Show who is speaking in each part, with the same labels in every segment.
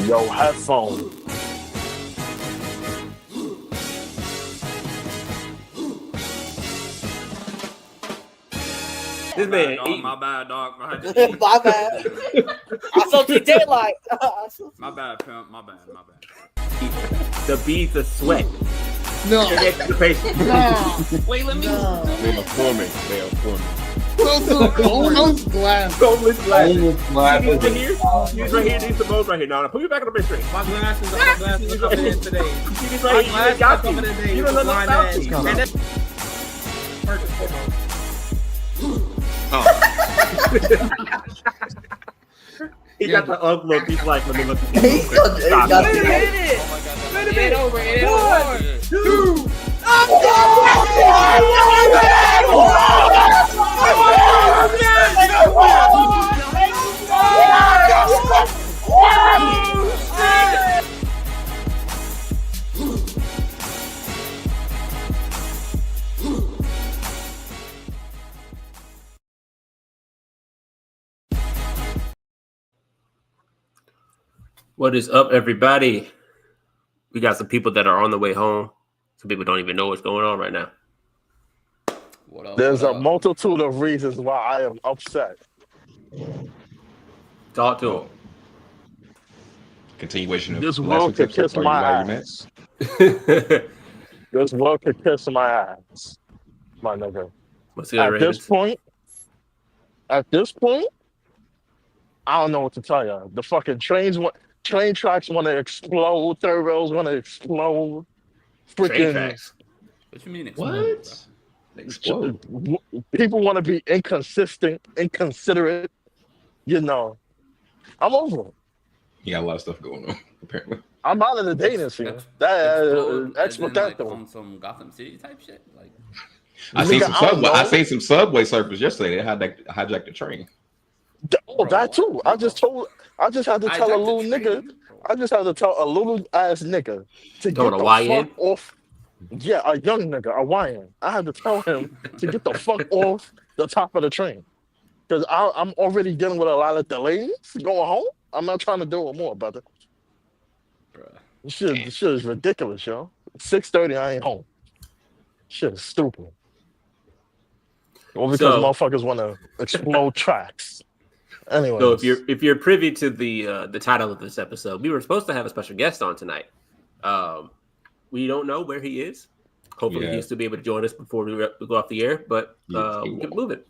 Speaker 1: Yo, headphone.
Speaker 2: This man,
Speaker 3: my bad, dog.
Speaker 4: My bad. I saw the daylight.
Speaker 3: My bad, pimp. My bad.
Speaker 2: the beads of sweat.
Speaker 5: No.
Speaker 2: Anticipation.
Speaker 5: No.
Speaker 3: Wait, let me.
Speaker 5: No.
Speaker 1: They are forming.
Speaker 5: Almost glass.
Speaker 2: Boneless glasses.
Speaker 6: Almost glass.
Speaker 2: These right here. These right here. These the bones right here. Now, put me back on the big screen.
Speaker 3: My glasses are coming in today.
Speaker 2: See these right here. You got
Speaker 3: coming in today.
Speaker 2: You don't know nothing about these.
Speaker 3: First and foremost.
Speaker 2: He got the ugly look. He's like, let me look at
Speaker 4: He
Speaker 2: this.
Speaker 4: got
Speaker 2: Stop.
Speaker 4: it.
Speaker 3: Oh my god. It over. It over.
Speaker 2: 2. What is up, everybody? We got some people that are on the way home. Some people don't even know what's going on right now.
Speaker 3: What up?
Speaker 1: There's a multitude of reasons why I am upset.
Speaker 2: Talk to them.
Speaker 6: Continuation of
Speaker 1: This
Speaker 6: last
Speaker 1: world
Speaker 6: week's
Speaker 1: could
Speaker 6: episode.
Speaker 1: kiss
Speaker 6: Are you
Speaker 1: my
Speaker 6: glad you
Speaker 1: ass.
Speaker 6: met?
Speaker 1: This world could kiss my ass, my nigga.
Speaker 2: What's the other
Speaker 1: At this point, I don't know what to tell you. The fucking train tracks want to explode. Third rails want to explode.
Speaker 2: Train
Speaker 1: Freaking
Speaker 2: tracks.
Speaker 3: What you mean?
Speaker 6: What? Explode.
Speaker 1: people want to be inconsistent, inconsiderate. You know, I'm over it.
Speaker 6: He got a lot of stuff going on, apparently.
Speaker 1: I'm out of the dating scene. Expectato.
Speaker 3: On some Gotham City type shit. Like
Speaker 6: I seen some subway. I seen some subway surfers yesterday. They hijacked the train.
Speaker 1: Oh, that too. I just had to tell a little nigga. I just had to tell a little ass nigga to get the fuck off. Yeah, a young nigga, a YN. I had to tell him to get the fuck off the top of the train. Because I'm already dealing with a lot of delays going home. I'm not trying to deal with more, brother. This shit is ridiculous, yo. 6:30, I ain't home. Shit is stupid. Well, because motherfuckers want to explode tracks. Anyway,
Speaker 2: so if you're privy to the title of this episode, we were supposed to have a special guest on tonight. We don't know where he is. Hopefully, he'll still be able to join us before we go off the air. But we keep moving.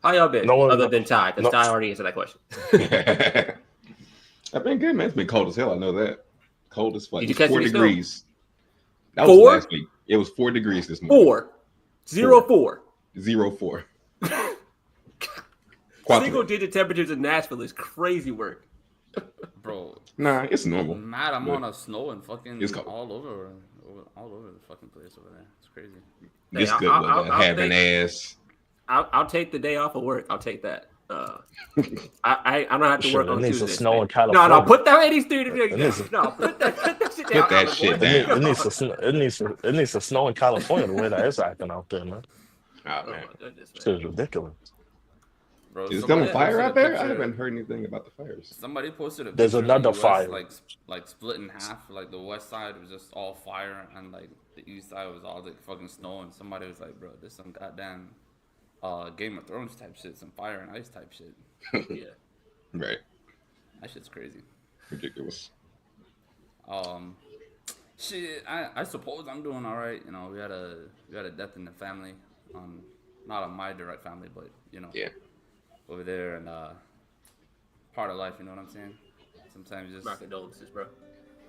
Speaker 2: How y'all been? Other than Ty, because Ty already answered that question.
Speaker 6: I've been good, man. It's been cold as hell. I know that. Cold as fuck.
Speaker 2: Did you catch
Speaker 6: 4 degrees. That
Speaker 2: 4?
Speaker 6: was last week. It was 4 degrees this morning.
Speaker 2: 4. 0 4.
Speaker 6: 0 4.
Speaker 2: Single-digit temperatures in Nashville is crazy work.
Speaker 3: bro.
Speaker 6: Nah, it's normal.
Speaker 3: Mad amount of snow and fucking
Speaker 6: it's cold.
Speaker 3: all over the fucking place over there. It's crazy.
Speaker 6: It's good weather. Having ass.
Speaker 2: I'll take the day off of work. I'll take that. I don't have to work on Tuesday.
Speaker 1: Snow in California.
Speaker 2: No, put that 83 degrees. No, put that shit down.
Speaker 6: Put that shit down.
Speaker 1: It needs to snow in California the way that it's acting out there, man.
Speaker 6: Oh, man.
Speaker 1: This is ridiculous.
Speaker 3: Bro,
Speaker 6: is there a fire out there? I haven't heard anything about the fires.
Speaker 3: Somebody posted a
Speaker 1: There's another fire.
Speaker 3: like split in half. Like the west side was just all fire, and like the east side was all like fucking snow. And somebody was like, "Bro, this some goddamn Game of Thrones type shit, some fire and ice type shit." Yeah,
Speaker 6: Right.
Speaker 3: that shit's crazy.
Speaker 6: Ridiculous.
Speaker 3: Shit. I suppose I'm doing all right. You know, we had a death in the family. Not on my direct family, but you know.
Speaker 6: Yeah.
Speaker 3: Over there and part of life, you know what I'm saying? Sometimes just
Speaker 2: My condolences, bro.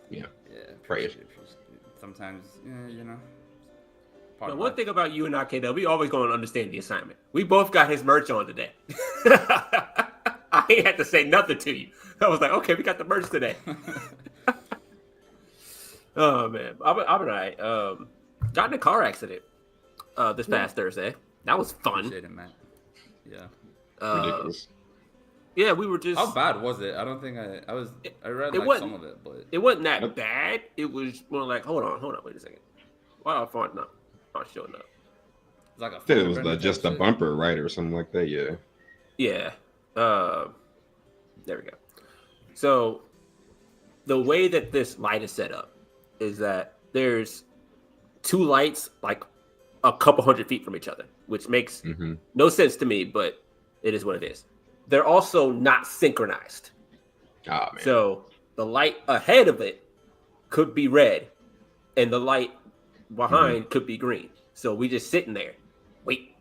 Speaker 6: Yeah.
Speaker 3: Yeah.
Speaker 6: Prayers.
Speaker 3: Sometimes, you know.
Speaker 2: But one thing about you and IKW, we always going to understand the assignment. We both got his merch on today. I ain't had to say nothing to you. I was like, okay, we got the merch today. Oh man, I'm all right. Got in a car accident this past Thursday. That was fun.
Speaker 3: Appreciate it, man. Yeah.
Speaker 6: Ridiculous.
Speaker 2: Yeah, we were just.
Speaker 3: How bad was it? I don't think I was. I read like some of it, but
Speaker 2: it wasn't that bad. It was more like, hold on, wait a second. Why are font not showing up?
Speaker 3: It's like a.
Speaker 6: It was just a bumper, right, or something like that. Yeah.
Speaker 2: Yeah. There we go. So the way that this light is set up is that there's 2 lights like a couple hundred feet from each other, which makes no sense to me, but it is what it is. They're also not synchronized.
Speaker 6: Oh, man.
Speaker 2: So the light ahead of it could be red, and the light behind could be green. So we just sitting there, wait.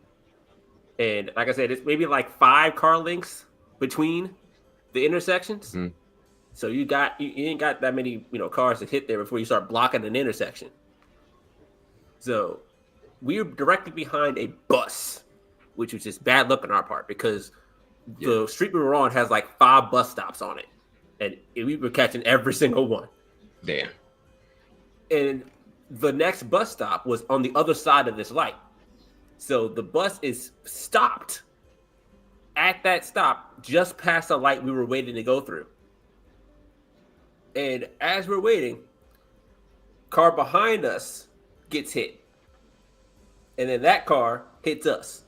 Speaker 2: And like I said, it's maybe like 5 car lengths between the intersections. So you ain't got that many cars to hit there before you start blocking an intersection. So we're directly behind a bus, which was just bad luck on our part because the street we were on has like 5 bus stops on it, and we were catching every single one.
Speaker 6: Damn.
Speaker 2: And the next bus stop was on the other side of this light. So the bus is stopped at that stop just past the light we were waiting to go through. And as we're waiting, car behind us gets hit. And then that car hits us.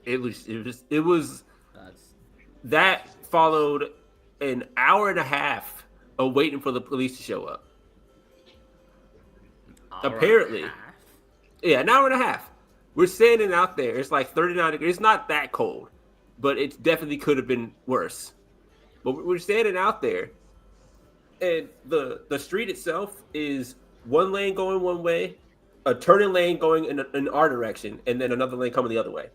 Speaker 2: It was that followed an hour and a half of waiting for the police to show up. Apparently. Yeah, an hour and a half. We're standing out there. It's like 39 degrees. It's not that cold, but it definitely could have been worse. But we're standing out there, and the street itself is 1 lane going one way, a turning lane going in our direction, and then another lane coming the other way.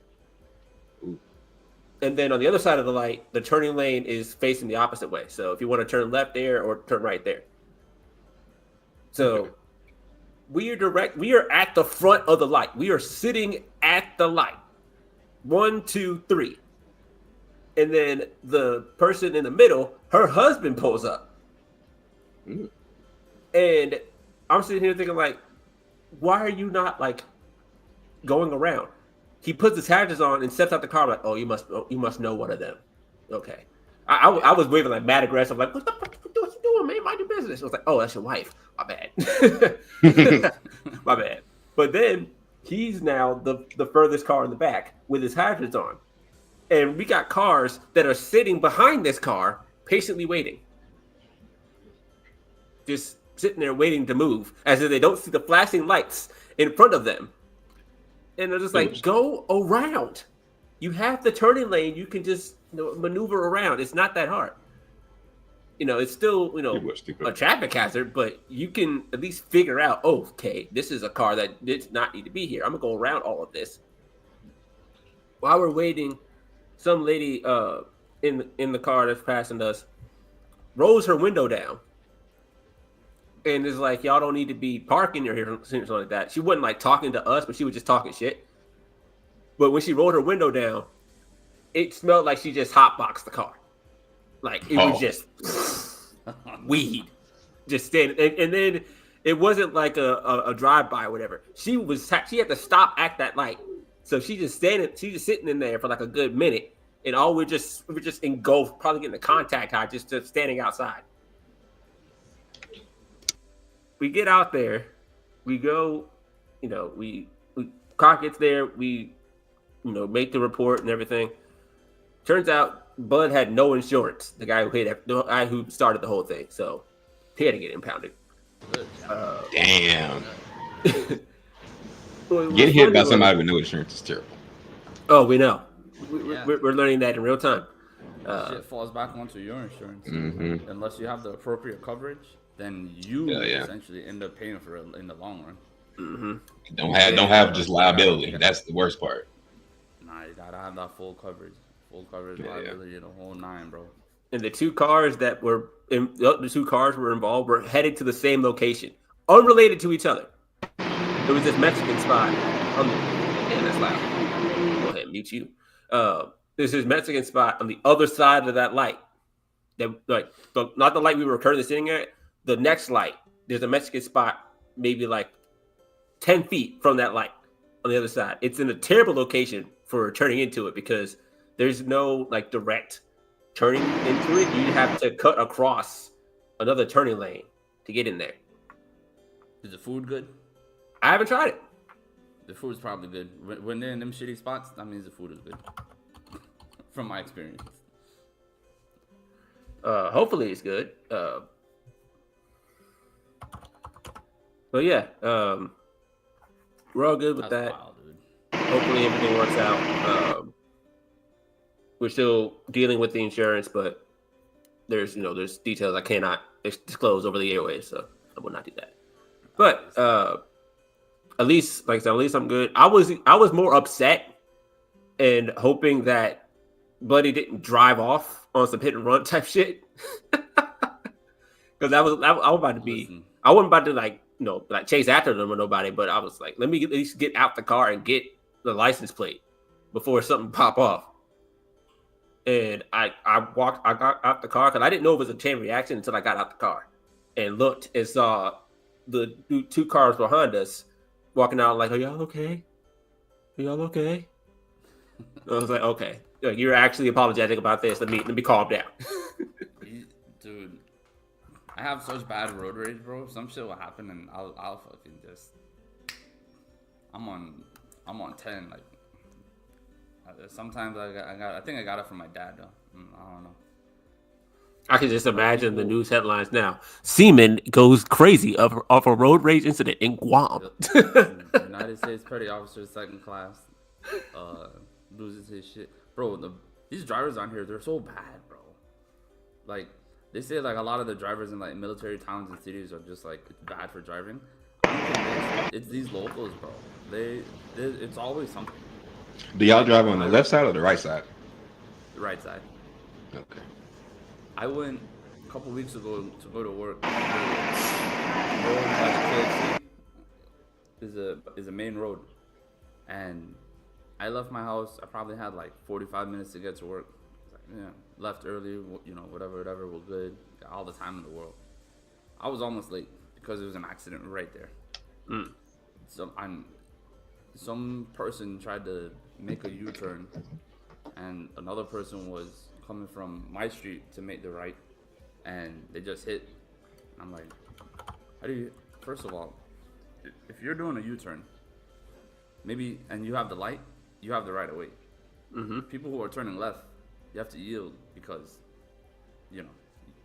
Speaker 2: And then on the other side of the light, the turning lane is facing the opposite way. So if you want to turn left there or turn right there. So we are at the front of the light. We are sitting at the light. 1, 2, 3. And then the person in the middle, her husband pulls up. And I'm sitting here thinking, like, why are you not, like, going around? He puts his hazards on and steps out the car. I'm like, oh, you must know one of them. Okay. I was waving, like, mad aggressive. Like, what the fuck you doing, man? Mind your business. I was like, oh, that's your wife. My bad. My bad. But then he's now the furthest car in the back with his hazards on. And we got cars that are sitting behind this car, patiently waiting. Just sitting there waiting to move, as if they don't see the flashing lights in front of them. And they're just like, go around. You have the turning lane. You can just maneuver around. It's not that hard. It's still, a traffic hazard, but you can at least figure out, okay, this is a car that did not need to be here. I'm going to go around all of this. While we're waiting, some lady in the car that's passing us rolls her window down and is like, y'all don't need to be parking here or something like that. She wasn't like talking to us, but she was just talking shit. But when she rolled her window down, it smelled like she just hotboxed the car. Like it was just weed, just standing. And then it wasn't like a drive-by or whatever. She had to stop at that light. So she's just sitting in there for like a good minute, and we're just engulfed, probably getting a contact high, just standing outside. We get out there, we go, we car gets there, we make the report and everything. Turns out Bud had no insurance. The guy who started the whole thing, so he had to get impounded.
Speaker 6: Damn. Get hit by somebody with no insurance is terrible.
Speaker 2: Oh, we know. We're learning that in real time.
Speaker 3: Shit falls back onto your insurance. Unless you have the appropriate coverage, then you essentially end up paying for it in the long run.
Speaker 6: Don't have just liability. That's the worst part.
Speaker 3: Nah, you gotta have that full coverage. Full coverage liability, the whole 9, bro.
Speaker 2: And the 2 cars were involved were headed to the same location, unrelated to each other. There was this Mexican spot. That's loud. Go ahead, mute you. There's this Mexican spot on the other side of that light. Not the light we were currently sitting at. The next light, there's a Mexican spot, maybe like 10 feet from that light on the other side. It's in a terrible location for turning into it because there's no like direct turning into it. You have to cut across another turning lane to get in there.
Speaker 3: Is the food good?
Speaker 2: I haven't tried it.
Speaker 3: The food's probably good. When they're in them shitty spots, that means the food is good. From my experience.
Speaker 2: Hopefully it's good. But yeah, we're all good with that.
Speaker 3: Wild, dude.
Speaker 2: Hopefully everything works out. We're still dealing with the insurance, but there's details I cannot disclose over the airwaves, so I will not do that. But at least, like I said, at least I'm good. I was more upset and hoping that Buddy didn't drive off on some hit and run type shit, because I was about to be.
Speaker 3: Listen.
Speaker 2: I wasn't about to like chase after them or nobody, but I was like, let me at least get out the car and get the license plate before something pop off. And I got out the car because I didn't know it was a chain reaction until I got out the car and looked and saw the 2 cars behind us walking out like, are y'all okay? Are y'all okay? I was like, okay, you're actually apologetic about this. Let me calm down.
Speaker 3: Dude, I have such bad road rage, bro. Some shit will happen and I'll fucking just. I'm on 10. Like sometimes I think I got it from my dad though. I don't know.
Speaker 2: I can just imagine the news headlines now. Seaman goes crazy off a road rage incident in Guam.
Speaker 3: United States Petty Officer 2nd class loses his shit. Bro, these drivers on here, they're so bad, bro. Like, they say like a lot of the drivers in like military towns and cities are just like bad for driving. It's these locals, bro. It's always something.
Speaker 6: Do y'all drive on the left side or the right side?
Speaker 3: The right side.
Speaker 6: Okay.
Speaker 3: I went a couple weeks ago to go to work. The road by the KFC is a main road, and I left my house. I probably had like 45 minutes to get to work. Yeah, left early. Whatever. We're good. Got all the time in the world. I was almost late because there was an accident right there. Some person tried to make a U-turn, and another person was coming from my street to make the right, and they just hit. I'm like, how do you? First of all, if you're doing a U-turn, maybe, and you have the light, you have the right of way. People who are turning left, you have to yield because,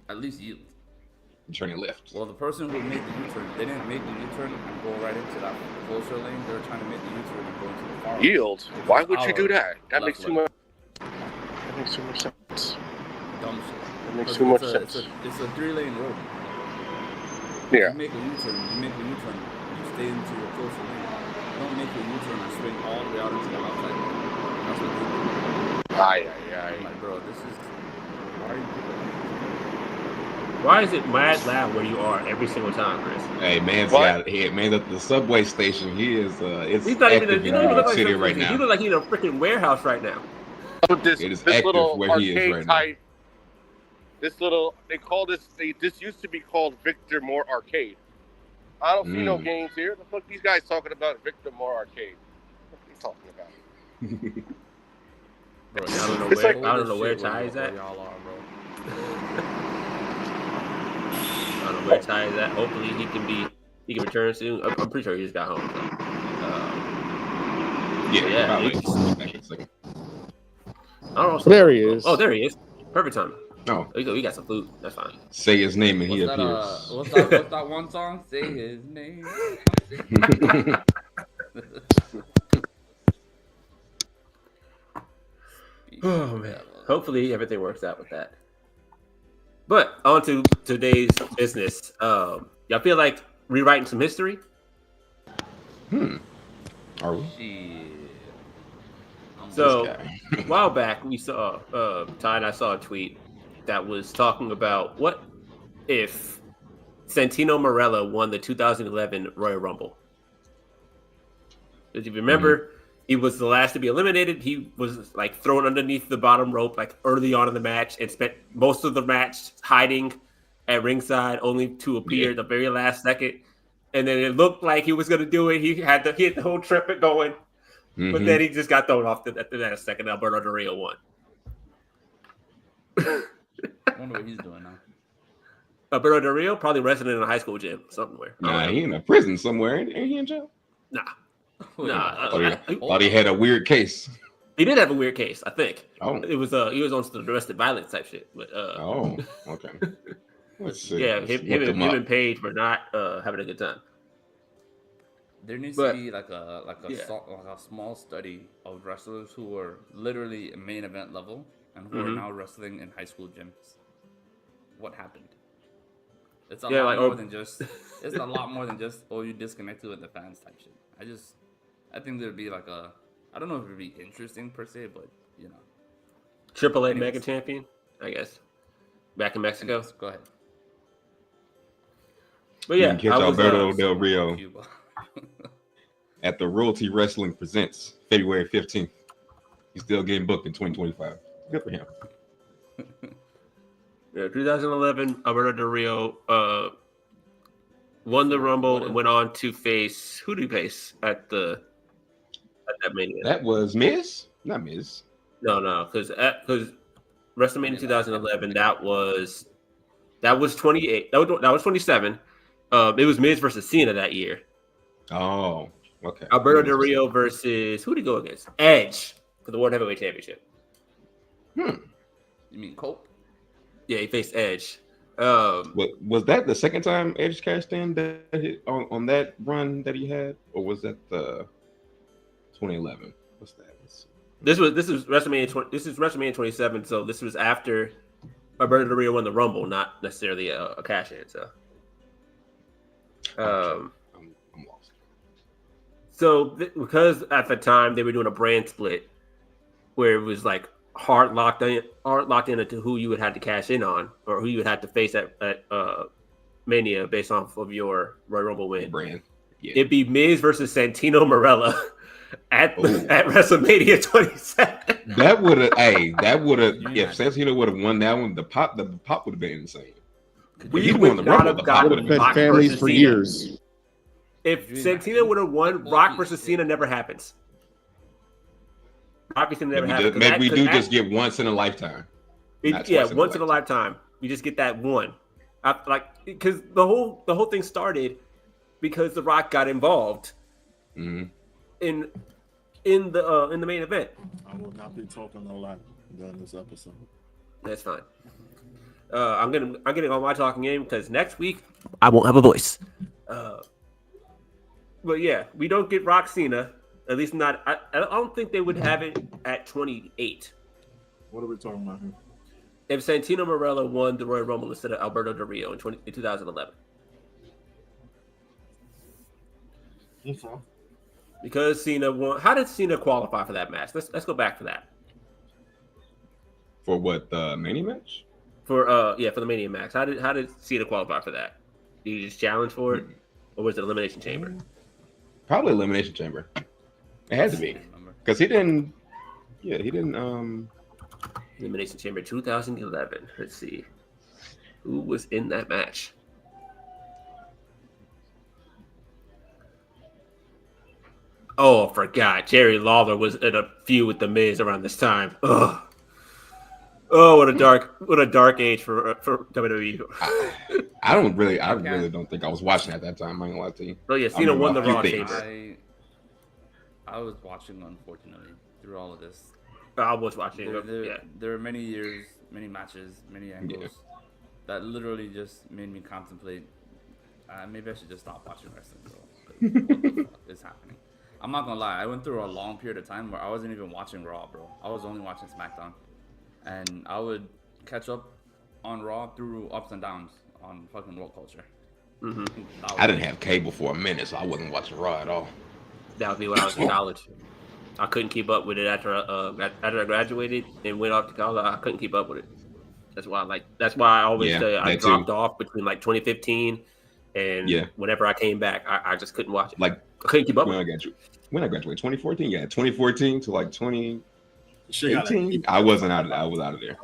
Speaker 3: at least yield.
Speaker 6: Turning left.
Speaker 3: Well, the person who made the U-turn, they didn't make the U-turn and go right into that closer lane. They were trying to make the U-turn and go into the far
Speaker 7: yield. Why would you do that? That makes too much.
Speaker 1: That makes too much sense.
Speaker 3: Dumb shit.
Speaker 1: That makes too much sense.
Speaker 3: It's a 3-lane road.
Speaker 7: Yeah.
Speaker 3: You make a U-turn. You stay into your closer lane. You don't make a U-turn and swing all the way out into the outside lane. That's what they do. I'm like, bro, this is. Why are you doing that?
Speaker 2: Why is it mad loud where you are every single time, Chris?
Speaker 6: Hey, man's got it. Man, at the subway station, he is. He's
Speaker 2: not even.
Speaker 6: You don't even look like
Speaker 2: city
Speaker 6: right now.
Speaker 2: You look like he's in a freaking warehouse right now.
Speaker 7: This little
Speaker 6: where he is
Speaker 7: arcade
Speaker 6: right now.
Speaker 7: type. This little, this used to be called Victor Moore Arcade. I don't see no games here. The fuck these guys talking about Victor Moore Arcade? What are you talking about?
Speaker 3: Bro,
Speaker 2: I don't know where Ty is at.
Speaker 3: Y'all are, bro.
Speaker 2: I don't know where Ty is at. Hopefully he can return soon. I'm pretty sure he just got home. So. I don't know.
Speaker 1: There he is.
Speaker 2: Oh, there he is. Perfect time.
Speaker 6: Oh,
Speaker 2: we got some food. That's fine.
Speaker 6: Say his name and he appears.
Speaker 3: What's that one song? Say his name.
Speaker 2: Oh man. Hopefully everything works out with that. But on to today's business. Y'all feel like rewriting some history?
Speaker 6: Are we?
Speaker 3: Shit.
Speaker 2: So a while back we saw Ty and I saw a tweet that was talking about what if Santino Marella won the 2011 Royal Rumble. If you remember, he was the last to be eliminated. He was like thrown underneath the bottom rope like early on in the match and spent most of the match hiding at ringside, only to appear at the very last second. And then it looked like he was going to do it. He had the whole trip going. But then he just got thrown off at the last second. Alberto Del Rio won.
Speaker 3: I wonder what he's doing now.
Speaker 2: Alberto Del Rio probably wrestling in a high school gym somewhere.
Speaker 6: Nah, he in a prison somewhere. Ain't he in jail?
Speaker 2: Nah.
Speaker 6: Thought he had a weird case.
Speaker 2: He did have a weird case, I think.
Speaker 6: Oh,
Speaker 2: it was he was on some domestic violence type shit. But
Speaker 6: okay. Let's see.
Speaker 2: Yeah, him and Paige were not having a good time.
Speaker 3: There needs to be like a small study of wrestlers who are literally main event level and who are now wrestling in high school gyms. What happened? It's a lot more than just. It's a lot more than just you disconnected with the fans type shit. I think there'd be like a. I don't know if it'd be interesting per se, but you know.
Speaker 2: AAA Mega Champion, I guess. Back in Mexico.
Speaker 3: Anyways, go ahead.
Speaker 2: But yeah,
Speaker 6: you can catch Alberto Del Rio at the Royalty Wrestling Presents February 15th. He's still getting booked in 2025. Good for him.
Speaker 2: Yeah, 2011, Alberto Del Rio won the Rumble and went on to face who did he face at that Mania?
Speaker 6: That was Miz, not Miz.
Speaker 2: No, because WrestleMania 2011 that was 28. That was 27. It was Miz versus Cena that year.
Speaker 6: Oh, okay.
Speaker 2: Alberto Del Rio versus who did he go against? Edge for the World Heavyweight Championship.
Speaker 3: You mean Colt?
Speaker 2: Yeah, he faced Edge.
Speaker 6: Was that the second time Edge cashed in on that run that he had, or was that the 2011? What's that?
Speaker 2: This was WrestleMania. This is WrestleMania 27. So this was after Alberto Del Rio won the Rumble, not necessarily a cash in. So,
Speaker 6: I'm lost.
Speaker 2: So because at the time they were doing a brand split, where it was like hard locked in into who you would have to cash in on, or who you would have to face at Mania based off of your Royal Rumble win.
Speaker 6: Brand. Yeah.
Speaker 2: It'd be Miz versus Santino Marella at WrestleMania 27.
Speaker 6: That would have, if Santino would have won that one, the pop would have been insane.
Speaker 2: We would not have gotten
Speaker 5: Rock families for years.
Speaker 2: If Santino would have won, Rock versus Cena never happens. Rock versus Cena never happens.
Speaker 6: Maybe we do just get once in a lifetime.
Speaker 2: Once in a lifetime. We just get that one. Because the whole thing started because The Rock got involved in the main event.
Speaker 1: I will not be talking a lot during this episode.
Speaker 2: That's fine. I'm getting all my talking in because next week I won't have a voice. But yeah, we don't get Rock Cena. At least not. I don't think they would have it at 28.
Speaker 1: What are we talking about here?
Speaker 2: If Santino Marella won the Royal Rumble instead of Alberto Del Rio in 2011.
Speaker 1: Okay.
Speaker 2: Because Cena won. How did Cena qualify for that match? Let's go back to that.
Speaker 6: For what, the Mania match?
Speaker 2: For the Mania match. How did Cena qualify for that? Did he just challenge for it, or was it Elimination Chamber?
Speaker 6: Probably Elimination Chamber. It had to be because he didn't. Yeah, he didn't.
Speaker 2: Elimination Chamber 2011. Let's see who was in that match. Oh, I forgot. Jerry Lawler was in a feud with The Miz around this time. Ugh. Oh, what a dark age for WWE.
Speaker 6: I really don't think I was watching at that time. I'm not gonna lie to you.
Speaker 2: Oh yeah, Cena won the Raw Chamber.
Speaker 3: I was watching, unfortunately, through all of this.
Speaker 2: I was watching.
Speaker 3: There were many years, many matches, many angles that literally just made me contemplate. Maybe I should just stop watching wrestling, bro. What the fuck is happening? I'm not gonna lie. I went through a long period of time where I wasn't even watching Raw, bro. I was only watching SmackDown. And I would catch up on Raw through ups and downs on fucking World Culture.
Speaker 2: Mm-hmm.
Speaker 6: I didn't have cable for a minute, so I wasn't watching Raw at all.
Speaker 2: That would be when I was in college. I couldn't keep up with it after I graduated and went off to college. I couldn't keep up with it. That's why I always say I dropped off between like 2015 and whenever I came back, I just couldn't watch it.
Speaker 6: Like
Speaker 2: I couldn't keep up
Speaker 6: when
Speaker 2: with
Speaker 6: it. When I graduated, 2014. Yeah, 2014 to like 20.
Speaker 1: I
Speaker 6: I was out of there.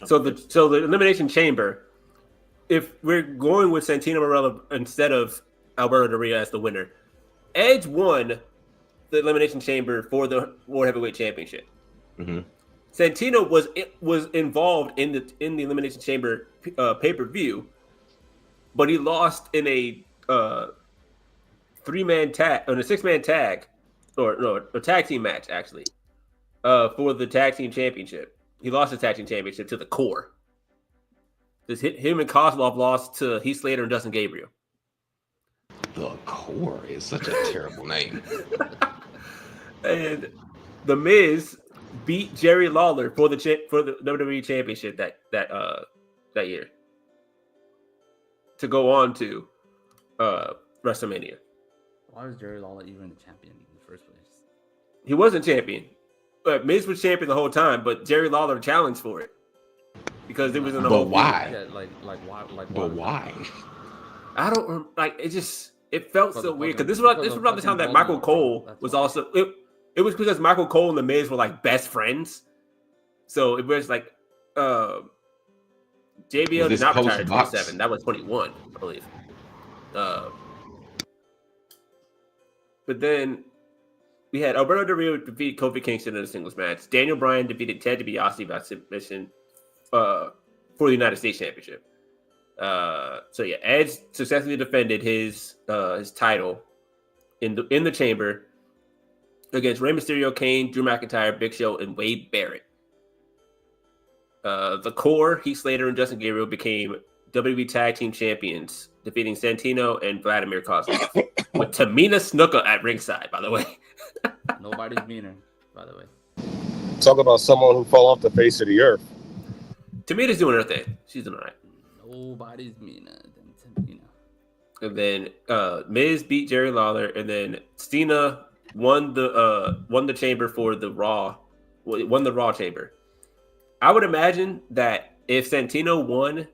Speaker 2: So the Elimination Chamber, if we're going with Santino Marella instead of Alberto Del Rio as the winner, Edge won the Elimination Chamber for the World Heavyweight Championship.
Speaker 6: Mm-hmm.
Speaker 2: Santino was involved in the Elimination Chamber pay-per-view, but he lost in a 3-man tag or a 6-man tag, or no, a tag team match actually. for the tag team championship. He lost the tag team championship to the Core. Him and Kozlov lost to Heath Slater and Dustin Gabriel.
Speaker 6: The Core is such a terrible name.
Speaker 2: And The Miz beat Jerry Lawler for the WWE Championship that year to go on to WrestleMania.
Speaker 3: Why was Jerry Lawler even the champion in the first place?
Speaker 2: He wasn't champion, but Miz was champion the whole time. But Jerry Lawler challenged for it because it was in the whole.
Speaker 6: Why?
Speaker 3: Yeah, why?
Speaker 6: But why?
Speaker 2: I don't like. It felt so weird because this was about the time that Michael Cole was also. It was because Michael Cole and The Miz were like best friends, so it was like JBL did not retire at 27. That was 21, I believe. But then we had Alberto Del Rio defeat Kofi Kingston in a singles match. Daniel Bryan defeated Ted DiBiase by submission for the United States Championship. So yeah, Edge successfully defended his title in the Chamber against Rey Mysterio, Kane, Drew McIntyre, Big Show, and Wade Barrett. The Core, Heath Slater, and Justin Gabriel became WWE Tag Team Champions, defeating Santino and Vladimir Kozlov with Tamina Snuka at ringside, by the way.
Speaker 3: Nobody's meaner, by the way.
Speaker 7: Talk about someone who fell off the face of the earth.
Speaker 2: Tamina's doing her thing. She's doing all right.
Speaker 3: Nobody's meaner than Tamina.
Speaker 2: And then Miz beat Jerry Lawler, and then Cena won the chamber for the Raw. Won the Raw chamber. I would imagine that if Santino won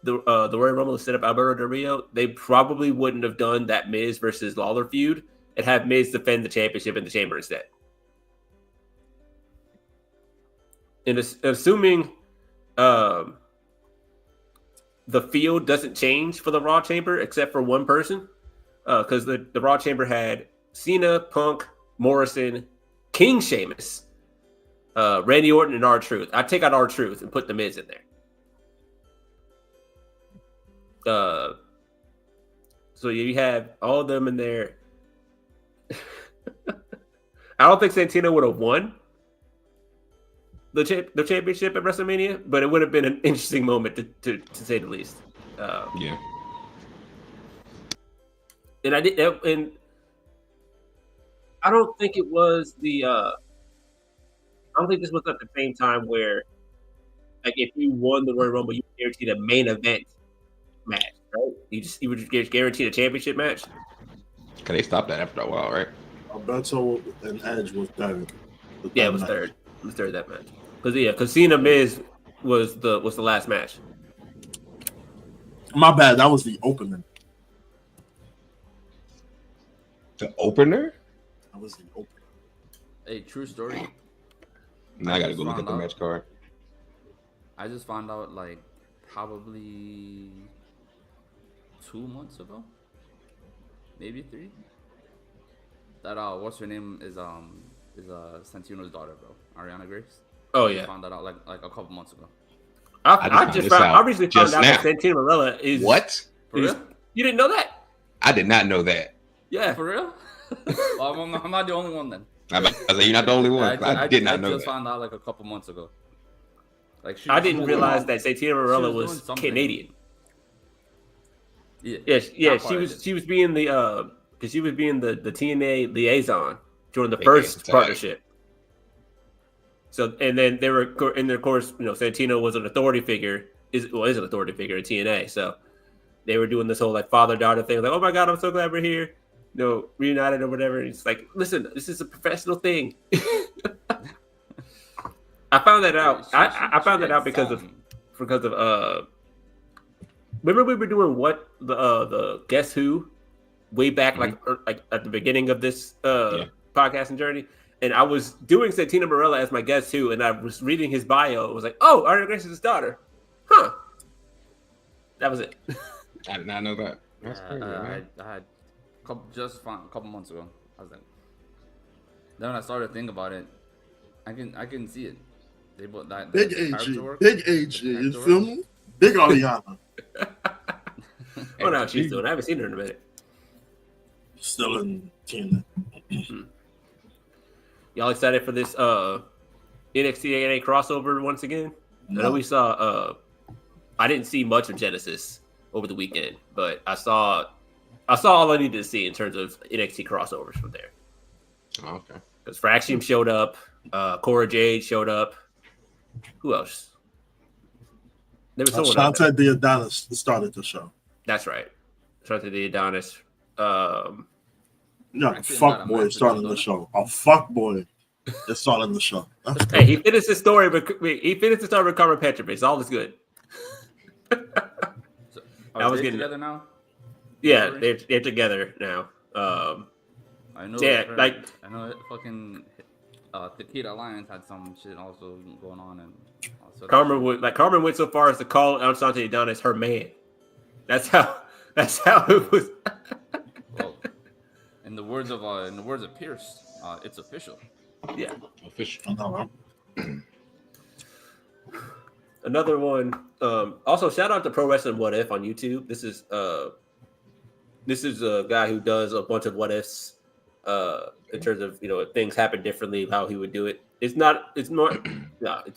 Speaker 2: the Royal Rumble instead of Alberto Del Rio, they probably wouldn't have done that Miz versus Lawler feud and have Miz defend the championship in the chamber instead. And assuming the field doesn't change for the Raw chamber except for one person, because the Raw chamber had Cena, Punk, Morrison, King Sheamus, Randy Orton, and R-Truth. I'd take out R-Truth and put the Miz in there. So you have all of them in there. I don't think Santino would have won the championship at WrestleMania, but it would have been an interesting moment to say the least.
Speaker 6: Yeah.
Speaker 2: And I don't think it was I don't think this was at the same time where, like, if you won the Royal Rumble, you were guaranteed a main event match, right? You were just guaranteed a championship match.
Speaker 6: Cause they stopped that after a while, right?
Speaker 1: Alberto and Edge was third.
Speaker 2: Yeah, it was third. It was third that match. Because Cena Miz was the last match.
Speaker 1: My bad. That was the opener.
Speaker 6: The opener?
Speaker 1: That was the opener.
Speaker 3: Hey, true story.
Speaker 6: Now I gotta go look at the match card.
Speaker 3: I just found out like probably 2 months ago, maybe 3. That what's her name is Santino's daughter, bro, Ariana Grace.
Speaker 2: Oh yeah,
Speaker 3: I found that out like a couple months ago.
Speaker 2: I recently found out that Santino Marella is
Speaker 6: what?
Speaker 3: For real?
Speaker 2: You didn't know that?
Speaker 6: I did not know that.
Speaker 2: Yeah,
Speaker 3: for real. Well, I'm not the only one then.
Speaker 6: I was like, you're not the only one. I did not know that.
Speaker 3: I just found out like a couple months ago. Like
Speaker 2: I didn't realize that Santino Marella was Canadian. Yeah. She was being the because she was being the TNA liaison during the first partnership. So and then they were, and then of course, you know, Santino was an authority figure, is an authority figure in TNA. So they were doing this whole like father-daughter thing, like, oh my God, I'm so glad we're here, you know, reunited or whatever. And it's like, listen, this is a professional thing. I found that out. I found that out because of remember we were doing the Guess Who way back like at the beginning of this podcasting journey, and I was doing Santino Marella as my Guess Who, and I was reading his bio. It was like, oh, Ariana Grace is his daughter, huh? That was it.
Speaker 6: I did not know that. That's crazy. Man.
Speaker 3: I had just found a couple months ago. I was like, then when I started to think about it, I can see it. They put that
Speaker 1: big AG, you feel me? Big Ariana.
Speaker 2: Oh no, she's doing. I haven't seen her in a minute.
Speaker 1: Still in TNA.
Speaker 2: Y'all excited for this NXT NA crossover once again? No. I know we saw. I didn't see much of Genesis over the weekend, but I saw all I needed to see in terms of NXT crossovers from there.
Speaker 6: Oh, okay.
Speaker 2: Because Fraxium showed up, Cora Jade showed up. Who else? There was someone else.
Speaker 1: Shante the Adonis started the show.
Speaker 2: That's right. Shante the Adonis.
Speaker 1: No, fuck boy starting the show. A fuck boy is starting the show.
Speaker 2: Hey, he finished his story, but he finished the story with Carmen Petrovic. All is good.
Speaker 3: I was getting together now.
Speaker 2: Yeah, they're together now.
Speaker 3: I know.
Speaker 2: Yeah,
Speaker 3: I know. Fucking Tequila Alliance had some shit also going on, and
Speaker 2: Carmen went so far as to call Shante Adonis her man. That's how it was.
Speaker 3: Well, in the words of Pierce, it's official.
Speaker 2: Yeah,
Speaker 3: official.
Speaker 2: Another one. Also, shout out to Pro Wrestling What If on YouTube. This is a guy who does a bunch of what ifs in terms of if things happen differently, how he would do it. It's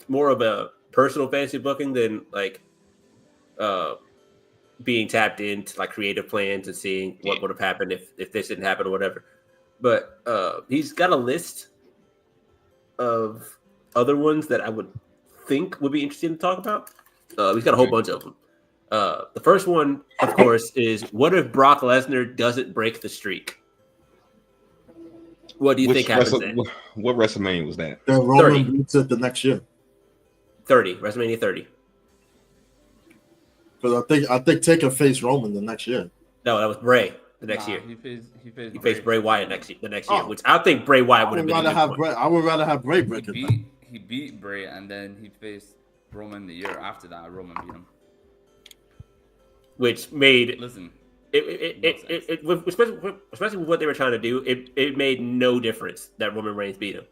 Speaker 2: more of a personal fantasy booking than like being tapped into like creative plans and seeing what would have happened if this didn't happen or whatever. But he's got a list of other ones that I would think would be interesting to talk about. He's got a whole bunch of them. The first one, of course, is what if Brock Lesnar doesn't break the streak? What do you think happens then?
Speaker 6: What WrestleMania was that?
Speaker 1: Then Roman beats it the next year.
Speaker 2: WrestleMania 30.
Speaker 1: Because I think Taker faced Roman the next year.
Speaker 2: No, that was Bray the next year. He faced Bray Wyatt the next year, which I think Bray Wyatt would have been.
Speaker 1: I would rather have Bray break it.
Speaker 3: He beat Bray, and then he faced Roman the year after that. Roman beat him,
Speaker 2: which made
Speaker 3: it
Speaker 2: especially with what they were trying to do. It made no difference that Roman Reigns beat him.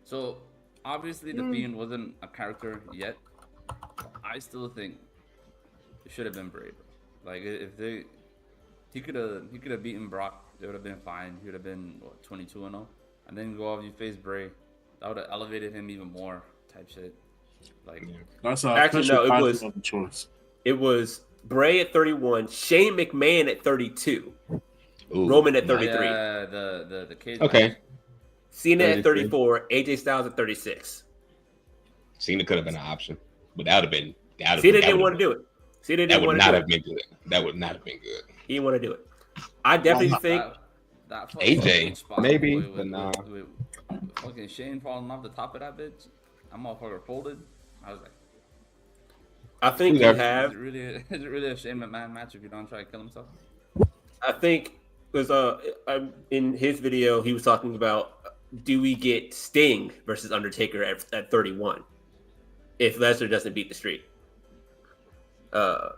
Speaker 3: So obviously the Fiend wasn't a character yet. I still think it should have been Bray. Like he could have beaten Brock, it would have been fine. He would have been 22-0, and then go off you face Bray. That would have elevated him even more, type shit. Like
Speaker 1: that's
Speaker 2: actually no, it was Bray at 31, Shane McMahon at 32, Roman at 33.
Speaker 3: Yeah, the cage.
Speaker 6: Okay.
Speaker 3: Match.
Speaker 2: Cena at 34, AJ Styles at 36.
Speaker 6: Cena could have been an option, but that would have been.
Speaker 2: Cena didn't want to do it.
Speaker 6: That would not have been good. That would not have been good.
Speaker 2: He didn't want to do it. I definitely think
Speaker 3: that
Speaker 6: AJ maybe, but nah.
Speaker 3: Fucking Shane falling off the top of that bitch. That motherfucker folded. I was like,
Speaker 2: I think you have.
Speaker 3: Is it really a Shane McMahon match if you don't try to kill himself?
Speaker 2: I think because in his video he was talking about do we get Sting versus Undertaker at 31 if Lesnar doesn't beat the streak. I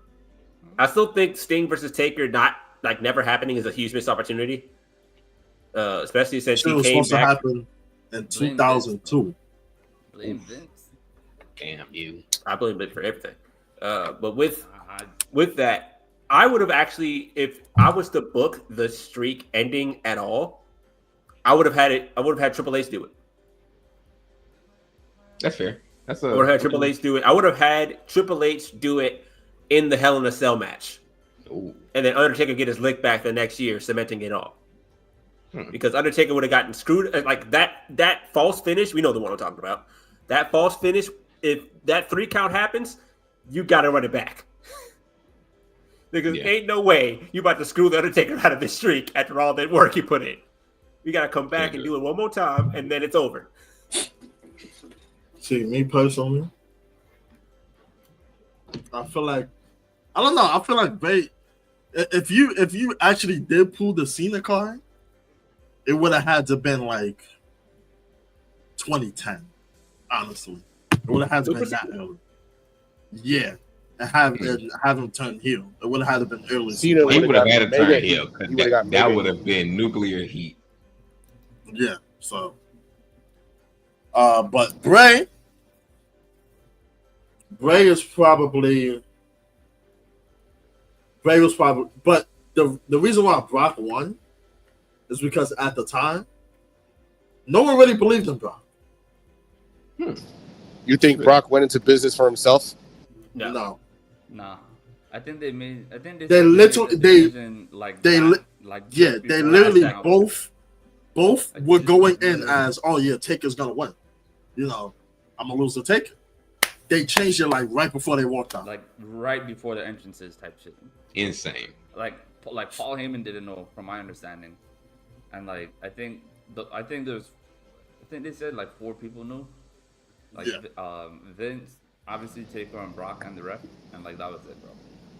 Speaker 2: still think Sting versus Taker never happening is a huge missed opportunity. Especially since he came
Speaker 1: supposed
Speaker 2: back.
Speaker 1: to happen in 2002.
Speaker 3: Blame Vince.
Speaker 6: Damn you!
Speaker 2: I blame Vince for everything. But with that, I would have actually, if I was to book the streak ending at all, I would have had Triple H do it.
Speaker 6: That's fair.
Speaker 2: I would have had Triple H do it. I would have had Triple H do it in the Hell in a Cell match.
Speaker 6: Ooh.
Speaker 2: And then Undertaker get his lick back the next year, cementing it all. Because Undertaker would have gotten screwed. Like that false finish, we know the one I'm talking about. That false finish, if that 3 count happens, you got to run it back. Because ain't no way you about to screw the Undertaker out of this streak after all that work he put in. You got to come back and do it one more time, and then it's over.
Speaker 1: See, me personally, I feel like, I don't know. I feel like if you actually did pull the Cena card, it would have had to been like 2010. Honestly, it would have had to been that early. Yeah, and have him turn heel. It would have had to been early.
Speaker 6: Cena would have had to turn heel. That would have been nuclear heat.
Speaker 1: Yeah. So, but Bray was probably. But the reason why Brock won is because at the time, no one really believed in Brock.
Speaker 7: You think Brock went into business for himself?
Speaker 1: No.
Speaker 3: Nah. I think they made. I think
Speaker 1: They literally they
Speaker 3: they
Speaker 1: literally both were going in as, oh yeah, Taker's gonna win. You know, I'm gonna lose to Taker. They changed it like right before they walked out.
Speaker 3: Like right before the entrances type shit.
Speaker 6: Insane.
Speaker 3: Like Paul Heyman didn't know, from my understanding, and like I think they said like 4 people knew. Like Vince, obviously Taker and Brock and the ref, and like that was it, bro.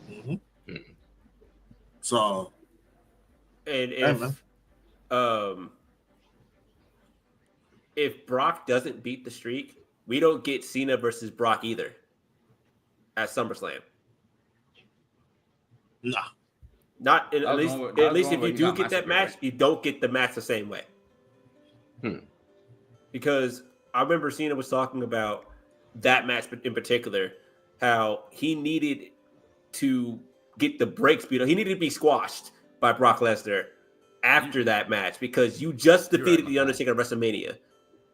Speaker 1: Mm-hmm. So,
Speaker 2: and if Brock doesn't beat the streak, we don't get Cena versus Brock either at SummerSlam.
Speaker 1: Nah.
Speaker 2: Not at least if you do get that match, you don't get the match the same way. Because I remember Cena was talking about that match in particular, how he needed to get the breaks beat. He needed to be squashed by Brock Lesnar after that match because you just defeated The Undertaker at WrestleMania.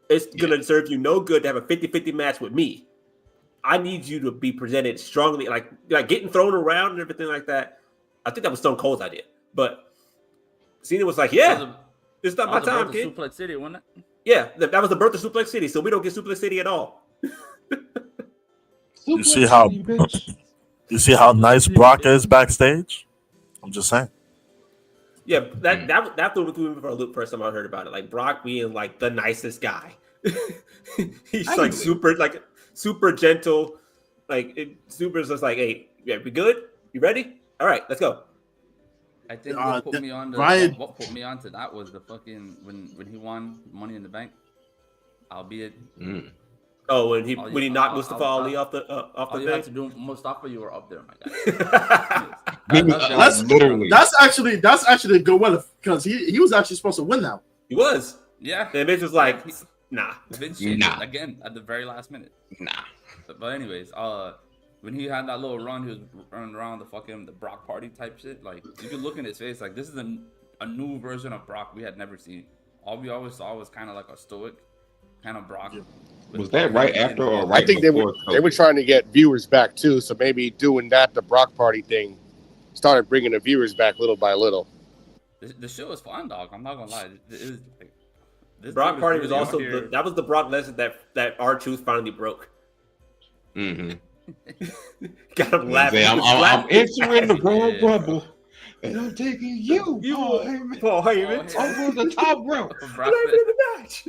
Speaker 2: It's going to serve you no good to have a 50-50 match with me. I need you to be presented strongly, like getting thrown around and everything like that. I think that was Stone Cold's idea. But Cena was like, it's not my time, kid.
Speaker 3: Suplex City, wasn't it?
Speaker 2: Yeah, that was the birth of Suplex City, so we don't get Suplex City at all.
Speaker 1: You see how nice Brock is backstage? I'm just saying.
Speaker 2: Yeah, that threw me for a loop first time I heard about it. Like Brock being like the nicest guy. He's like super gentle. Super is just like, hey, yeah, we good? You ready? All right, let's go.
Speaker 3: I think what put me on to that was the fucking when he won Money in the Bank. Albeit.
Speaker 2: Oh, when he knocked Mustafa Ali off the
Speaker 3: all you
Speaker 2: thing?
Speaker 3: had to do, Mustafa, you were up there, my
Speaker 6: guy.
Speaker 1: That's actually a good one because he was actually supposed to win now.
Speaker 2: He was.
Speaker 3: Yeah.
Speaker 2: And Vince was like, nah.
Speaker 3: Vince changed it again at the very last minute.
Speaker 6: Nah.
Speaker 3: But anyways, when he had that little run, he was running around the Brock party type shit. Like you could look in his face, like this is a new version of Brock we had never seen. All we always saw was kind of like a stoic kind of Brock.
Speaker 6: Was that right after or right?
Speaker 7: I think they were trying to get viewers back too, so maybe doing the Brock party thing started bringing the viewers back little by little.
Speaker 3: The show was fun, dog. I'm not gonna lie.
Speaker 2: This Brock party was also that was the Brock Lesnar that R-Truth finally broke.
Speaker 6: Mm-hmm.
Speaker 2: Got him laughing.
Speaker 6: I'm entering the Royal Rumble, and I'm taking you
Speaker 2: Paul Heyman,
Speaker 6: over the top rope.
Speaker 2: I'm not even in the match.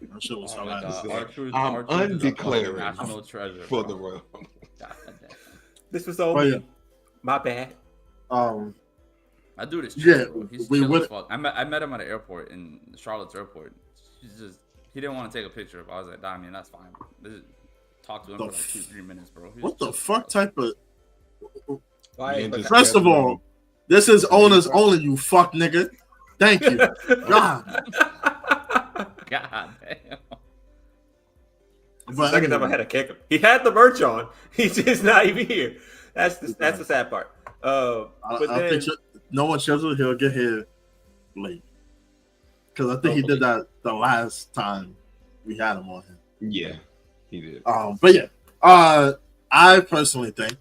Speaker 1: That shit was
Speaker 6: I'm undeclaring
Speaker 3: national treasure
Speaker 6: for the Royal Rumble.
Speaker 2: This was all my bad.
Speaker 3: That dude is chill, he's chill as fuck. I met him at an airport in Charlotte's airport. He didn't want to take a picture, but I was like, "Damn, man, that's fine." Talk to him for like 2-3 minutes, bro.
Speaker 1: What the fuck type of?
Speaker 2: First
Speaker 1: of all, this is owners only. You fuck nigga. Thank you. God.
Speaker 3: God damn.
Speaker 2: But second time I had to kick him. He had the merch on. He's just not even here. That's the sad part.
Speaker 1: I think no one scheduled. He'll get here late because I think he did that the last time we had him on him.
Speaker 6: Yeah, he did.
Speaker 1: But yeah, I personally think,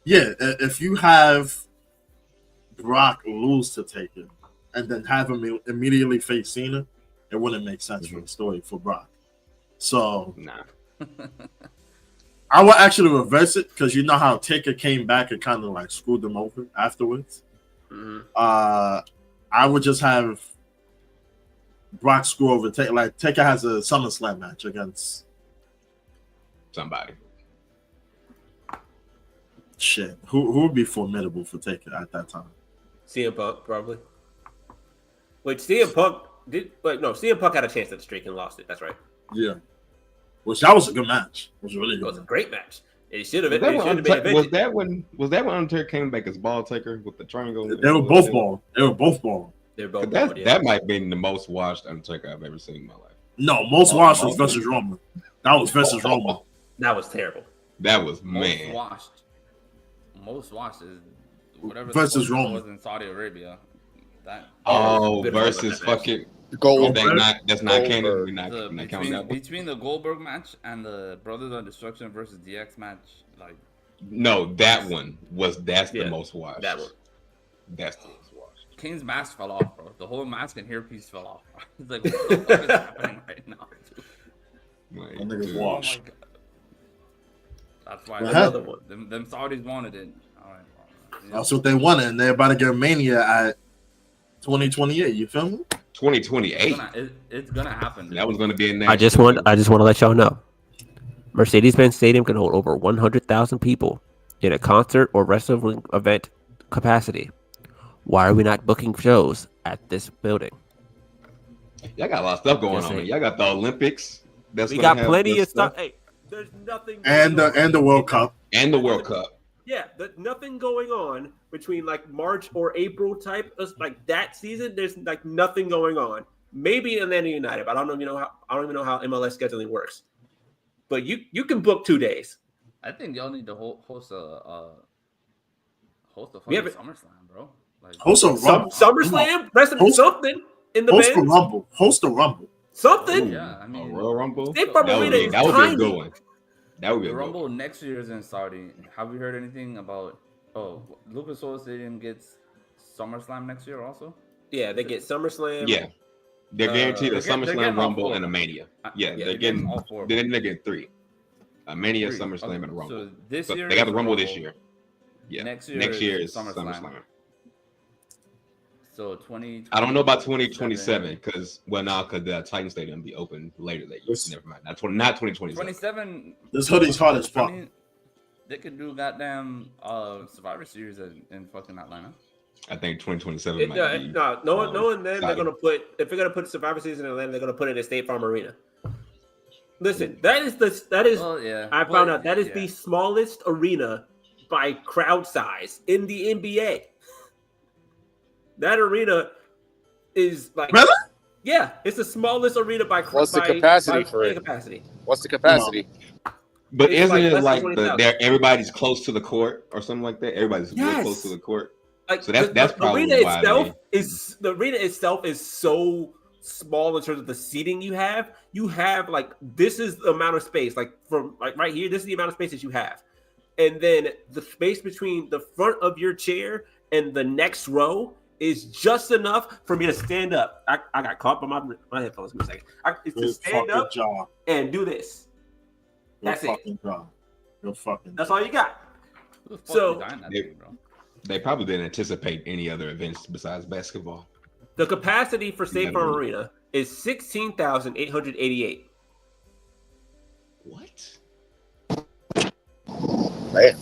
Speaker 1: if you have Brock lose to Taker and then have him immediately face Cena, it wouldn't make sense for the story for Brock. So,
Speaker 6: nah.
Speaker 1: I would actually reverse it because you know how Taker came back and kind of like screwed them over afterwards.
Speaker 2: Mm-hmm.
Speaker 1: I would just have Brock screw over Taker. Like Taker has a SummerSlam match against
Speaker 6: somebody.
Speaker 1: Shit, who would be formidable for Taker at that time?
Speaker 2: CM Punk probably. Wait, CM Punk CM Punk had a chance at the streak and lost it. That's right.
Speaker 1: Yeah. Which that was a good match. It was a really good.
Speaker 2: It was a great match. It should have been.
Speaker 6: Was that when Undertaker came back as Ball Taker with the triangle?
Speaker 1: They were both ball. They were both ball.
Speaker 6: That might have been the most watched Undertaker I've ever seen in my life.
Speaker 1: No, most watched was versus Roman. That was versus Roman.
Speaker 2: That was terrible.
Speaker 6: That was man.
Speaker 3: Most watched is whatever
Speaker 1: versus Roman
Speaker 3: was in Saudi Arabia.
Speaker 6: Versus fucking That's not canon. We're not counting that.
Speaker 3: Between the Goldberg match and the Brothers of Destruction versus DX match, like
Speaker 6: no, that's the most watched.
Speaker 2: That one.
Speaker 6: That's the most watched.
Speaker 3: Kane's mask fell off, bro. The whole mask and hairpiece fell off. It's like, what the fuck is happening right now?
Speaker 6: Like,
Speaker 5: that nigga's washed.
Speaker 3: Oh that's why
Speaker 2: another one.
Speaker 3: Them Saudis wanted it. All right, well,
Speaker 5: That's what they wanted, and they're about to get Mania at 2028. You feel me?
Speaker 6: 2028.
Speaker 3: It's gonna happen.
Speaker 6: That was gonna be in.
Speaker 2: I just want to let y'all know, Mercedes-Benz Stadium can hold over 100,000 people in a concert or wrestling event capacity. Why are we not booking shows at this building?
Speaker 6: Y'all got a lot of stuff going on. Man. Y'all got the Olympics.
Speaker 2: We got plenty of stuff. Hey, there's nothing.
Speaker 5: And the World Cup.
Speaker 6: And the World Cup.
Speaker 2: Yeah, there's nothing going on between like March or April type of like that season. There's like nothing going on. Maybe Atlanta United, but I don't even know how MLS scheduling works. But you can book 2 days.
Speaker 3: I think y'all need to host a fucking SummerSlam, bro. Like
Speaker 5: host a Rumble.
Speaker 2: SummerSlam, something in the
Speaker 5: host
Speaker 2: band.
Speaker 5: Host a Rumble.
Speaker 2: Something.
Speaker 3: Ooh, yeah, I mean,
Speaker 6: Royal Rumble.
Speaker 2: That would be a good one.
Speaker 6: That would be
Speaker 3: the
Speaker 6: a
Speaker 3: Rumble next year is in Saudi. Have you heard anything about? Oh, Lucas Oil Stadium gets SummerSlam next year also.
Speaker 2: Yeah, they get SummerSlam.
Speaker 6: Yeah, they're guaranteed a SummerSlam, Rumble, and a Mania. Yeah, they're getting all four. Then they get 3: a Mania, SummerSlam, and a Rumble.
Speaker 3: So this year
Speaker 6: they got the Rumble this year. Yeah,
Speaker 3: next year is
Speaker 6: SummerSlam.
Speaker 3: So 20.
Speaker 6: I don't know about 2027 because the Titan Stadium be open later that year. Never mind. Not 2027.
Speaker 3: 27.
Speaker 5: This hoodie's hot as fuck.
Speaker 3: They could do goddamn Survivor Series in fucking Atlanta.
Speaker 6: I think 2027 might be.
Speaker 2: Knowing them, they're gonna put if they're gonna put Survivor Series in Atlanta, they're gonna put it in State Farm Arena. Listen, that is. Well, yeah. I found out that is the smallest arena by crowd size in the NBA. That arena is like
Speaker 5: really?
Speaker 2: Yeah, it's the smallest arena by
Speaker 7: What's the capacity for it? What's the capacity?
Speaker 6: But isn't it like everybody's close to the court or something like that? Everybody's really close to the court.
Speaker 2: Like,
Speaker 6: so that's probably
Speaker 2: the arena itself is so small in terms of the seating you have. You have like this is the amount of space, like from like right here, this is the amount of space that you have. And then the space between the front of your chair and the next row is just enough for me to stand up. I got caught by my headphones for a second. It's to stand up and do this. That's it. That's all you got. So
Speaker 6: they probably didn't anticipate any other events besides basketball.
Speaker 2: The capacity for State Farm Arena is 16,888.
Speaker 6: What?
Speaker 7: Man.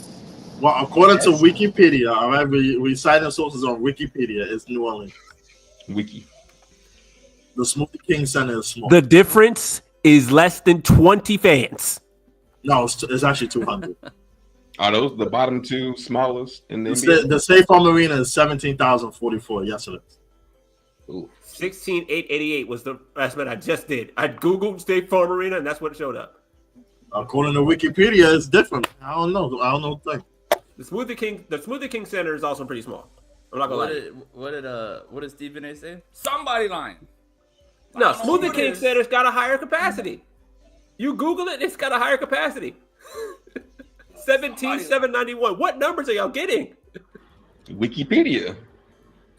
Speaker 5: Well, according to Wikipedia, all right, we citing sources on Wikipedia. It's New Orleans.
Speaker 6: Wiki.
Speaker 5: The Smoothie King Center is small.
Speaker 2: The difference is less than 20 fans.
Speaker 5: No, it's actually 200.
Speaker 6: Are those the bottom two smallest in the NBA?
Speaker 5: The State Farm Arena is 17,044. Yes, it is.
Speaker 6: Ooh.
Speaker 2: 16,888 was the estimate I just did. I googled State Farm Arena and that's what showed up.
Speaker 5: According to Wikipedia, it's different. I don't know the thing.
Speaker 2: The Smoothie King Center is also pretty small. I'm not gonna lie.
Speaker 3: What did Stephen A say? Somebody lying.
Speaker 2: No, Smoothie King Center's got a higher capacity. You Google it, it's got a higher capacity. 17,791. What numbers are y'all getting?
Speaker 6: Wikipedia.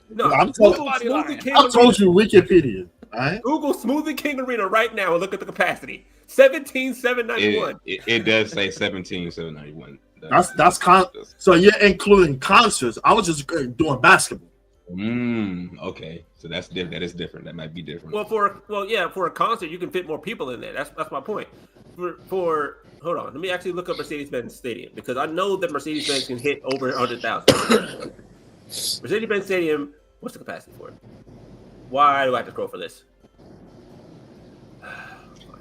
Speaker 2: No,
Speaker 5: I told you Wikipedia. All right?
Speaker 2: Google Smoothie King Arena right now and look at the capacity. 17,791.
Speaker 6: It does say 17,791.
Speaker 5: So you're including concerts. I was just doing basketball.
Speaker 6: Okay. So that's different. That is different. That might be different.
Speaker 2: For a concert, you can fit more people in there. That's my point. For hold on, let me actually look up Mercedes-Benz Stadium because I know that Mercedes-Benz can hit over 100,000. Mercedes-Benz Stadium, what's the capacity for it? Why do I have to scroll for this?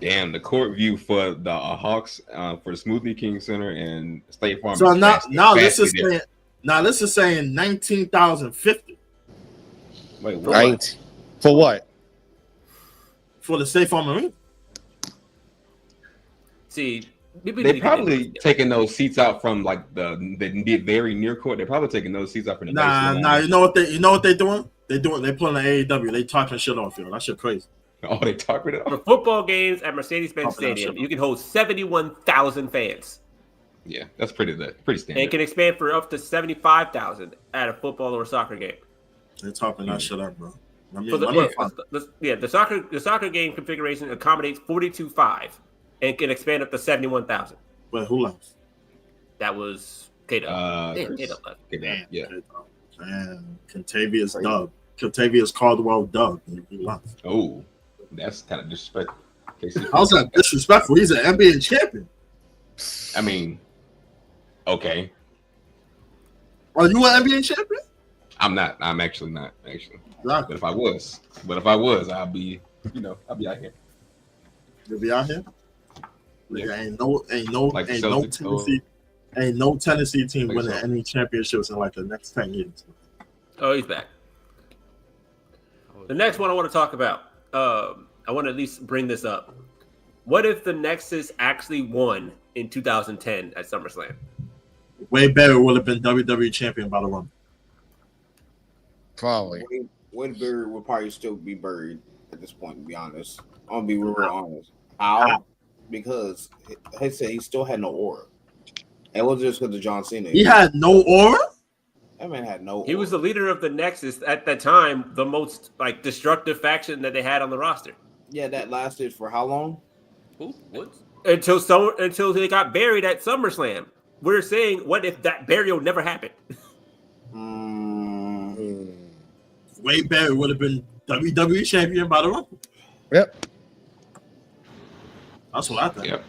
Speaker 6: Damn, the court view for the Hawks for the Smoothie King Center and State Farm.
Speaker 5: So now this is saying 19,050.
Speaker 6: Wait, what?
Speaker 7: For what?
Speaker 5: For the State Farm Arena.
Speaker 2: See,
Speaker 6: they probably taking those seats out from like the very near court. They're probably taking those seats out from the
Speaker 5: Nah. You know what they're doing? They pulling the AEW. They talking shit off, yo. That shit crazy.
Speaker 6: Oh, they talking it
Speaker 2: For
Speaker 6: off.
Speaker 2: football games at Mercedes-Benz Stadium, you can hold 71,000 fans.
Speaker 6: Yeah, that's pretty standard.
Speaker 2: And it can expand for up to 75,000 at a football or a soccer game.
Speaker 5: They're talking that shit up, bro. I mean,
Speaker 2: the soccer game configuration accommodates 42.5 and can expand up to 71,000.
Speaker 5: But who left?
Speaker 2: That was K-Dub.
Speaker 6: K-Dub left. Yeah.
Speaker 5: Man, Contavious Doug. Contavious Caldwell Doug. He left.
Speaker 6: Oh, that's kind of disrespectful.
Speaker 5: How's that disrespectful? He's an NBA champion.
Speaker 6: I mean, okay.
Speaker 5: Are you an NBA champion?
Speaker 6: I'm not. I'm actually not. Actually.
Speaker 5: Exactly.
Speaker 6: But if I was, I'll be out here.
Speaker 5: You'll be out here?
Speaker 6: Yeah.
Speaker 5: Ain't no Tennessee team winning any championships in like the next 10 years.
Speaker 2: Oh, he's back. The next one I want to talk about. I want to at least bring this up. What if the Nexus actually won in 2010 at SummerSlam?
Speaker 5: Wade Barrett would have been WWE champion by the run.
Speaker 8: Probably. Wade Barrett would probably still be buried at this point, to be honest. I'm going to be real honest. How? Because he said he still had no aura. It wasn't just because of John Cena.
Speaker 5: He had no aura?
Speaker 8: That man had no aura.
Speaker 2: He was the leader of the Nexus at that time, the most destructive faction that they had on the roster.
Speaker 8: Yeah, that lasted for how long?
Speaker 3: Who? What?
Speaker 2: Until they got buried at SummerSlam. We're saying, what if that burial never happened?
Speaker 5: Wade Barrett would have been WWE champion by the run.
Speaker 8: Yep.
Speaker 5: That's what I think.
Speaker 6: Yep.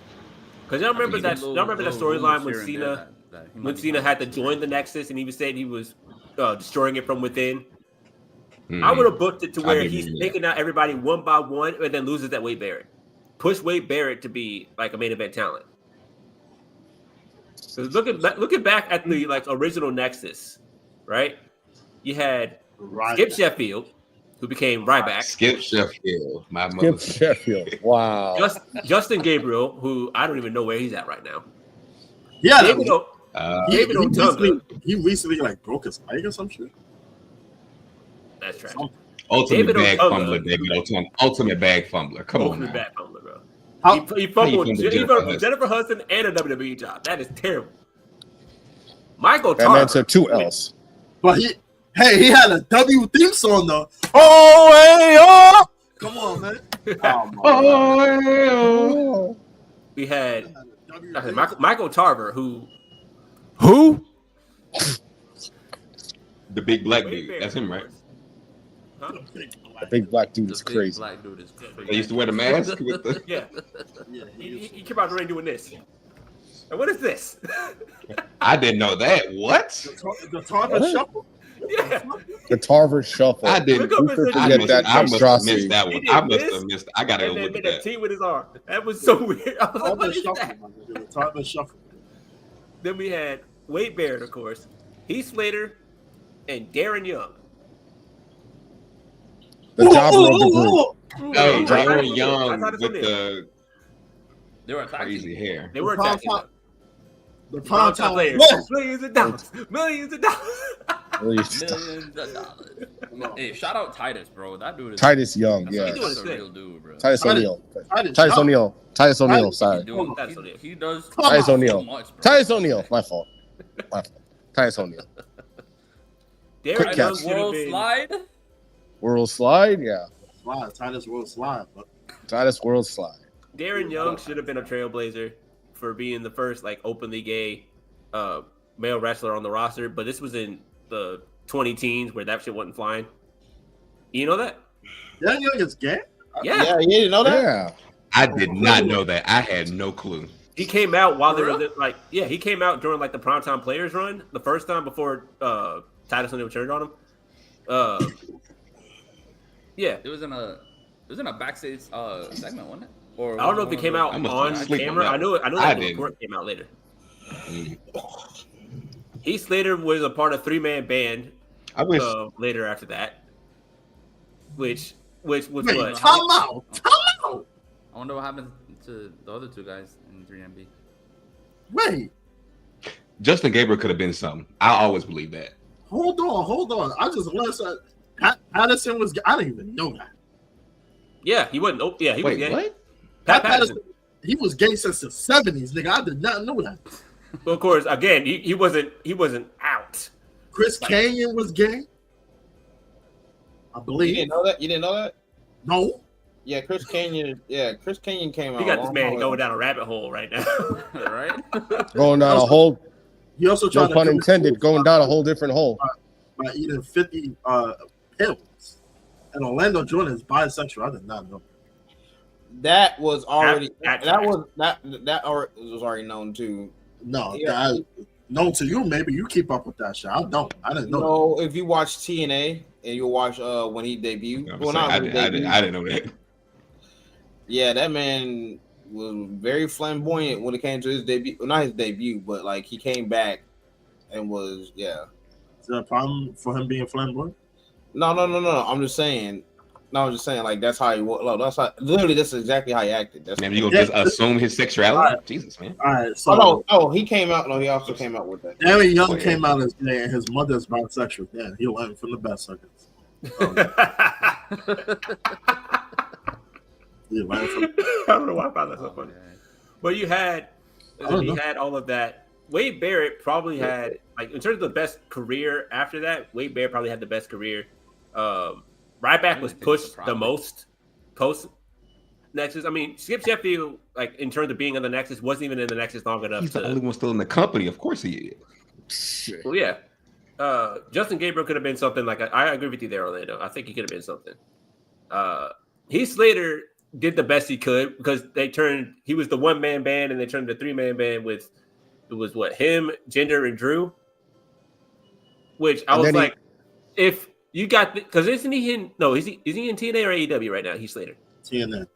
Speaker 2: Because y'all remember that storyline when Cena had to join the Nexus and he was saying he was destroying it from within. Mm-hmm. I would have booked it to where he's taking out everybody one by one and then loses that Wade Barrett. Push Wade Barrett to be like a main event talent. Because looking back at the original Nexus, right? You had Skip Sheffield, who became Ryback.
Speaker 6: Skip Sheffield, my
Speaker 8: mother. Skip Sheffield. Wow.
Speaker 2: Justin Gabriel, who I don't even know where he's at right now.
Speaker 5: Yeah.
Speaker 2: David Otunga.
Speaker 5: He recently broke his leg or some shit.
Speaker 2: That's tragic.
Speaker 6: Ultimate bag fumbler, David Otunga. Ultimate bag fumbler. Come on.
Speaker 2: Ultimate bag fumbler, bro. He fumbled Jennifer Hudson and a WWE job. That is terrible. Michael Tarver.
Speaker 8: That man took 2 L's.
Speaker 5: But he had a W theme song though. Oh, hey, oh! Come on, man.
Speaker 2: Oh, we had Michael Tarver, who?
Speaker 6: The big black dude. That's him, right?
Speaker 2: Huh?
Speaker 8: The big black dude is crazy.
Speaker 6: They used to wear the mask with the.
Speaker 2: Yeah. He came out the ring doing this. And what is this?
Speaker 6: I didn't know that. What?
Speaker 5: The Tarver Shuffle?
Speaker 2: Yeah.
Speaker 8: The Tarver Shuffle.
Speaker 6: I didn't.
Speaker 8: I must have missed
Speaker 6: that one. I must have missed. I gotta
Speaker 2: look
Speaker 6: at that.
Speaker 2: T with his arm. That was so weird. I was like, what is that?
Speaker 5: The Tarver Shuffle.
Speaker 2: Then we had Wade Barrett, of course, Heath Slater, and Darren Young.
Speaker 8: The jobber of the group.
Speaker 6: Oh, Darren Young with the
Speaker 3: crazy
Speaker 6: hair.
Speaker 2: They were attacking them.
Speaker 5: The prime time
Speaker 2: players. Millions of dollars.
Speaker 3: Hey, shout out Titus, bro. That dude is
Speaker 8: Titus Young. Yeah.
Speaker 3: He's a real dude, bro.
Speaker 8: Titus O'Neil. Titus O'Neil. Sorry.
Speaker 3: He does.
Speaker 8: Titus O'Neil.
Speaker 3: So much,
Speaker 8: Titus O'Neil. My fault. Titus O'Neil.
Speaker 2: Quick catch.
Speaker 8: World slide. Yeah.
Speaker 5: Titus World Slide.
Speaker 8: Titus World Slide.
Speaker 2: Darren Young should have been a trailblazer for being the first openly gay male wrestler on the roster, but this was in the 2010s where that shit wasn't flying. You know that?
Speaker 5: Darren Young is gay?
Speaker 2: Yeah.
Speaker 8: You didn't know that? Yeah.
Speaker 6: I did not know that. I had no clue.
Speaker 2: He came out while they were he came out during the Primetime Players run, the first time before Titus O'Neil turned on him. Yeah.
Speaker 3: It was in a backstage segment, wasn't it? Or
Speaker 2: I don't know if it came out on camera. I know that the report came out later. Heath Slater was a part of 3-man band.
Speaker 6: I wish
Speaker 2: later after that, which was what?
Speaker 5: Time out.
Speaker 3: I wonder what happened to the other 2 guys in 3MB.
Speaker 5: Wait.
Speaker 6: Justin Gabriel could have been something. I always believe that.
Speaker 5: Hold on. I just learned that Patterson was. I didn't even know that.
Speaker 2: Yeah, he wasn't. Oh, yeah, he was gay.
Speaker 6: What?
Speaker 2: Pat Patterson.
Speaker 5: He was gay since the 70s, nigga. I did not know that.
Speaker 2: Well, of course, again, he wasn't out.
Speaker 5: Chris Canyon was gay. I believe.
Speaker 8: You didn't know that? You didn't know that?
Speaker 5: No.
Speaker 8: Yeah, Chris Canyon. Yeah, Chris Canyon came out.
Speaker 2: He got this man going down a rabbit hole right now.
Speaker 3: Right?
Speaker 9: Going down a whole.
Speaker 5: He also tried
Speaker 9: No pun intended. Going down a whole different hole.
Speaker 5: By eating 50 pills. And Orlando Jordan is bisexual. I did not know.
Speaker 8: That was already
Speaker 2: That
Speaker 8: was already known too.
Speaker 5: No,
Speaker 8: Yeah.
Speaker 5: known to you. Maybe you keep up with that shit. I don't. I didn't know.
Speaker 8: No, if you watch TNA and you watch when he debuted,
Speaker 6: I didn't know that.
Speaker 8: Yeah, that man was very flamboyant when it came to his debut. Well, not his debut, but like he came back and was
Speaker 5: Is there a problem for him being flamboyant?
Speaker 8: No. I'm just saying. Like that's how he was. That's exactly how he acted. That's
Speaker 6: Man, you gonna just assume his sexuality? Right. Jesus, man.
Speaker 5: All right. So
Speaker 8: he came out. No, he also came out with that.
Speaker 5: Darren Young came out as gay, and his mother's bisexual. Yeah, he learned from the best, I guess.
Speaker 2: I don't know why I found that so funny. But you had all of that. Wade Barrett probably had, like, in terms of the best career after that, Wade Barrett probably had the best career. Ryback was pushed the most post Nexus. I mean, Skip Sheffield, like, in terms of being on the Nexus, wasn't even in the Nexus long enough.
Speaker 6: He's the only one still in the company. Of course he is.
Speaker 2: Well, yeah. Justin Gabriel could have been something like, I agree with you there, Orlando. I think he could have been something. Heath Slater did the best he could because he was the one-man band and they turned the three-man band with, it was what, him, Jinder, and Drew? Which I was like, if you got, because isn't he in, no, is he in TNA or AEW right now, Heath Slater?
Speaker 5: TNA.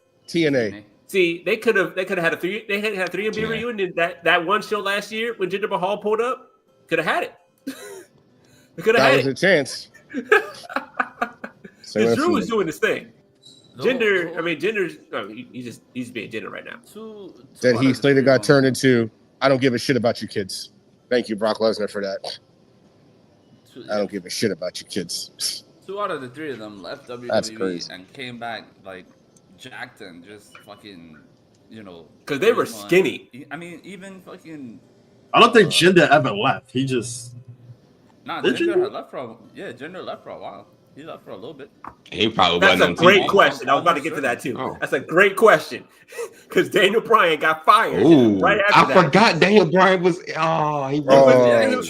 Speaker 2: See, they could have had a 3MB reunion that one show last year when Jinder Mahal pulled up. Could have had it. They could have had it.
Speaker 9: That was a chance.
Speaker 2: Drew was doing this thing. Jinder's he's being Jinder right now.
Speaker 9: Then Heath Slater got turned into, I don't give a shit about you kids. Thank you, Brock Lesnar, for that. I don't give a shit about you kids.
Speaker 3: 2 out of the 3 of them left
Speaker 9: That's
Speaker 3: WWE
Speaker 9: crazy.
Speaker 3: and came back like jacked and just fucking,
Speaker 2: because they were skinny.
Speaker 3: I mean, even fucking.
Speaker 5: I don't think Jinder ever left. He just.
Speaker 3: Jinder had left for Jinder left for a while. He left for a little bit.
Speaker 6: He probably
Speaker 2: That's
Speaker 6: wasn't
Speaker 2: a great question. I was about to get to that too.
Speaker 6: Oh.
Speaker 2: That's a great question because Daniel Bryan got fired right after that.
Speaker 6: I forgot Daniel Bryan was. Oh, he
Speaker 2: It was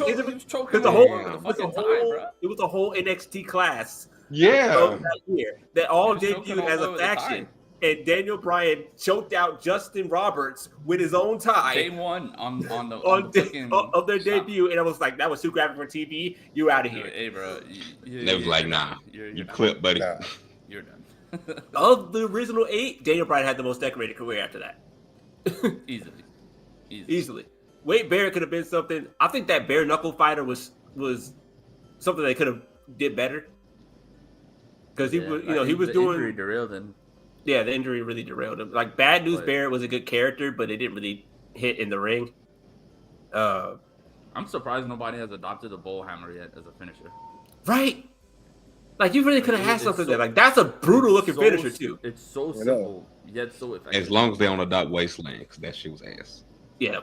Speaker 2: a whole NXT class. Of that year that all debuted as a faction, and Daniel Bryan choked out Justin Roberts with his own tie.
Speaker 3: Day one on
Speaker 2: their debut, and I was like, that was too graphic for TV. You out of here.
Speaker 3: Hey, bro.
Speaker 6: They was like, nah, you clip, buddy.
Speaker 3: Nah. You're done.
Speaker 2: Of the original 8, Daniel Bryan had the most decorated career after that. Easily. Wade Barrett could have been something. I think that bare knuckle fighter was something they could have did better. Because he was doing.
Speaker 3: Injury derailed him.
Speaker 2: Yeah, the injury really derailed him. Like Bad News Barrett was a good character, but it didn't really hit in the ring.
Speaker 3: I'm surprised nobody has adopted the bull hammer yet as a finisher.
Speaker 2: Right. Like you really could have had something there. Like that's a brutal looking finisher too.
Speaker 3: It's so simple yet so effective.
Speaker 6: As long as they don't adopt Wasteland, because that shit was ass.
Speaker 2: Yeah,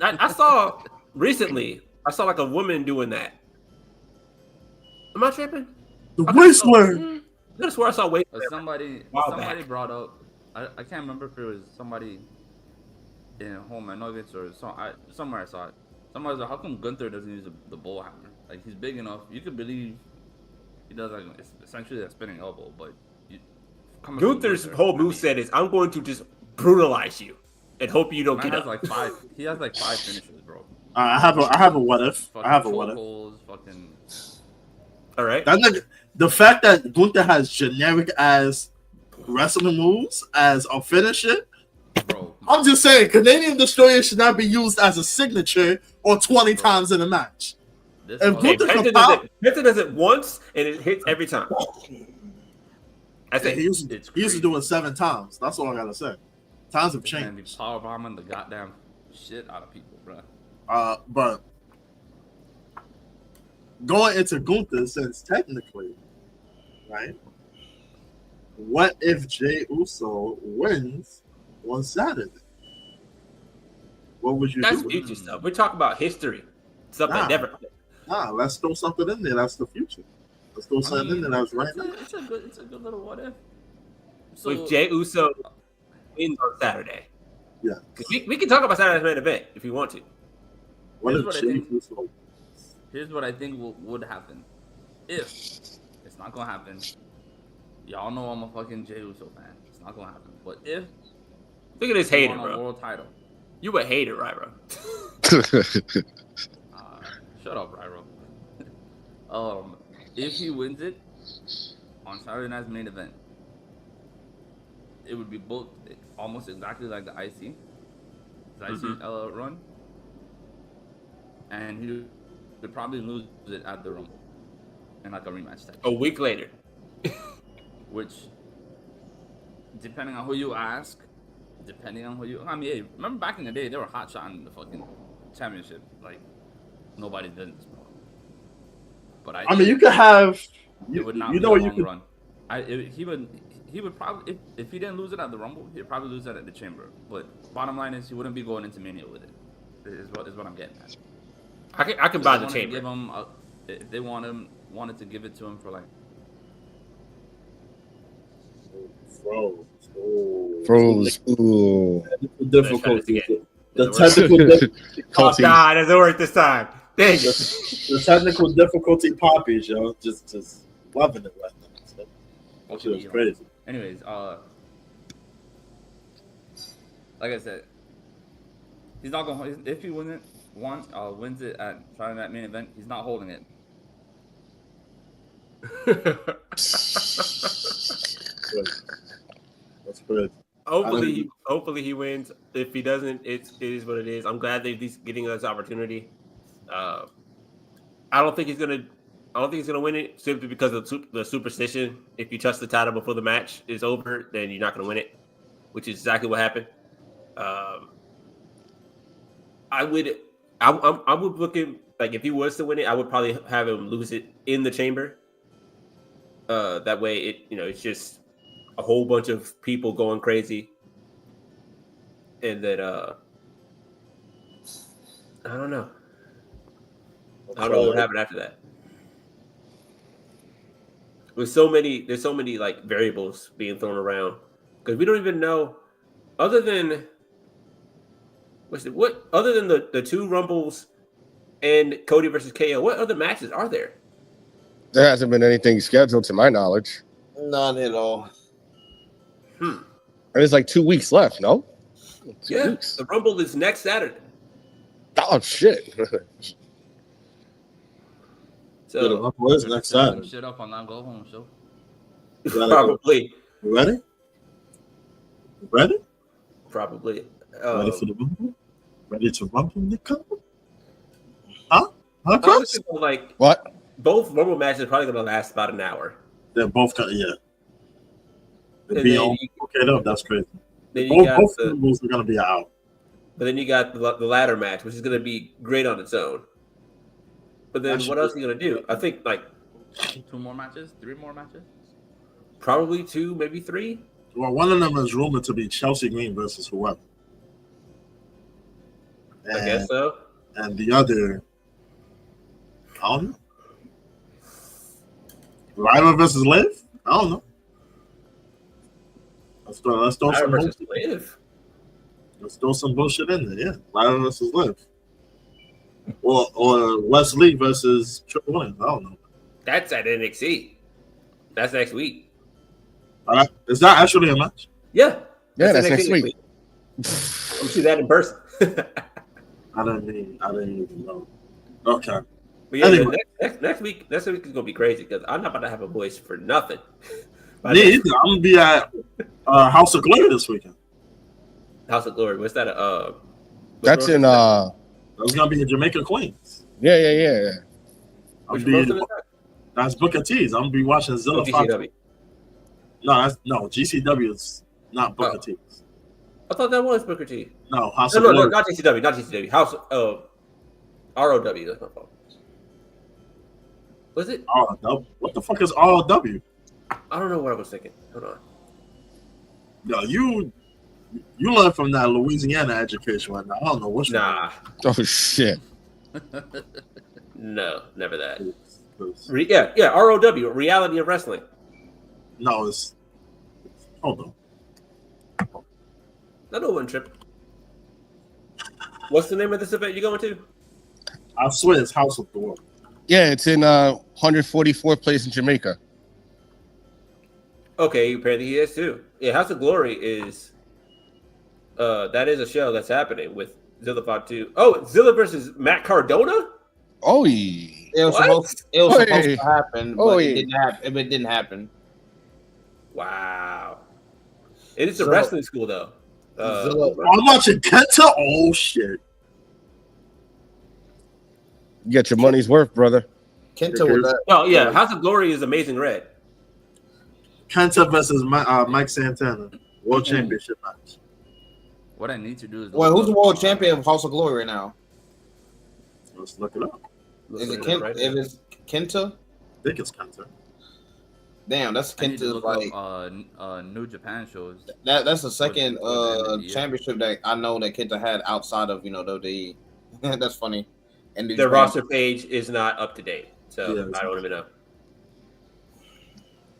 Speaker 2: I saw recently. I saw like a woman doing that. Am I tripping?
Speaker 5: The Wasteland.
Speaker 2: I swear I saw Wasteland.
Speaker 3: Somebody brought up. I can't remember if it was somebody in Home and Nuggets or somewhere I saw it. Somebody was like, "How come Gunther doesn't use the bull hammer? Like he's big enough. You could believe he does like it's essentially a spinning elbow, but
Speaker 2: Gunther's whole moveset is I'm going to just brutalize you and hope you don't get up."
Speaker 3: He has like 5 finishes, bro.
Speaker 5: I have a what if.
Speaker 3: Fucking.
Speaker 2: All right.
Speaker 5: The fact that Gunther has generic ass wrestling moves as a finisher,
Speaker 3: bro.
Speaker 5: I'm just saying, Canadian Destroyer should not be used as a signature or 20 times in a match.
Speaker 2: Gunther does it once and it hits every time.
Speaker 5: He used to do it 7 times. That's all I gotta say. Times have changed.
Speaker 3: And he's power bombing the goddamn shit out of people, bro.
Speaker 5: But going into Gunther, since technically right? What if Jey Uso wins on Saturday? What would you
Speaker 2: That's
Speaker 5: do?
Speaker 2: future stuff. We're talking about history. Stuff that never.
Speaker 5: Let's throw something in there. That's the future. Let's throw something in there. That's right now.
Speaker 3: It's a good little what if.
Speaker 2: So if Jey Uso wins on Saturday,
Speaker 5: yeah,
Speaker 2: we can talk about Saturday's main event if you want to.
Speaker 3: Here's what I think would happen. If it's not gonna happen, y'all know I'm a fucking Jey Uso fan. It's not gonna happen. But if
Speaker 2: look at this hater,
Speaker 3: bro.
Speaker 2: A
Speaker 3: world title.
Speaker 2: You a hater, right, bro?
Speaker 3: Shut up, Ryro. If he wins it on Saturday night's main event, it would be booked almost exactly like the IC run, and he would probably lose it at the Rumble in like a rematch type.
Speaker 2: A week later,
Speaker 3: which, depending on who you ask, I mean, hey, remember back in the day they were hot shotting the fucking championship like nobody did this before. But
Speaker 5: I mean, you could have.
Speaker 3: It would not be a long run. He would probably if he didn't lose it at the Rumble, he'd probably lose it at the Chamber. But bottom line is he wouldn't be going into Mania with it. Is what I'm getting at.
Speaker 2: I can buy the Chamber.
Speaker 3: Give him if they wanted to give it to him for like.
Speaker 9: Froze. Ooh.
Speaker 5: Difficulty. The technical difficulty.
Speaker 2: Oh God, it doesn't work this time. Dang.
Speaker 5: The technical difficulty poppies, yo. Just loving it right now. So, that shit was crazy.
Speaker 3: Anyways, like I said, he's not gonna. If he wins it at Friday Night Main Event, he's not holding it.
Speaker 5: That's good.
Speaker 2: Hopefully he wins. If he doesn't, it is what it is. I'm glad they're getting this opportunity. I don't think he's gonna win it simply because of the superstition. If you touch the title before the match is over, then you're not gonna win it, which is exactly what happened. I would look at, like, if he was to win it, I would probably have him lose it in the Chamber. That way, it's just a whole bunch of people going crazy, and then I don't know. I don't know what happened after that. There's so many like variables being thrown around because we don't even know, other than the two Rumbles and Cody versus KO. What other matches are there?
Speaker 9: There hasn't been anything scheduled to my knowledge.
Speaker 8: None at all.
Speaker 9: There's like 2 weeks left, no?
Speaker 2: 2 weeks. The Rumble is next Saturday.
Speaker 9: Oh shit.
Speaker 5: So the Rumble is next Saturday.
Speaker 3: Shit up on that go home show.
Speaker 2: Probably.
Speaker 5: You ready?
Speaker 2: Probably.
Speaker 5: Ready for the Rumble? Ready to rumble, Nico? Huh?
Speaker 2: Honestly, like,
Speaker 9: what?
Speaker 2: Both Rumble matches are probably going to last about an hour.
Speaker 5: They're both They're being up. That's crazy.
Speaker 2: Both
Speaker 5: Rumbles are going to be out.
Speaker 2: But then you got the ladder match, which is going to be great on its own. But then what else are you going to do? I think like
Speaker 3: 2 more matches, 3 more matches,
Speaker 2: probably 2, maybe 3.
Speaker 5: Well, one of them is rumored to be Chelsea Green versus whoever.
Speaker 2: I guess so.
Speaker 5: And the other, I don't know. Ryder versus Liv? I don't know. Let's throw some bullshit. Let's throw some bullshit in there. Yeah, Ryder versus Liv. Or Wesley versus Triple H. I don't know.
Speaker 2: That's at NXT. That's next week.
Speaker 5: Is that actually a match?
Speaker 2: Yeah.
Speaker 9: Yeah, that's next week.
Speaker 2: We'll see that in person.
Speaker 5: I didn't even know. Okay.
Speaker 2: But yeah, anyway. next week is gonna be crazy because I'm not about to have a voice for nothing.
Speaker 5: Me either. I'm gonna be at House of Glory this weekend.
Speaker 2: House of Glory. What's that?
Speaker 9: That's in
Speaker 5: That's gonna be in Jamaica, Queens.
Speaker 9: Yeah.
Speaker 5: That's Booker T's. I'm gonna be watching Zilla.
Speaker 2: GCW.
Speaker 5: No, GCW is not Booker T's.
Speaker 2: I thought that was Booker T.
Speaker 5: No, House of Glory.
Speaker 2: No, not GCW. House of ROW. That's my fault. Was it?
Speaker 5: ROW? What the fuck is ROW?
Speaker 2: I don't know what I was thinking. Hold on.
Speaker 5: No, you learn from that Louisiana education right now. I don't know what's
Speaker 2: Nah.
Speaker 9: Oh shit.
Speaker 2: No, never that.
Speaker 5: Yeah.
Speaker 2: ROW, Reality of Wrestling.
Speaker 5: No, it's hold on.
Speaker 2: I know one trip. What's the name of this event you're going to?
Speaker 5: I swear it's House of Glory.
Speaker 9: Yeah, it's in 144th place in Jamaica.
Speaker 2: Okay, apparently he is too. Yeah, House of Glory is that is a show that's happening with Zilla 5-2. Oh, Zilla versus Matt Cardona?
Speaker 9: Oh, yeah.
Speaker 8: It was supposed to happen, but it didn't happen. It didn't happen.
Speaker 2: Wow. It is a wrestling school though.
Speaker 5: I'm watching Kenta. Oh shit.
Speaker 9: You get your money's worth, brother.
Speaker 8: Kenta was that.
Speaker 2: Oh yeah, House of Glory is Amazing Red.
Speaker 5: Kenta versus Mike Santana World Championship match.
Speaker 3: What I need to do is.
Speaker 8: Wait, who's the world champion of House of Glory right now?
Speaker 5: Let's look it up.
Speaker 8: Is it Kenta? Right, if it's Kenta?
Speaker 5: I think it's Kenta.
Speaker 8: Damn, that's Kenta's
Speaker 3: like New Japan shows.
Speaker 8: That's the second championship that I know that Kenta had outside of WWE. That's funny. And
Speaker 2: the roster page is not up to date, so
Speaker 5: yeah,
Speaker 2: I don't even know.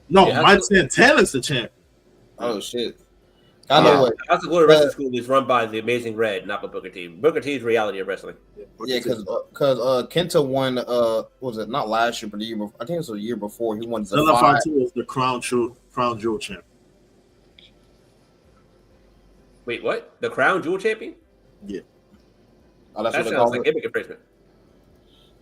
Speaker 5: No, Mike Santana's the champion.
Speaker 8: Oh shit! I know what
Speaker 2: House of Glory Wrestling School is run by the Amazing Red, not by Booker T. Booker T is Reality of Wrestling.
Speaker 8: Yeah, because Kenta won. Was it not last year, but the year before? I think it was the year before. He won the
Speaker 5: Zilla 5-2 was the crown jewel champion.
Speaker 2: Wait, what? The crown jewel champion?
Speaker 5: Yeah.
Speaker 8: Oh, that's
Speaker 2: that
Speaker 8: what
Speaker 2: sounds like gimmick infringement.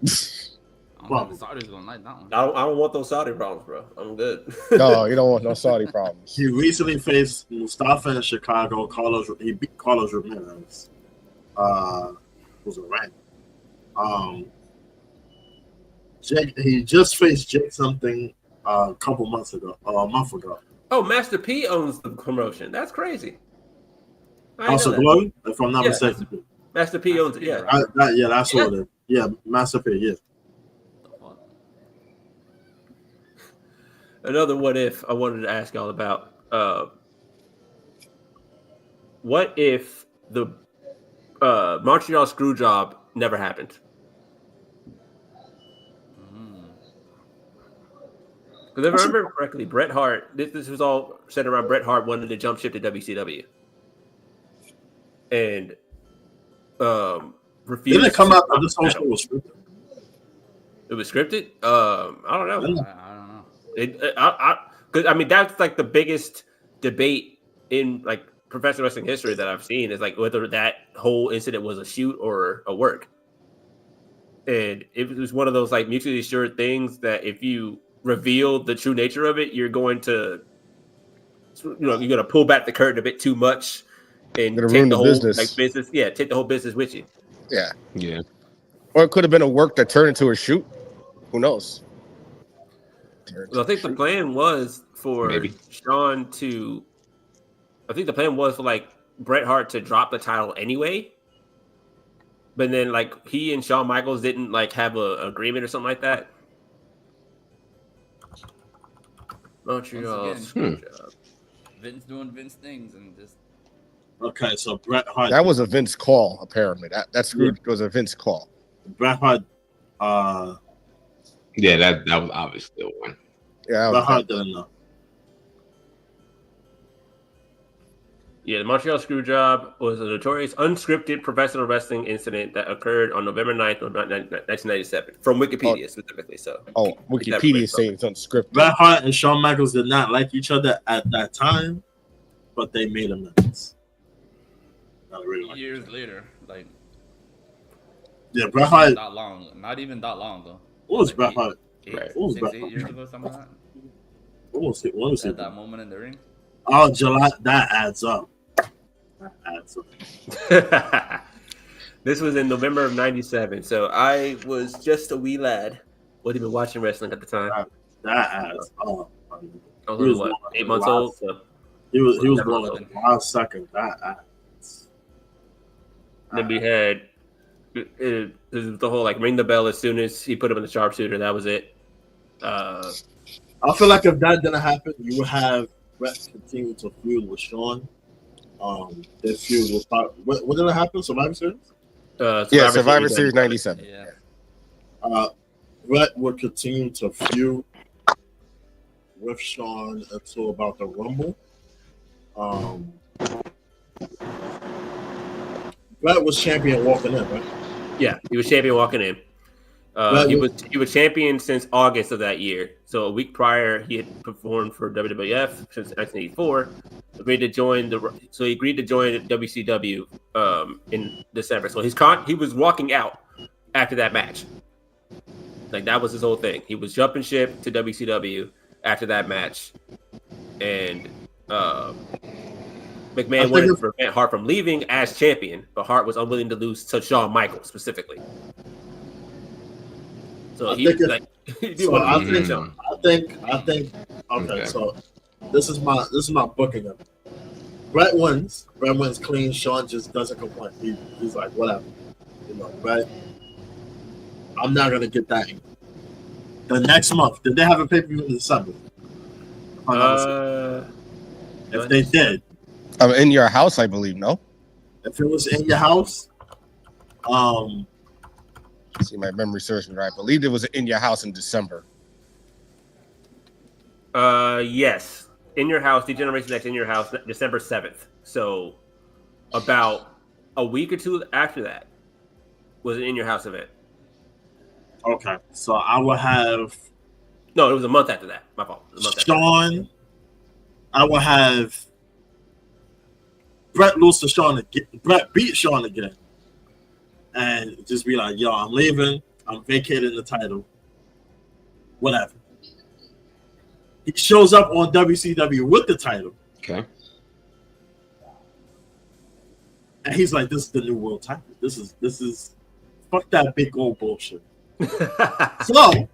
Speaker 3: I don't think the Saudis gonna like that one.
Speaker 2: I don't want those Saudi problems, bro. I'm good.
Speaker 9: No, you don't want no Saudi problems.
Speaker 5: He recently faced Mustafa in Chicago. He beat Carlos Ramirez. Who's a rank? Jake. He just faced Jake something a month ago.
Speaker 2: Oh, Master P owns the promotion. That's crazy.
Speaker 5: House of Glory, if I'm not mistaken.
Speaker 2: Master P owns it. Yeah.
Speaker 5: That's what it is. Yeah, Master P. Yeah.
Speaker 2: Another what if I wanted to ask y'all about. What if the Montreal screw job never happened? Because if I remember correctly, Bret Hart, this was all centered around Bret Hart wanting to jump ship to WCW. And refused.
Speaker 5: Didn't it come out that this whole show was scripted?
Speaker 2: It was scripted? I don't know.
Speaker 3: I don't know.
Speaker 2: Because I mean, that's like the biggest debate in like professional wrestling history that I've seen is like whether that whole incident was a shoot or a work. And it was one of those like mutually assured things that if you reveal the true nature of it, you're going to, you're going to pull back the curtain a bit too much and take the whole business. Yeah, take the whole business with you.
Speaker 9: Yeah.
Speaker 6: Yeah.
Speaker 9: Or it could have been a work that turned into a shoot. Who knows?
Speaker 2: Well, I think the plan was for Sean to. I think the plan was for like Bret Hart to drop the title anyway, but then like he and Shawn Michaels didn't like have an agreement or something like that. Montreal screw job.
Speaker 3: Vince doing Vince things and just.
Speaker 5: Okay, so Bret Hart.
Speaker 9: That was a Vince call, apparently. That screw was a Vince call.
Speaker 5: Bret Hart.
Speaker 6: Yeah, that was obviously the one.
Speaker 9: Yeah,
Speaker 5: Bret Hart didn't know.
Speaker 2: Yeah, the Montreal screw job was a notorious unscripted professional wrestling incident that occurred on November 9th of 1997, from Wikipedia specifically. So,
Speaker 9: Wikipedia is saying it's unscripted.
Speaker 5: Bret Hart and Shawn Michaels did not like each other at that time, but they made amends.
Speaker 3: Years later, like.
Speaker 5: Yeah, Bret Hart.
Speaker 3: Not even that long though.
Speaker 5: What was Bret Hart?
Speaker 3: 8 years ago, something like that.
Speaker 5: What was it?
Speaker 3: That moment in the ring.
Speaker 5: Oh, July. That adds up.
Speaker 2: This was in November of '97, so I was just a wee lad. Wasn't even watching wrestling at the time.
Speaker 5: That adds up.
Speaker 2: I was what, 8 months old. So
Speaker 5: he was born in the last second. That adds.
Speaker 2: Then we had the whole like ring the bell as soon as he put him in the sharpshooter. That was it.
Speaker 5: I feel like if that didn't happen, you would have Brett continue to feud with Sean. Their feud was what did it happen? Survivor Series?
Speaker 9: Survivor Series 97.
Speaker 3: Yeah.
Speaker 5: Brett would continue to feud with Sean until about the Rumble. Brett was champion walking in, right?
Speaker 2: Yeah, he was champion walking in. He was champion since August of that year. So a week prior, he had performed for WWF since 1984. He agreed to join WCW in December. So he was walking out after that match. Like that was his whole thing. He was jumping ship to WCW after that match, and McMahon wanted to prevent Hart from leaving as champion, but Hart was unwilling to lose to Shawn Michaels specifically. So
Speaker 5: I think. Okay, so this is my booking of it. Brett wins. Brett wins clean. Sean just doesn't complain. He's like, whatever. Brett, I'm not gonna get that in. The next month, did they have a pay-per-view in December? If they did,
Speaker 9: In Your House, I believe. No.
Speaker 5: If it was In Your House,
Speaker 9: see, my memory serves me right. I believe it was In Your House in December.
Speaker 2: Yes. In Your House, Degeneration X In Your House, December 7th. So about a week or two after that was an In Your House event.
Speaker 5: Okay. So I will have...
Speaker 2: No, it was a month after that. My fault.
Speaker 5: Sean. I will have Brett lose to Sean again. Brett beat Sean again. And just be like, yo, I'm leaving. I'm vacating the title. Whatever. He shows up on WCW with the title.
Speaker 6: Okay.
Speaker 5: And he's like, this is the new world title. This is fuck that big old bullshit. So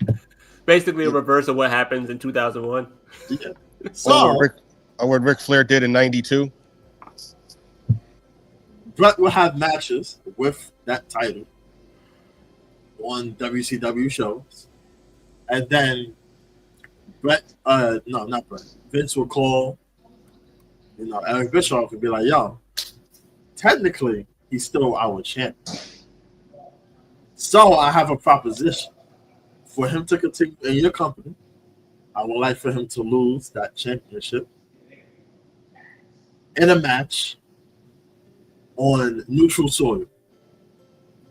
Speaker 2: basically a reverse of what happens in 2001.
Speaker 5: Yeah. So
Speaker 9: what Ric Flair did in 92.
Speaker 5: Brett will have matches with that title on WCW shows. And then not Brett. Vince will call, Eric Bischoff and be like, yo, technically, he's still our champion. So I have a proposition. For him to continue in your company, I would like for him to lose that championship in a match on neutral soil.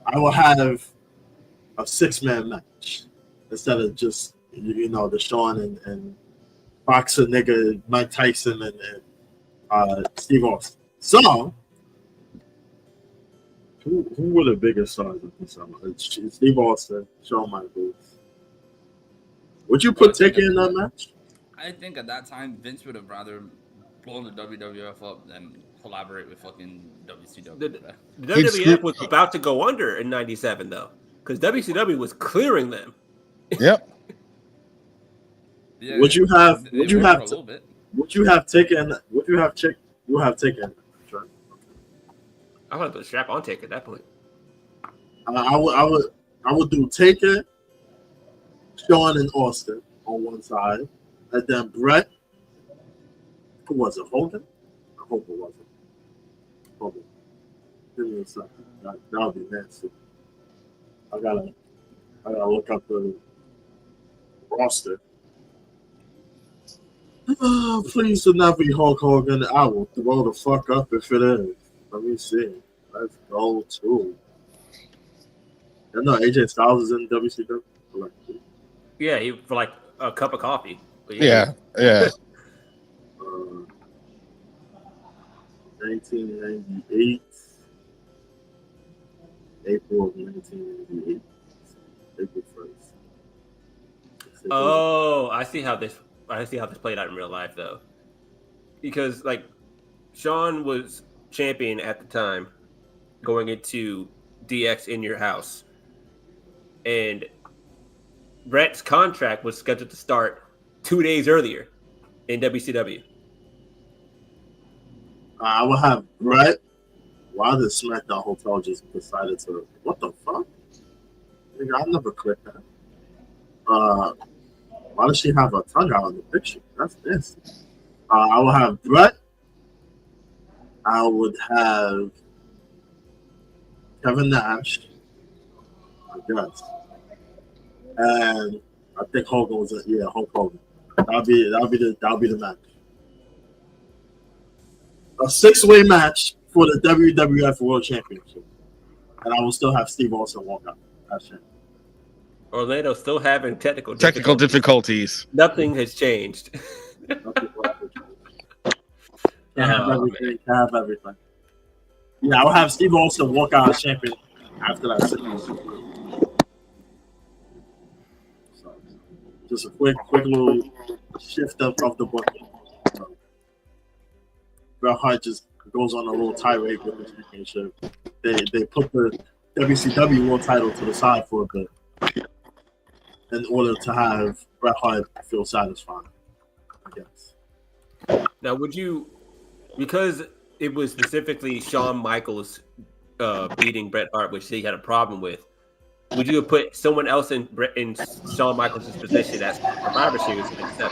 Speaker 5: I will have a 6-man match instead of just the Shawn and boxer nigga Mike Tyson and Steve Austin. So who were the biggest stars of this summer? Steve Austin, Shawn Michaels. Would you put Taker in that match?
Speaker 3: I think at that time Vince would have rather blown the WWF up than collaborate with fucking WCW.
Speaker 2: The WWF was about to go under in '97 though, because WCW was clearing them.
Speaker 9: Yep.
Speaker 3: Yeah,
Speaker 5: Would you have Taker? Would you have Taker? Right?
Speaker 2: I would put a strap on Taker at that point.
Speaker 5: I would do Taker, Shawn and Austin on one side, and then Brett. Who was it? Hogan? I hope it wasn't. Hogan. Give me a second. That would be nasty. I gotta look up the roster. Please do not be Hulk Hogan. I will throw the fuck up if it is. Let me see. Let's go to. I know AJ Styles is in WCW.
Speaker 2: Yeah, for like a cup of coffee.
Speaker 9: Yeah.
Speaker 5: 1998. April of 1998. April 1st.
Speaker 2: Oh, I see how this played out in real life though. Because like Shawn was champion at the time going into DX In Your House. And Brett's contract was scheduled to start 2 days earlier in WCW.
Speaker 5: I will have Brett. Why did SmackDown Hotel just decided to? What the fuck? Nigga, I never clicked that. Why does she have her tongue out in the picture? That's this. I will have Brett. I would have Kevin Nash, I guess. And I think Hogan was Hulk Hogan. That'll be the match. A 6-way match for the WWF World Championship. And I will still have Steve Austin walk out. That's it.
Speaker 2: Orlando still having technical
Speaker 9: difficulties.
Speaker 2: Nothing has changed.
Speaker 5: Can have everything. Yeah, I'll have Steve Austin walk out as champion after that. So, just a quick little shift up of the book. Bret Hart just goes on a little tirade with the championship. They put the WCW World title to the side for a bit in order to have Bret Hart feel satisfied, I guess.
Speaker 2: Now, would you, because it was specifically Shawn Michaels beating Bret Hart, which he had a problem with, would you have put someone else in Shawn Michaels' position as Survivor Series in '7?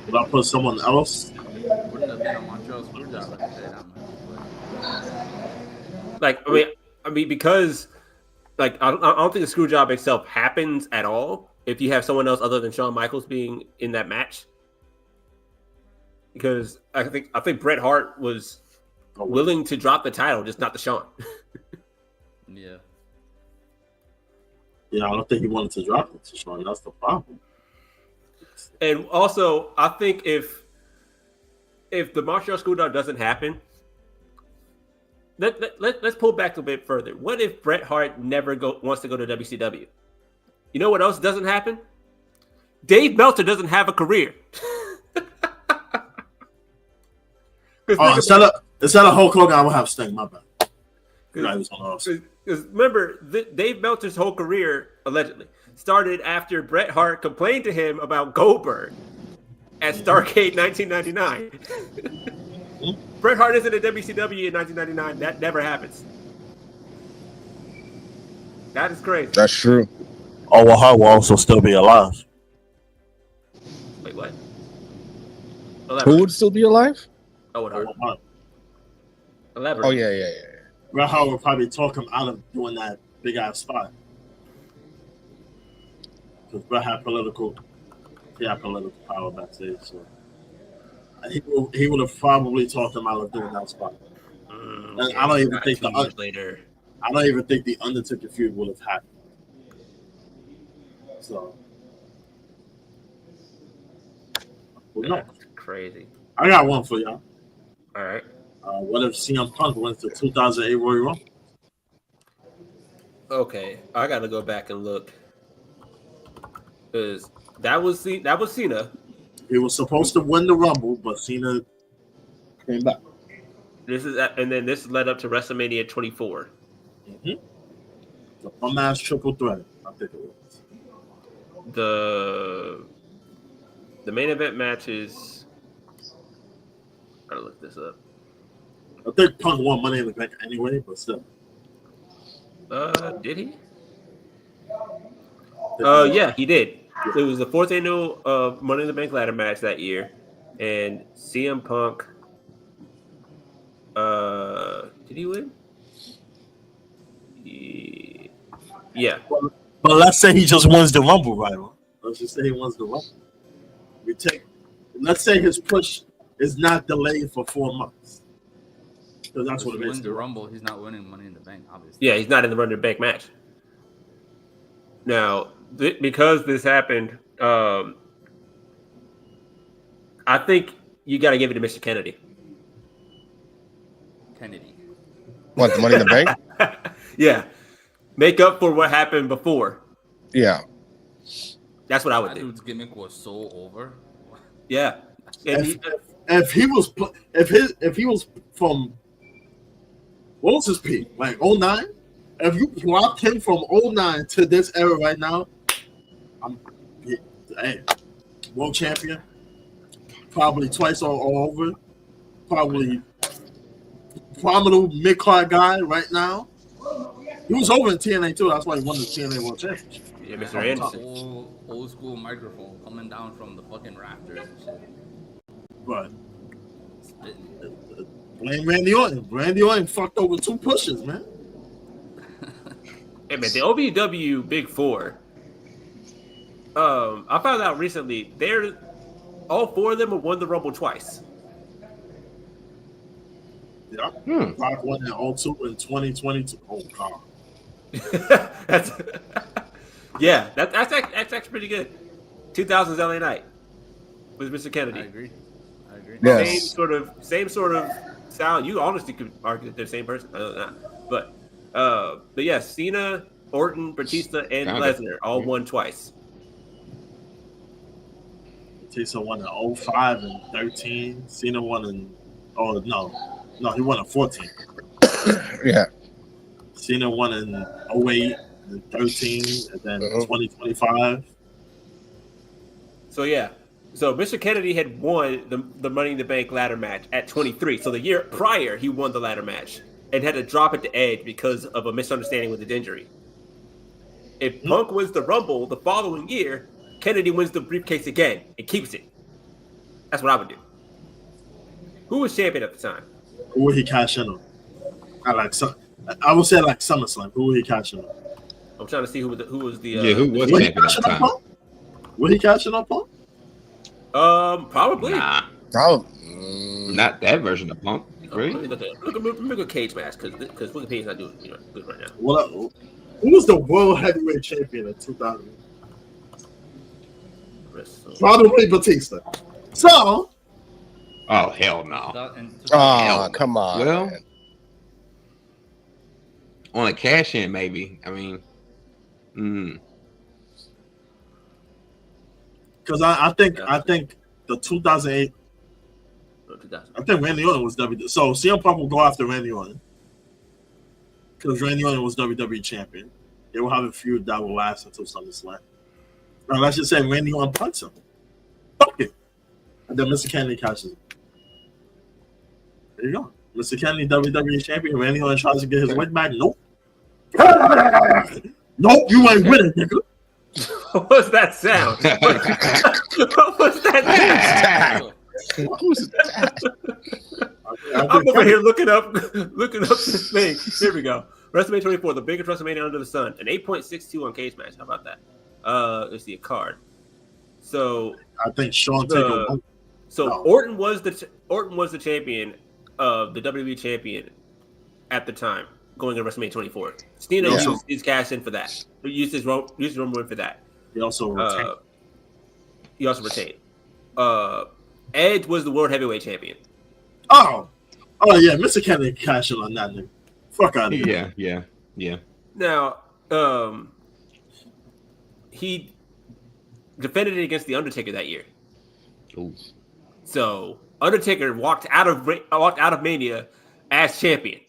Speaker 5: Would I put someone else?
Speaker 3: Wouldn't have been a Montreal Screwjob if they that much.
Speaker 2: Like, I mean, because like I don't think the screw job itself happens at all if you have someone else other than Shawn Michaels being in that match. Because I think Bret Hart was willing to drop the title, just not the Shawn.
Speaker 3: Yeah.
Speaker 5: Yeah, I don't think he wanted to drop it to Shawn. That's the problem.
Speaker 2: And also, I think if the Montreal Screwjob doesn't happen, let's pull back a bit further. What if Bret Hart never wants to go to WCW? You know what else doesn't happen? Dave Meltzer doesn't have a career.
Speaker 5: Instead of Hulk Hogan, I would have Sting. My bad.
Speaker 2: Because remember, Dave Meltzer's whole career allegedly started after Bret Hart complained to him about Goldberg at Starrcade 1999. Bret Hart isn't at WCW in 1999. That never happens. That is crazy.
Speaker 9: That's true.
Speaker 1: Owen Hart will also still be alive.
Speaker 2: Wait, what?
Speaker 9: Who would still be alive?
Speaker 2: Owen Hart.
Speaker 9: Elaborate. Oh, yeah.
Speaker 5: Bret Hart would probably talk him out of doing that big ass spot. Because Bret had political power backstage. So he would have probably talked him out of doing that spot. And I don't even think the Undertaker feud would have happened. So
Speaker 2: That's crazy.
Speaker 5: I got one for y'all.
Speaker 2: All right.
Speaker 5: What if CM Punk wins the 2008 Royal Rumble?
Speaker 2: Okay, I got to go back and look because that was Cena.
Speaker 5: He was supposed to win the Rumble, but Cena came back.
Speaker 2: And then this led up to WrestleMania 24.
Speaker 5: Mm-hmm. The bum-ass triple threat, I think it was.
Speaker 2: The main event matches. Gotta look this up.
Speaker 5: I think Punk won Money in the Bank anyway, but still.
Speaker 2: Did he? Yeah, he did. It was the fourth annual Money in the Bank ladder match that year, and CM Punk. Did he win? Yeah.
Speaker 1: But let's say he just wins the Rumble, right?
Speaker 5: Let's just say he wins the Rumble. Let's say his push is not delayed for 4 months. Because that's what it is.
Speaker 3: He wins the Rumble. He's not winning Money in the Bank, obviously.
Speaker 2: Yeah, he's not in the Money in the Bank match. Now, because this happened, I think you got to give it to Mr. Kennedy.
Speaker 9: What, the Money in the Bank?
Speaker 2: Yeah. Make up for what happened before.
Speaker 9: Yeah.
Speaker 2: That's what I would do.
Speaker 3: That dude's gimmick was so over.
Speaker 2: Yeah.
Speaker 5: If he was from, what was his peak? Like 09? If you dropped him from 09 to this era right now, world champion, probably twice all over, probably prominent mid-card guy right now. He was over in TNA too. That's why he won the TNA World Championship.
Speaker 2: Yeah, Mr.
Speaker 3: Man,
Speaker 2: Anderson.
Speaker 3: old school microphone coming down from the fucking rafters and shit.
Speaker 5: But
Speaker 3: Spitting.
Speaker 5: blame Randy Orton. Randy Orton fucked over 2 pushes, man.
Speaker 2: Hey man, the OVW Big Four. I found out recently all 4 of them have won the Rumble twice.
Speaker 5: Yeah. Brock won in 02 in 2022. Oh god.
Speaker 2: that's actually pretty good. 2000's LA Night with Mr. Kennedy.
Speaker 3: I agree.
Speaker 9: Yes.
Speaker 2: Same sort of sound. You honestly could argue that they're the same person. I don't know. But yeah, Cena, Orton, Batista, and Lesnar all won twice.
Speaker 5: Batista won in 05 and 13. Cena won in he won in 14.
Speaker 9: Yeah.
Speaker 5: Cena won in 08 and 13 and then 2025.
Speaker 2: So yeah. So Mr. Kennedy had won the Money in the Bank ladder match at 23. So the year prior, he won the ladder match and had to drop it to Edge because of a misunderstanding with his injury. If Punk wins the Rumble the following year, Kennedy wins the briefcase again and keeps it. That's what I would do. Who was champion at the time?
Speaker 5: Who would he cash in on? I would say like SummerSlam. Who would he cash in on?
Speaker 2: I'm trying to see who was the
Speaker 6: who was champion at the time?
Speaker 5: Would he cash in on Punk?
Speaker 2: Probably.
Speaker 6: Nah.
Speaker 9: Probably.
Speaker 6: Not that version of Punk. Really?
Speaker 2: Let me look at cage match because Wikipedia's not doing good right now.
Speaker 5: Who was the World Heavyweight Champion in 2000? Probably Batista. So.
Speaker 6: Oh hell no!
Speaker 9: Come on.
Speaker 6: Well,
Speaker 9: man.
Speaker 6: on a cash in, maybe. I mean,
Speaker 5: Because I think the 2008. I think Randy Orton was WWE. So CM Punk will go after Randy Orton because Randy Orton was WWE champion. They will have a feud that will last until SummerSlam. Now let's just say Randy Orton punts him. Fuck it. And then Mr. Kennedy cashes. There you go. Mr. Kennedy, WWE champion. Randy Orton tries to get his win back. Nope. Nope, you ain't winning, nigga.
Speaker 2: What was that sound? What was that sound?
Speaker 9: Who's that?
Speaker 2: I'm over here looking up this thing. Here we go. WrestleMania 24, the biggest WrestleMania under the sun, an 8.62 on cage match. How about that? Let's see a card. So
Speaker 5: I think Shawn Taker.
Speaker 2: Orton was the champion of the WWE champion at the time, going to WrestleMania 24. Cena used his cash in for that. He used his Rumble win for that.
Speaker 5: He also
Speaker 2: retained. Edge was the World Heavyweight Champion.
Speaker 5: Oh yeah, Mr. Kennedy cashing on that nigga. Fuck out of here.
Speaker 6: Yeah.
Speaker 2: Now, he defended it against the Undertaker that year.
Speaker 6: Ooh.
Speaker 2: So Undertaker walked out of Mania as champion.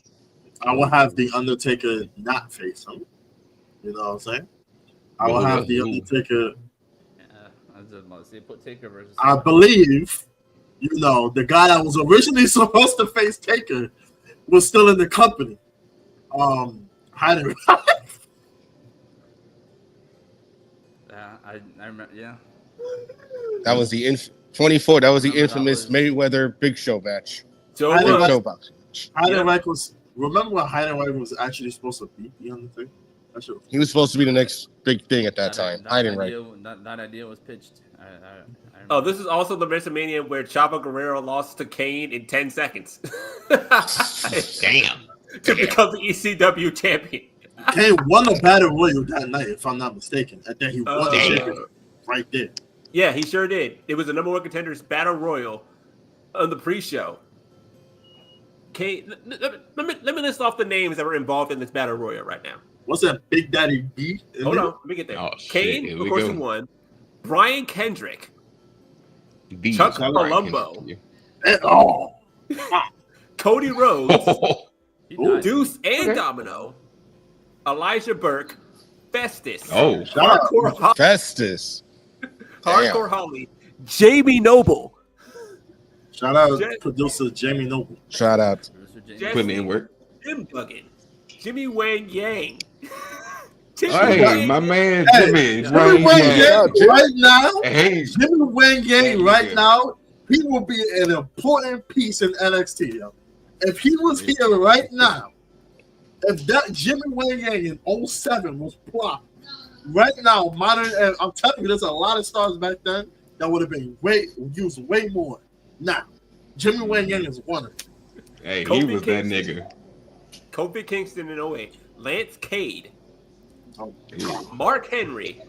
Speaker 5: I will have the Undertaker not face him. You know what I'm saying? I will have the Undertaker.
Speaker 3: I was just about to say put Taker versus.
Speaker 5: I believe, the guy that was originally supposed to face Taker was still in the company. Hiding.
Speaker 3: I remember. Yeah.
Speaker 9: That was the 24. That was the infamous Mayweather Big Show match.
Speaker 2: So
Speaker 5: remember when Heidenreich was actually supposed to beat the Undertaker?
Speaker 9: He was supposed to be the next big thing at that time.
Speaker 3: That idea was pitched.
Speaker 2: This is also the WrestleMania where Chavo Guerrero lost to Kane in 10 seconds.
Speaker 6: Damn.
Speaker 2: To become the ECW champion.
Speaker 5: Kane won a battle royal that night, if I'm not mistaken. And then he won the championship right there.
Speaker 2: Yeah, he sure did. It was the number one contenders battle royal on the pre-show. Kane, let me list off the names that were involved in this battle royal right now.
Speaker 5: What's that Big Daddy B?
Speaker 2: Hold on, let me get there. Kane, of course, he won. Brian Kendrick, Chuck Palumbo, Cody Rhodes, Deuce and Domino, Elijah Burke, Festus,
Speaker 9: Festus,
Speaker 2: Hardcore Holly, Jamie Noble.
Speaker 5: Shout out producer Jamie Noble.
Speaker 9: Shout out.
Speaker 6: Putting in work.
Speaker 2: Jim Duggan, Jimmy Wang Yang,
Speaker 6: Hey, my man Jimmy.
Speaker 5: Jimmy Wang Yang right now.
Speaker 6: Hey,
Speaker 5: Jimmy Wang Yang right now. He will be an important piece in NXT. Yo. If he was here right now, if that Jimmy Wang Yang in 07 was plopped right now, modern, and I'm telling you, there's a lot of stars back then that would have been used way more. Now, Jimmy Wang Yang is one of them.
Speaker 6: Hey, he was that nigga.
Speaker 2: Kofi Kingston in 08. Lance Cade. Mark Henry.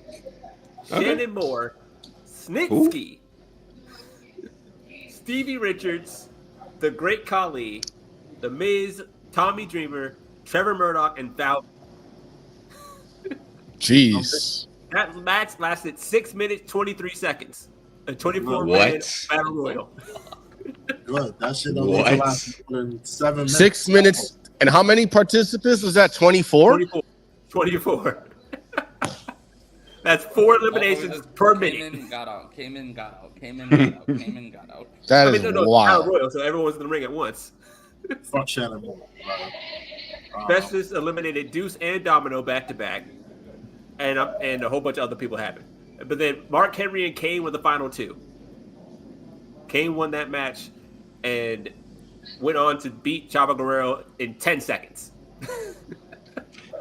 Speaker 2: Shannon Moore. Snitsky. Stevie Richards. The Great Khali. The Miz. Tommy Dreamer. Trevor Murdoch. And Val.
Speaker 9: Jeez.
Speaker 2: That match lasted 6 minutes, 23 seconds. A 24-minute battle royal.
Speaker 5: Good. That shit don't need to last more than 7 minutes.
Speaker 9: 6 minutes. And how many participants was that? 24?
Speaker 2: 24. That's 4 eliminations per minute.
Speaker 3: Came in, got out. Came in, got out. Came in, got out. Came in, got out.
Speaker 9: That is wild.
Speaker 2: Royal, so everyone's in the ring at once.
Speaker 5: Fuck Shannon Moore.
Speaker 2: Festus eliminated Deuce and Domino back to back, and a whole bunch of other people happened. But then Mark Henry and Kane were the final 2. Kane won that match and went on to beat Chavo Guerrero in 10 seconds.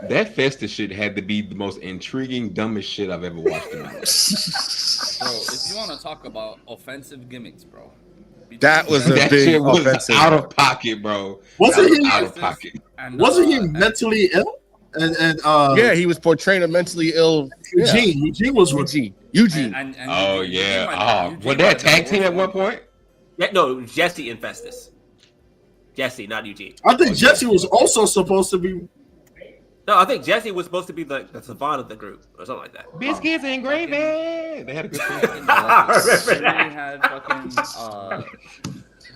Speaker 6: That Festus shit had to be the most intriguing, dumbest shit I've ever watched in my life.
Speaker 3: Bro, if you want to talk about offensive gimmicks, bro.
Speaker 9: That was a big offensive.
Speaker 6: Out of pocket, bro.
Speaker 5: Wasn't he
Speaker 6: out of pocket?
Speaker 5: Wasn't he mentally ill? And
Speaker 9: yeah, he was portraying a mentally ill
Speaker 5: Eugene. Eugene was
Speaker 9: Eugene.
Speaker 3: And
Speaker 6: oh yeah. Was that tag team at one point?
Speaker 2: Yeah, no, Jesse and Festus. Jesse, not Eugene.
Speaker 5: I think Jesse was also supposed to be.
Speaker 2: No, I think Jesse was supposed to be the savant of the group or something like that.
Speaker 6: Biscuits and gravy. They had a good thing.
Speaker 2: I remember that.
Speaker 3: Had fucking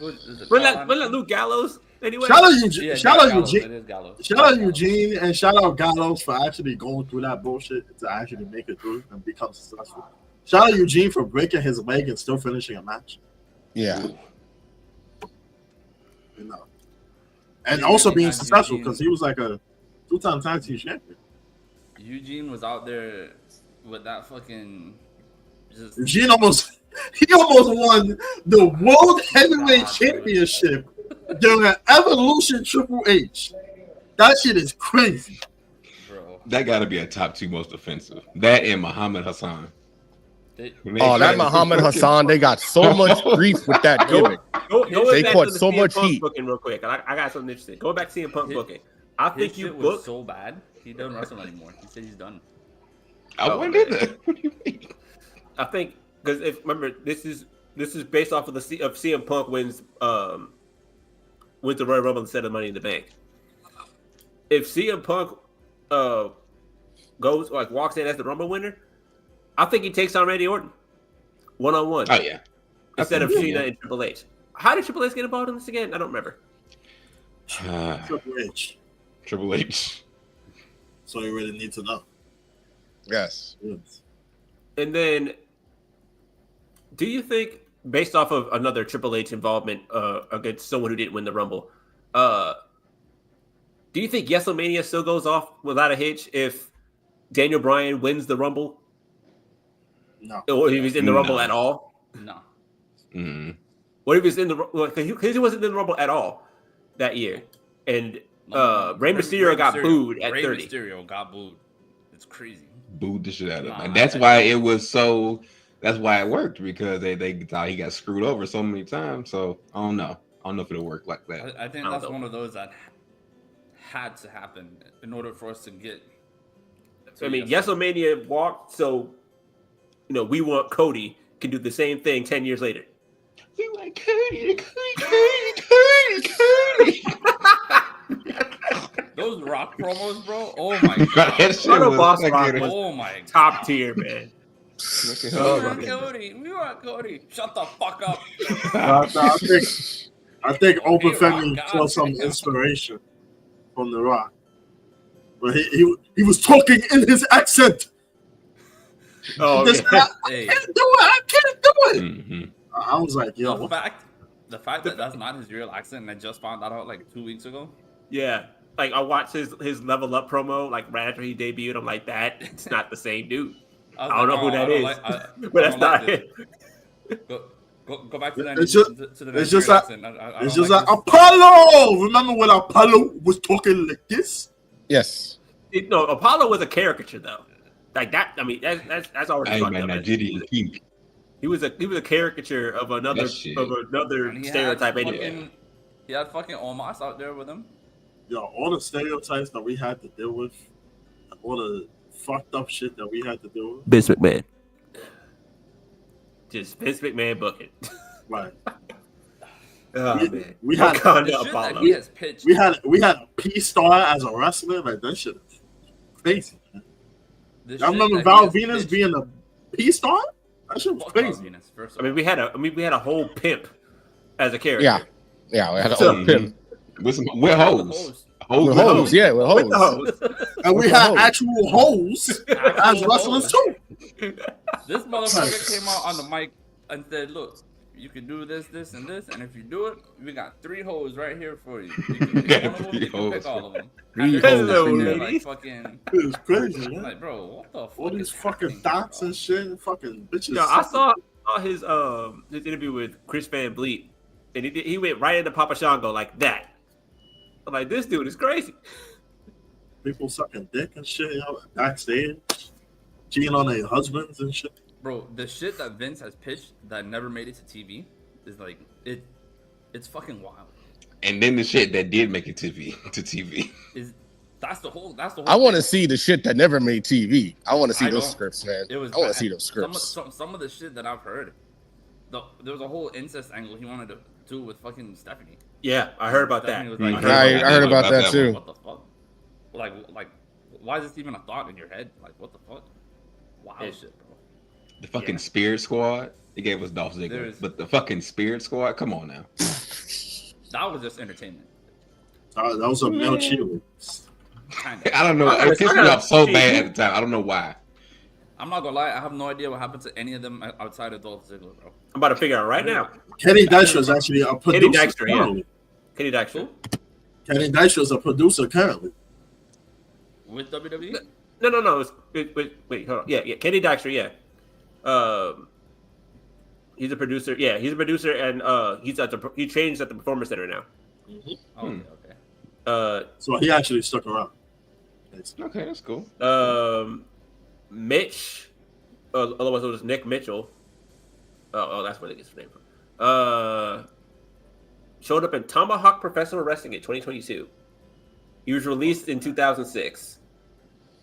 Speaker 2: wasn't that Luke Gallows anyway?
Speaker 5: Shout out Eugene.
Speaker 3: Yeah,
Speaker 5: shout out
Speaker 3: Gallows,
Speaker 5: Eugene.
Speaker 3: it is Gallows.
Speaker 5: Shout out Eugene and shout out Gallows for actually going through that bullshit to actually make it through and become successful. Shout out Eugene for breaking his leg and still finishing a match.
Speaker 9: Yeah.
Speaker 5: You know. And also being successful because he was like a 2-time tag team champion.
Speaker 3: Eugene was out there with that fucking.
Speaker 5: Eugene almost won the World Heavyweight Championship during an Evolution Triple H. That shit is crazy.
Speaker 3: Bro.
Speaker 6: That got to be a top 2 most offensive. That and Muhammad Hassan.
Speaker 9: That Muhammad Hassan, they got so much grief with that gimmick. They caught so much heat.
Speaker 2: Booking real quick. I got something interesting. Going back to CM Punk booking. I think you booked
Speaker 3: so bad. He doesn't wrestle anymore. He said he's done.
Speaker 6: I wouldn't do that. What do you mean?
Speaker 2: I think because if remember this is based off of CM Punk wins the Royal Rumble instead of Money in the Bank. If CM Punk goes walks in as the Rumble winner, I think he takes on Randy Orton 1-on-1.
Speaker 6: Oh yeah,
Speaker 2: instead of Cena and Triple H. How did Triple H get involved in this again? I don't remember.
Speaker 5: Triple H. So you really need to know.
Speaker 9: Yes.
Speaker 2: And then, do you think, based off of another Triple H involvement against someone who didn't win the Rumble, do you think YesOmania still goes off without a hitch if Daniel Bryan wins the Rumble?
Speaker 5: No.
Speaker 2: Or if he's in the Rumble at all?
Speaker 3: No.
Speaker 6: Mm-hmm.
Speaker 2: What if he's in the because he wasn't in the Rumble at all that year, and Rey Mysterio got booed at 30.
Speaker 3: Rey Mysterio got booed. It's crazy.
Speaker 6: Booed the shit out of him, and that's why it was so. That's why it worked because they thought he got screwed over so many times. So I don't know if it'll work like that.
Speaker 3: I think that's one of those that had to happen in order for us to get.
Speaker 2: I mean, YesOmania walked, so we want Cody can do the same thing 10 years later.
Speaker 6: We want Cody.
Speaker 3: Those Rock promos, bro. Oh my god.
Speaker 2: Oh my top tier, man.
Speaker 3: We want Cody. Shut the fuck up.
Speaker 5: I think Open Femi saw some inspiration from The Rock, but he was talking in his accent.
Speaker 2: Oh,
Speaker 5: I can't do it.
Speaker 6: Mm-hmm.
Speaker 5: I was like, yo.
Speaker 3: The fact that that's not his real accent, and I just found that out like 2 weeks ago.
Speaker 2: Yeah. like I watched his level up promo like right after he debuted. I'm like, that it's not the same dude. I don't know who that is, but that's not him.
Speaker 3: Go back to that.
Speaker 5: It's just
Speaker 3: accent.
Speaker 5: It's just like Apollo. Remember when Apollo was talking like this?
Speaker 9: Yes.
Speaker 2: No, Apollo was a caricature though. Like that. I mean, that's already fucked up.
Speaker 6: Nigerian king.
Speaker 2: He was a caricature of another stereotype anyway.
Speaker 3: He had fucking Omos out there with him.
Speaker 5: Yo, all the stereotypes that we had to deal with, all the fucked up shit that we had to deal with.
Speaker 2: Vince McMahon. Just Vince McMahon booking.
Speaker 5: Right.
Speaker 2: We had
Speaker 5: P-Star as a wrestler. Like that shit is crazy. I remember Val Venus being a P-Star. That shit was crazy.
Speaker 2: I mean, we had a whole pimp as a character.
Speaker 9: Yeah, we had a whole pimp
Speaker 6: with hoes.
Speaker 9: Hoes, yeah, with hoes.
Speaker 2: With the hoes.
Speaker 5: And we had actual hoes as wrestlers too.
Speaker 3: This motherfucker came out on the mic and said, "Look, you can do this, this, and this, and if you do it, we got 3 hoes right here for you. You can pick one of them, you can pick all of them." Like fucking,
Speaker 5: it's crazy, man.
Speaker 3: Like, bro, what the fuck?
Speaker 5: All these fucking dots and shit, and fucking bitches.
Speaker 2: Yo, I saw his interview with Chris Van Vliet, and he went right into Papa Shango like that. I'm like, this dude is crazy.
Speaker 5: People sucking dick and shit, backstage, cheating on their husbands and shit.
Speaker 3: Bro, the shit that Vince has pitched that never made it to TV is like it's fucking wild.
Speaker 6: And then the shit that did make it to TV
Speaker 3: is that's the whole.
Speaker 9: I want to see the shit that never made TV. I want to see those scripts, man. I want to see those scripts.
Speaker 3: Some of the shit that I've heard. There was a whole incest angle he wanted to do with fucking Stephanie.
Speaker 2: Yeah, I heard about that.
Speaker 3: Like,
Speaker 9: I heard about that too.
Speaker 3: What the fuck? Like, why is this even a thought in your head? Like, what the fuck? Wild shit, bro.
Speaker 6: The fucking Spirit Squad. They gave us Dolph Ziggler, but the fucking Spirit Squad. Come on now.
Speaker 3: That was just entertainment.
Speaker 5: That was a male cheater.
Speaker 6: I don't know. It pissed me off so bad at the time. I don't know why.
Speaker 3: I'm not gonna lie. I have no idea what happened to any of them outside of Dolph Ziggler, bro.
Speaker 2: I'm about to figure out right now.
Speaker 5: Kenny Dykstra is actually a producer.
Speaker 2: Kenny Dykstra, yeah. Kenny Dykstra.
Speaker 5: Kenny Dykstra is a producer currently.
Speaker 3: With WWE?
Speaker 2: No. Wait, hold on. Yeah. Kenny Dykstra, yeah. He's a producer. Yeah, he's a producer, and he trains at the Performance Center now.
Speaker 3: Mm-hmm. Okay.
Speaker 5: So he actually stuck around.
Speaker 6: Okay, that's cool.
Speaker 2: Mitch, otherwise it was Nick Mitchell. Oh, that's where they get his name from. Showed up in Tomahawk Professional Wrestling in 2022. He was released in 2006.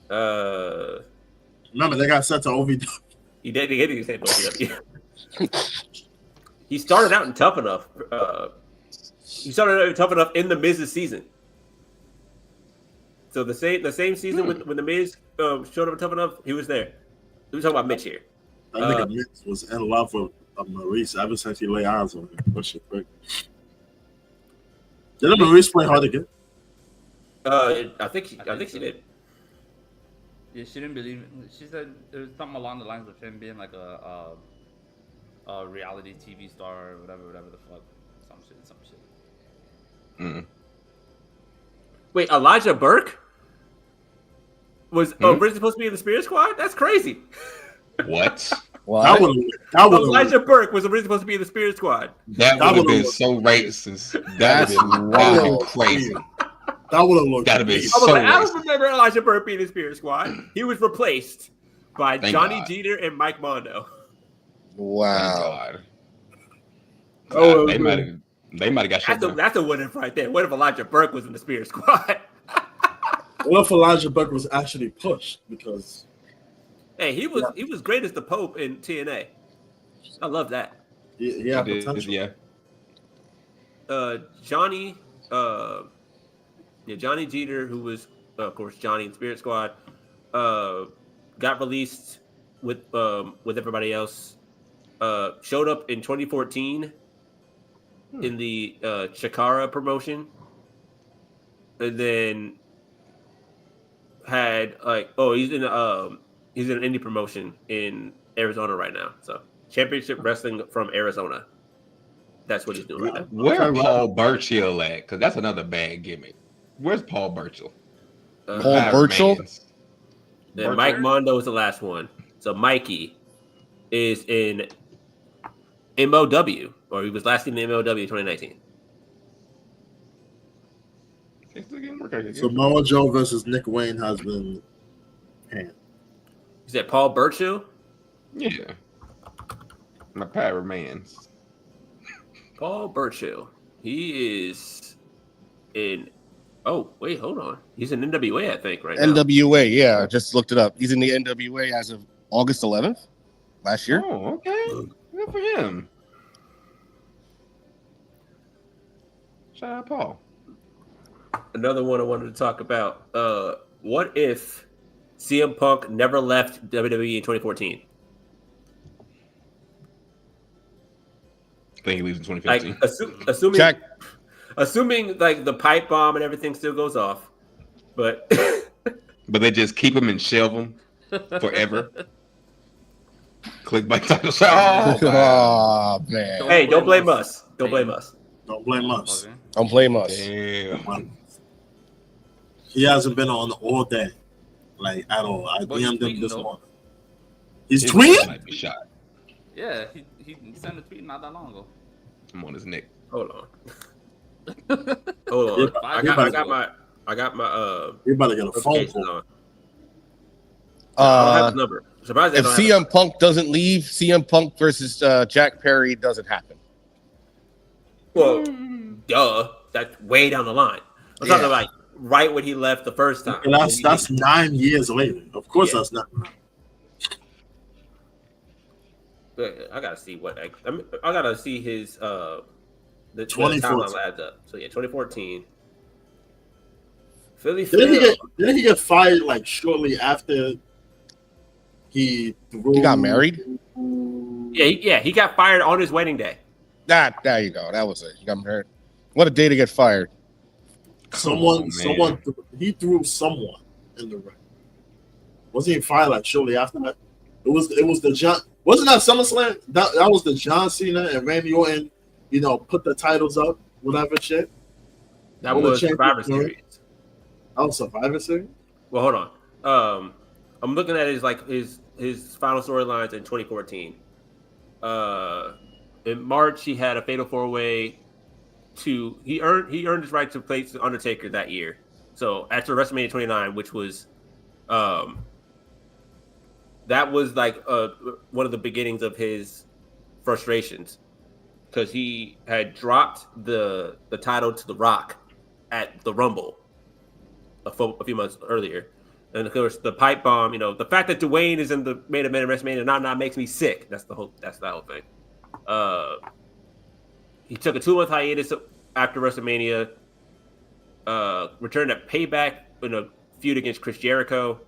Speaker 5: Remember, they got sent to OVW.
Speaker 2: He did get sent to OVW. He started out in Tough Enough. He started out in Tough Enough in the Miz's season. So the same season when the Miz showed up in Tough Enough, he was there. We talking about Mitch here.
Speaker 5: That nigga Mitch was in love with Maurice ever since he laid eyes on him. That shit quick. Didn't Maurice play hard again?
Speaker 2: I think she did.
Speaker 3: Yeah, she didn't believe it. She said there was something along the lines of him being like a reality TV star or whatever the fuck. Some shit.
Speaker 6: Mm.
Speaker 2: Wait, Elijah Burke was originally supposed to be in the Spirit Squad? That's crazy.
Speaker 6: What?
Speaker 2: Elijah Burke was originally supposed to be in the Spirit Squad.
Speaker 6: That would have been so racist. That would have been crazy.
Speaker 5: That would have looked.
Speaker 6: That'd be so racist.
Speaker 2: I don't remember Elijah Burke being in the Spirit Squad. He was replaced by Johnny Jeter and Mike Mondo.
Speaker 9: Wow.
Speaker 6: Oh, they might have got shut down.
Speaker 2: That's a winner right there. What if Elijah Burke was in the Spirit Squad?
Speaker 5: What if Elijah Burke was actually pushed? Because
Speaker 2: he was great as the Pope in TNA. I love that.
Speaker 5: Yeah, potential.
Speaker 6: Yeah.
Speaker 2: Johnny Jeter, who was of course Johnny in Spirit Squad, got released with everybody else. Showed up in 2014 in the Chikara promotion, and then had he's in an indie promotion in Arizona right now. So Championship Wrestling from Arizona. That's what he's doing right now.
Speaker 6: Where Paul Burchill at? Because that's another bad gimmick. Where's Paul Burchill?
Speaker 9: Paul Burchill?
Speaker 2: Then Mike Mondo is the last one. So Mikey is in MOW, or he was last in the MOW 2019.
Speaker 5: So Samoa Joe versus Nick Wayne has been panned.
Speaker 2: Is that Paul Burchill?
Speaker 6: Yeah. My power remains.
Speaker 2: Paul Burchill. He is in. Oh, wait, hold on. He's in NWA, I think, right now.
Speaker 9: NWA, yeah. I just looked it up. He's in the NWA as of August 11th last year.
Speaker 6: Oh, okay. Good for him. Shout out Paul.
Speaker 2: Another one I wanted to talk about. What if CM Punk never left WWE in 2014?
Speaker 6: I think he leaves in 2015.
Speaker 2: Like, assuming like the pipe bomb and everything still goes off, but
Speaker 6: they just keep him and shelve him forever. Click by title shot.
Speaker 9: Oh man!
Speaker 2: Hey, don't blame us. Don't blame us.
Speaker 5: Don't blame us.
Speaker 9: Don't blame us.
Speaker 6: Damn.
Speaker 5: He hasn't been on all day, like at all. I DM'd him this morning. He's tweeting?
Speaker 6: Might be shot.
Speaker 3: Yeah, he sent a tweet not that long ago.
Speaker 6: I'm on his neck.
Speaker 2: Hold on. Hold on. I got my
Speaker 5: You're about to get a phone call.
Speaker 2: I don't have his number. Surprised
Speaker 9: if CM Punk doesn't leave, CM Punk versus Jack Perry doesn't happen.
Speaker 2: Well, duh. That's way down the line. I'm talking like right when he left the first time.
Speaker 5: And that's 9 years later. Of course, that's not.
Speaker 2: But I gotta see what I gotta see his the timeline adds up. So yeah, 2014. Philly.
Speaker 5: Didn't he get fired like shortly after he
Speaker 9: got married?
Speaker 2: Yeah, he got fired on his wedding day.
Speaker 9: There you go. That was it. He got married. What a day to get fired.
Speaker 5: Someone he threw someone in the ring. Wasn't he fired like shortly after that? It was the John. Wasn't that SummerSlam? That was the John Cena and Randy Orton, put the titles up, whatever shit.
Speaker 2: That was Survivor Series.
Speaker 5: That was Survivor Series?
Speaker 2: Well, hold on. I'm looking at his final storylines in 2014. In March, he had a Fatal 4-Way. He earned his right to face the Undertaker that year. So after WrestleMania 29, which was that was like one of the beginnings of his frustrations, because he had dropped the title to The Rock at the Rumble a few months earlier, and of course the pipe bomb. The fact that Dwayne is in the main event of WrestleMania not makes me sick. That's the whole thing. He took a 2-month hiatus after WrestleMania. Returned at Payback in a feud against Chris Jericho.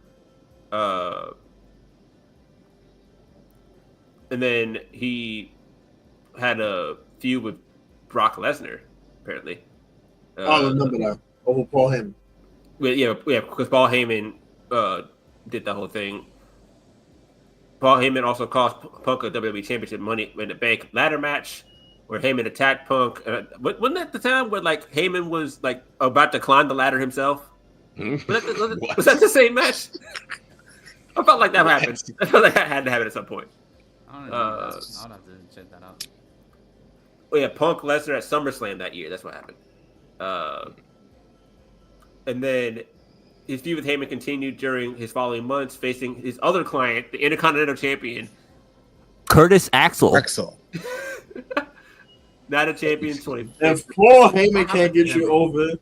Speaker 2: And then he had a feud with Brock Lesnar, apparently.
Speaker 5: I remember that. Over Paul Heyman.
Speaker 2: Yeah, because Paul Heyman did that whole thing. Paul Heyman also cost Punk a WWE Championship Money in the Bank ladder match, where Heyman attacked Punk. Wasn't that the time where Heyman was about to climb the ladder himself? Was that the same match? I felt like that happened. I felt like that had to happen at some point.
Speaker 3: I don't know. I'll have to check that out.
Speaker 2: Well, yeah, Punk Lesnar at SummerSlam that year. That's what happened. And then his feud with Heyman continued during his following months, facing his other client, the Intercontinental Champion, Curtis Axel. Not a champion.
Speaker 5: If Paul Heyman can't get you over,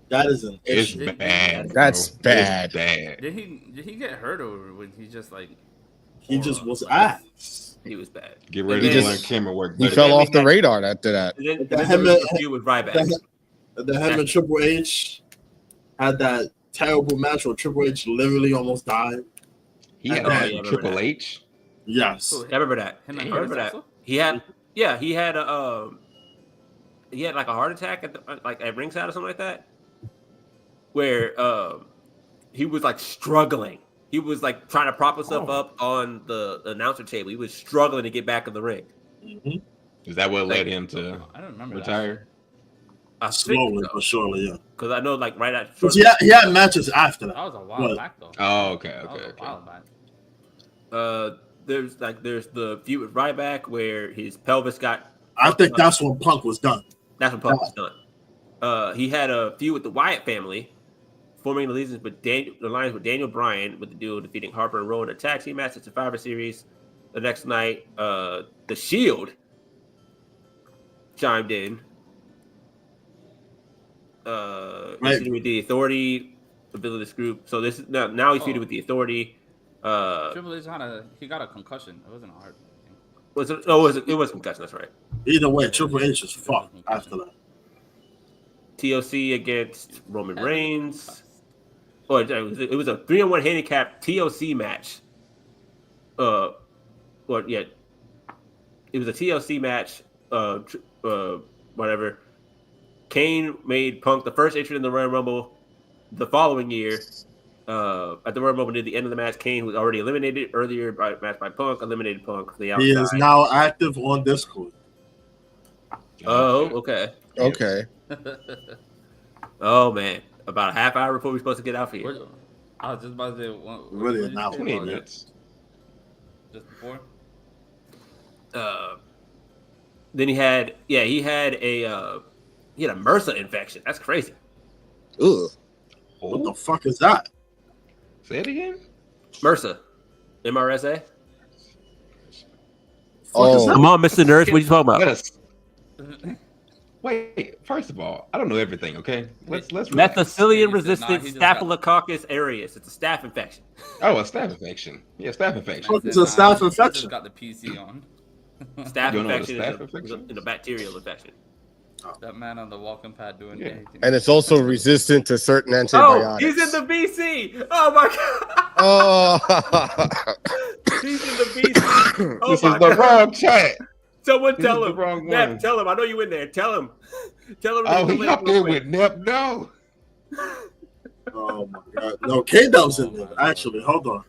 Speaker 5: that is an issue.
Speaker 6: It's bad.
Speaker 9: That's bad.
Speaker 3: Did he get hurt, or was he just
Speaker 5: he just was ass?
Speaker 2: He was bad.
Speaker 6: Get ready to let camera work.
Speaker 9: He fell off the radar after that.
Speaker 2: And then him with Ryback.
Speaker 5: The him and Triple H had that terrible match where Triple H literally almost died.
Speaker 6: He had Triple H.
Speaker 5: Yes,
Speaker 2: I remember that. I remember that. He had like a heart attack at ringside or something like that, where he was struggling. He was trying to prop himself up on the announcer table. He was struggling to get back in the ring.
Speaker 5: Mm-hmm.
Speaker 6: Is that what led him to
Speaker 3: I don't remember
Speaker 6: retire?
Speaker 5: Slowly but surely, yeah.
Speaker 2: Because I know, like, right after.
Speaker 5: He had matches after that.
Speaker 3: That was a while back, though.
Speaker 6: Oh, okay.
Speaker 3: That was a while back.
Speaker 2: There's the feud with Ryback where his pelvis got.
Speaker 5: I think that's when Punk was done.
Speaker 2: That's when Punk was done. He had a feud with the Wyatt family, forming the alliance with Daniel Bryan, with the duo defeating Harper and Rowan in a tag team match at Survivor Series. The next night, the Shield chimed in. He's feuding with the Authority, the Villainous Group. So this is now he's feuding with the Authority.
Speaker 3: Triple H he got a concussion. It wasn't a heart thing.
Speaker 2: It was concussion. That's right.
Speaker 5: Either way, Triple H is fucked after that.
Speaker 2: TOC against Roman Reigns. Oh, it was a 3-on-1 handicap TOC match. It was a TLC match. Whatever. Kane made Punk the first entrant in the Royal Rumble the following year. At the Royal Rumble near the end of the match, Kane was already eliminated earlier by match by Punk. Eliminated Punk from the outside.
Speaker 5: He is now active on Discord.
Speaker 2: Oh, okay.
Speaker 9: Okay.
Speaker 2: Oh man, about a half hour before we're supposed to get out for here.
Speaker 3: I was just about to say,
Speaker 5: really an hour.
Speaker 6: 28 minutes.
Speaker 3: Just before.
Speaker 2: Then he had a MRSA infection. That's crazy.
Speaker 9: Ugh.
Speaker 5: What the fuck is that?
Speaker 6: Say it again.
Speaker 2: MRSA. MRSA.
Speaker 9: Oh,
Speaker 2: Come on, Mr. Nurse. What are you talking about?
Speaker 6: Wait, first of all, I don't know everything, okay? Let's
Speaker 2: Methicillin-resistant Staphylococcus aureus. It's a staph infection.
Speaker 6: Oh, a staph infection. Yeah, staph infection.
Speaker 5: What is a staph infection?
Speaker 3: Got the PC on.
Speaker 2: Staph
Speaker 6: You don't know what a
Speaker 2: infection
Speaker 6: staph
Speaker 2: is
Speaker 6: infection
Speaker 2: a bacterial infection.
Speaker 3: That man on the walking pad doing anything.
Speaker 9: and it's also resistant to certain
Speaker 2: Oh,
Speaker 9: antibiotics.
Speaker 2: he's in the BC. Oh my god.
Speaker 9: Oh,
Speaker 2: He's in the BC. Oh
Speaker 6: This
Speaker 2: my
Speaker 6: is the
Speaker 2: god.
Speaker 6: wrong chat.
Speaker 2: Someone
Speaker 6: This
Speaker 2: tell
Speaker 6: is
Speaker 2: him.
Speaker 6: the wrong
Speaker 2: Nep,
Speaker 6: one.
Speaker 2: tell him. I know you in there. Tell him. Tell him.
Speaker 6: Oh, he up there with Nep. No.
Speaker 5: Oh my god. No, K-Dub's in there. Actually, hold on.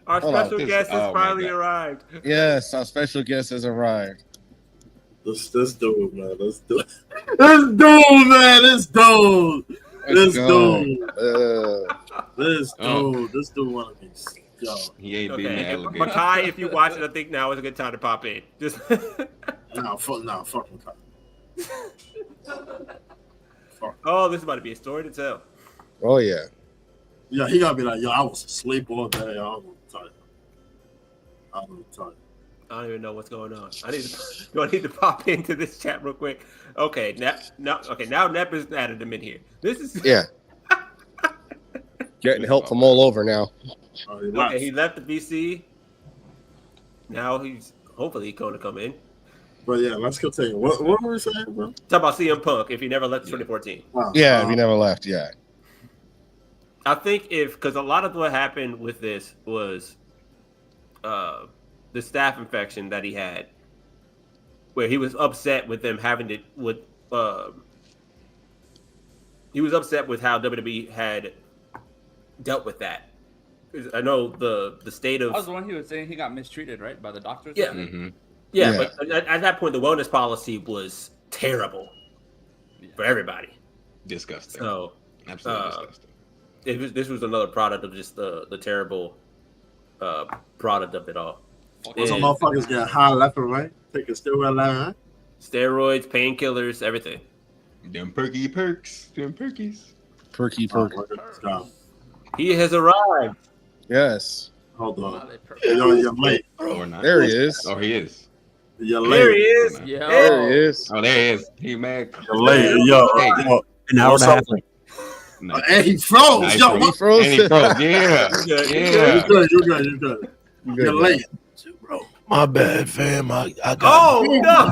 Speaker 2: Our
Speaker 9: Hold on.
Speaker 2: special guest has
Speaker 6: Oh, my
Speaker 2: finally
Speaker 6: God.
Speaker 2: arrived.
Speaker 9: yes, our special guest has arrived.
Speaker 5: This dude, man. This dude, man. This dude. This dude wanna be. Yo.
Speaker 6: He ain't beating the
Speaker 2: Okay,
Speaker 6: alligator.
Speaker 2: Makai, if you watch it, I think now is a good time to pop in. Just
Speaker 5: Fuck Makai.
Speaker 2: oh, this is about to be a story to tell.
Speaker 9: Oh yeah.
Speaker 5: Yeah, he gotta be like, yo, I was asleep all day. I'm tired.
Speaker 2: I don't even know what's going on. Do I need to pop into this chat real quick? Okay, now Nep is added him in here. This is
Speaker 9: Yeah. Getting help from all over now.
Speaker 2: okay. He left the BC. Now he's hopefully going to come in.
Speaker 5: But yeah, let's continue. What were we saying, bro?
Speaker 2: Talk about CM Punk if he never left 2014.
Speaker 9: Yeah, if he never left. Yeah.
Speaker 2: I think because a lot of what happened with this was the staph infection that he had, where he was upset with them having to he was upset with how WWE had dealt with that. I know the state of.
Speaker 3: I was the one he was saying he got mistreated, right, by the doctors.
Speaker 2: Yeah.
Speaker 6: Mm-hmm.
Speaker 2: Yeah, but at that point, the wellness policy was terrible for everybody.
Speaker 6: Disgusting.
Speaker 2: So,
Speaker 6: absolutely disgusting.
Speaker 2: This was another product of just the terrible product of it all.
Speaker 5: Some motherfuckers get high left and right, taking steroid line.
Speaker 2: Steroids, painkillers, everything.
Speaker 6: Them perky perks. Them perkies.
Speaker 9: Perky perk.
Speaker 2: He has arrived.
Speaker 9: Yes.
Speaker 5: Hold on. You're late.
Speaker 6: Or not.
Speaker 9: There he is.
Speaker 6: Oh, he is.
Speaker 5: You're late.
Speaker 2: There he is.
Speaker 3: Yeah.
Speaker 9: There he is.
Speaker 6: Oh, there he is. He mad.
Speaker 5: You're late. Yo.
Speaker 2: An hour and a half.
Speaker 6: Nice.
Speaker 5: And he froze.
Speaker 6: Nice.
Speaker 5: Yo,
Speaker 9: He froze.
Speaker 6: And he froze. Yeah.
Speaker 5: You're good. You're late.
Speaker 10: My bad, fam. I got.
Speaker 2: Oh no!
Speaker 6: I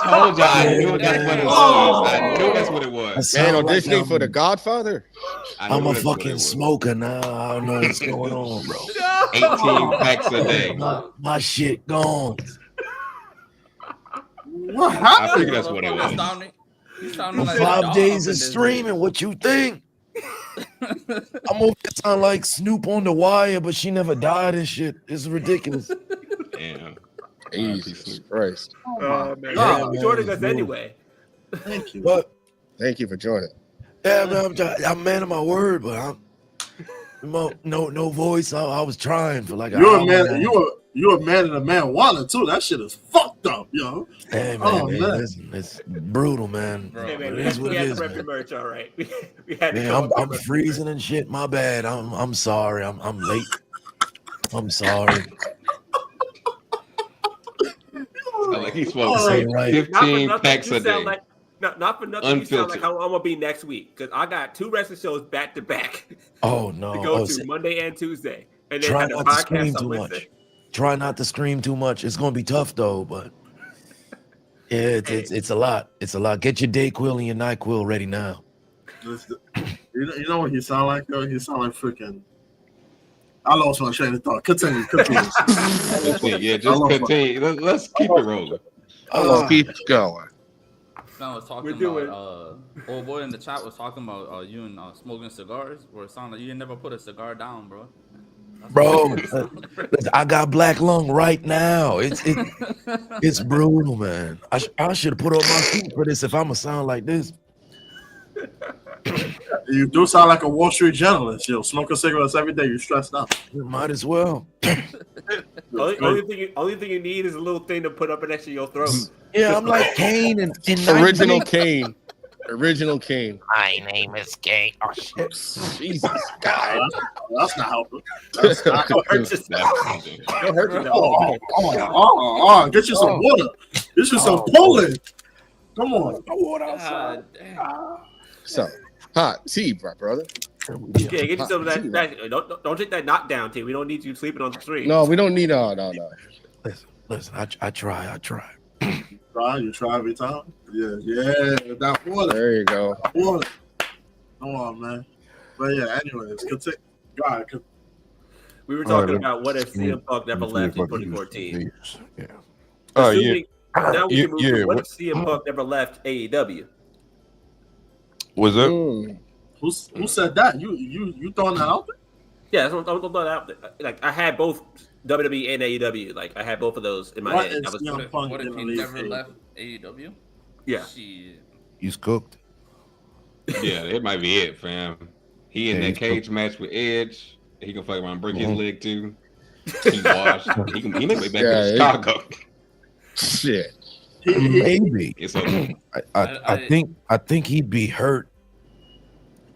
Speaker 6: told you. I knew that's what it was. I knew that's what it was.
Speaker 9: Man, auditioning for The Godfather.
Speaker 10: I'm a fucking smoker now. I don't know what's going on, bro.
Speaker 6: 18 packs a day.
Speaker 10: My shit gone.
Speaker 5: What happened?
Speaker 6: I figured that's what it was.
Speaker 3: You sounded like
Speaker 10: 5 days of streaming. What you think? I'm over here sound like Snoop on The Wire, but she never died and shit. It's ridiculous.
Speaker 6: Damn.
Speaker 9: Jesus Christ.
Speaker 5: Oh,
Speaker 2: man.
Speaker 5: God.
Speaker 2: Thank you for joining us anyway.
Speaker 5: Thank you.
Speaker 10: What?
Speaker 9: Thank you for joining.
Speaker 10: Yeah, man, I'm a man of my word, but I'm no voice. I was trying for like an
Speaker 5: You're a
Speaker 10: hour.
Speaker 5: man. You're a man of the marijuana too. That shit is fucked up, yo.
Speaker 10: Hey, man, listen, it's brutal, man.
Speaker 2: Hey, man,
Speaker 10: But
Speaker 2: we
Speaker 10: it is
Speaker 2: had
Speaker 10: what it
Speaker 2: to
Speaker 10: is,
Speaker 2: rep your
Speaker 10: man.
Speaker 2: merch, all right. We had to
Speaker 10: Man,
Speaker 2: come up
Speaker 10: I'm
Speaker 2: with
Speaker 10: freezing and shit. My bad. I'm sorry. I'm late. I'm sorry.
Speaker 6: Like he's supposed to
Speaker 10: Say
Speaker 6: say
Speaker 10: right.
Speaker 6: 15 packs
Speaker 2: you
Speaker 6: a
Speaker 2: sound
Speaker 6: day.
Speaker 2: like not for nothing. You sound like
Speaker 6: Unfiltered.
Speaker 2: how I'm gonna be next week because I got 2 wrestling shows back to back.
Speaker 10: Oh no.
Speaker 2: To go to Monday and Tuesday, and then
Speaker 10: Try
Speaker 2: had a
Speaker 10: not to
Speaker 2: podcast
Speaker 10: scream
Speaker 2: on
Speaker 10: too
Speaker 2: Wednesday.
Speaker 10: much. Try not to scream too much. It's gonna be tough though, but yeah, it's a lot. It's a lot. Get your Dayquil and your NyQuil ready now.
Speaker 5: You know what he sound like though? He sound like freaking. I lost my train of thought. Continue.
Speaker 6: Yeah, just continue. Let's keep it rolling.
Speaker 9: Let's keep going.
Speaker 3: Son was talking about old boy in the chat was talking about you and smoking cigars, where it sounded like you never put a cigar down, bro.
Speaker 10: Bro, I got black lung right now. It's brutal, man. I should have put on my suit for this if I'm gonna sound like this.
Speaker 5: You do sound like a Wall Street journalist. You'll smoking cigarettes every day. You're stressed out.
Speaker 10: You might as well.
Speaker 2: Only thing you need is a little thing to put up next to your throat.
Speaker 10: Yeah, I'm like Kane and
Speaker 9: Original Kane. Original Kane.
Speaker 4: My name is Kane. Oh shit.
Speaker 9: Jesus God.
Speaker 5: That's not helping. That's not helping.
Speaker 2: Don't hurt you.
Speaker 5: Oh, get you some water. Get you some Poland. Come on.
Speaker 10: Water outside.
Speaker 9: So hot tea, brother.
Speaker 2: Yeah, get you some of that. Don't take that knockdown tea. We don't need you sleeping on the street.
Speaker 9: No, we don't need no.
Speaker 10: Listen, I try.
Speaker 5: You try every time. Yeah, that water.
Speaker 9: There you go.
Speaker 5: Water. Come on, man. But yeah, anyways, God.
Speaker 2: We were talking about what if CM Punk never left in 2014.
Speaker 10: Yeah.
Speaker 2: Assuming, now we can move to what
Speaker 10: Yeah.
Speaker 2: if CM Punk never left AEW?
Speaker 10: Was it?
Speaker 5: Who said that? You throwing that out there?
Speaker 2: Yeah, that's what I'm throwing out there. Like I had both WWE and AEW. Like I had both of those in my
Speaker 5: What
Speaker 2: head.
Speaker 5: if CM Punk
Speaker 3: What if
Speaker 5: didn't
Speaker 3: he
Speaker 5: leave
Speaker 3: never
Speaker 5: AEW?
Speaker 3: left AEW?
Speaker 2: Yeah.
Speaker 3: Shit.
Speaker 10: He's cooked.
Speaker 6: Yeah, that might be it, fam. He in that cage match with Edge. He can fuck around, break his leg too. He washed. He may be back in Chicago.
Speaker 9: Shit.
Speaker 10: Maybe.
Speaker 6: It's okay.
Speaker 10: I think he'd be hurt.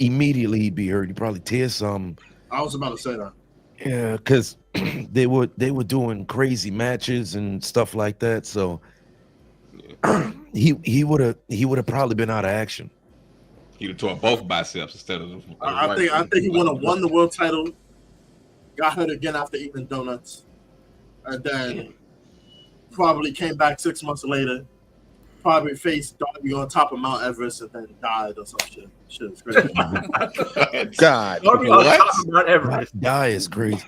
Speaker 10: Immediately he'd be hurt. He'd probably tear some.
Speaker 5: I was about to say that.
Speaker 10: Yeah, because they were doing crazy matches and stuff like that. So he would have probably been out of action.
Speaker 6: He'd have tore both biceps instead of.
Speaker 5: I think he would have won the world title. Got hurt again after eating donuts, and then probably came back 6 months later. Probably faced Darby on top of Mount Everest and then died or some shit. Shit is crazy.
Speaker 9: God.
Speaker 2: Darby on top of Mount Everest.
Speaker 10: Die is crazy.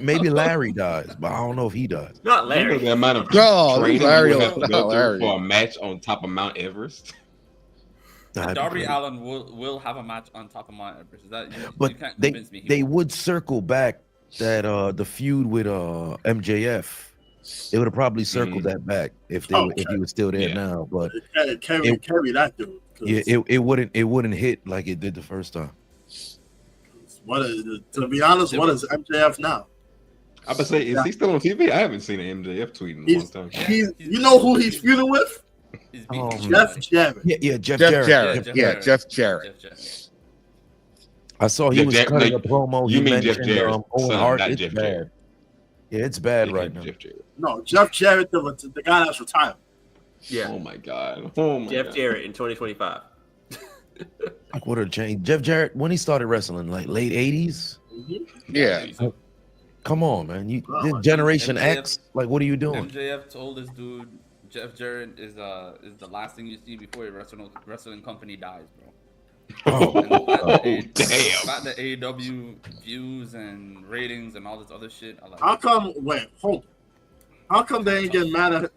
Speaker 10: Maybe Larry dies, but I don't know if he dies.
Speaker 2: Not Larry.
Speaker 6: You know the amount of
Speaker 9: No,
Speaker 6: training
Speaker 9: Larry,
Speaker 6: you have to go
Speaker 9: Larry.
Speaker 6: through for a match on top of Mount Everest.
Speaker 3: Darby Allin will have a match on top of Mount Everest.
Speaker 10: But
Speaker 3: you can't convince me.
Speaker 10: they would circle back that the feud with MJF. They would have probably circled that back if he was still there now. But
Speaker 5: carry that dude.
Speaker 10: Yeah, it wouldn't hit like it did the first time.
Speaker 5: To be honest, what is MJF now?
Speaker 6: I was say, is he still on TV? I haven't seen an MJF tweet in a long time.
Speaker 5: You know who he's feuding with? Jeff Jarrett.
Speaker 10: Yeah, Jeff Jarrett.
Speaker 9: Jeff Jarrett.
Speaker 10: I saw he was cutting a promo.
Speaker 6: You
Speaker 10: He
Speaker 6: mean Jeff
Speaker 10: mentioned
Speaker 6: Jarrett?
Speaker 10: Owen
Speaker 6: Son,
Speaker 10: Hart.
Speaker 6: not
Speaker 10: It's
Speaker 6: Jeff
Speaker 10: bad.
Speaker 6: Jarrett.
Speaker 10: Yeah, it's bad right now.
Speaker 5: No, Jeff Jarrett, the guy that's retired.
Speaker 2: Yeah.
Speaker 6: Oh my God. Oh my
Speaker 2: Jeff
Speaker 6: God.
Speaker 2: Jarrett in 2025.
Speaker 10: Like what a change. Jeff Jarrett, when he started wrestling, like late 80s.
Speaker 9: Yeah.
Speaker 10: Come on, man. This Generation
Speaker 3: MJF,
Speaker 10: X. Like, what are you doing?
Speaker 3: MJF told this dude Jeff Jarrett is the last thing you see before your wrestling company dies, bro.
Speaker 6: Oh,
Speaker 3: damn.
Speaker 6: damn.
Speaker 3: About the AEW views and ratings and all this other shit.
Speaker 5: How come? Wait, hold. How come they ain't getting mad at it?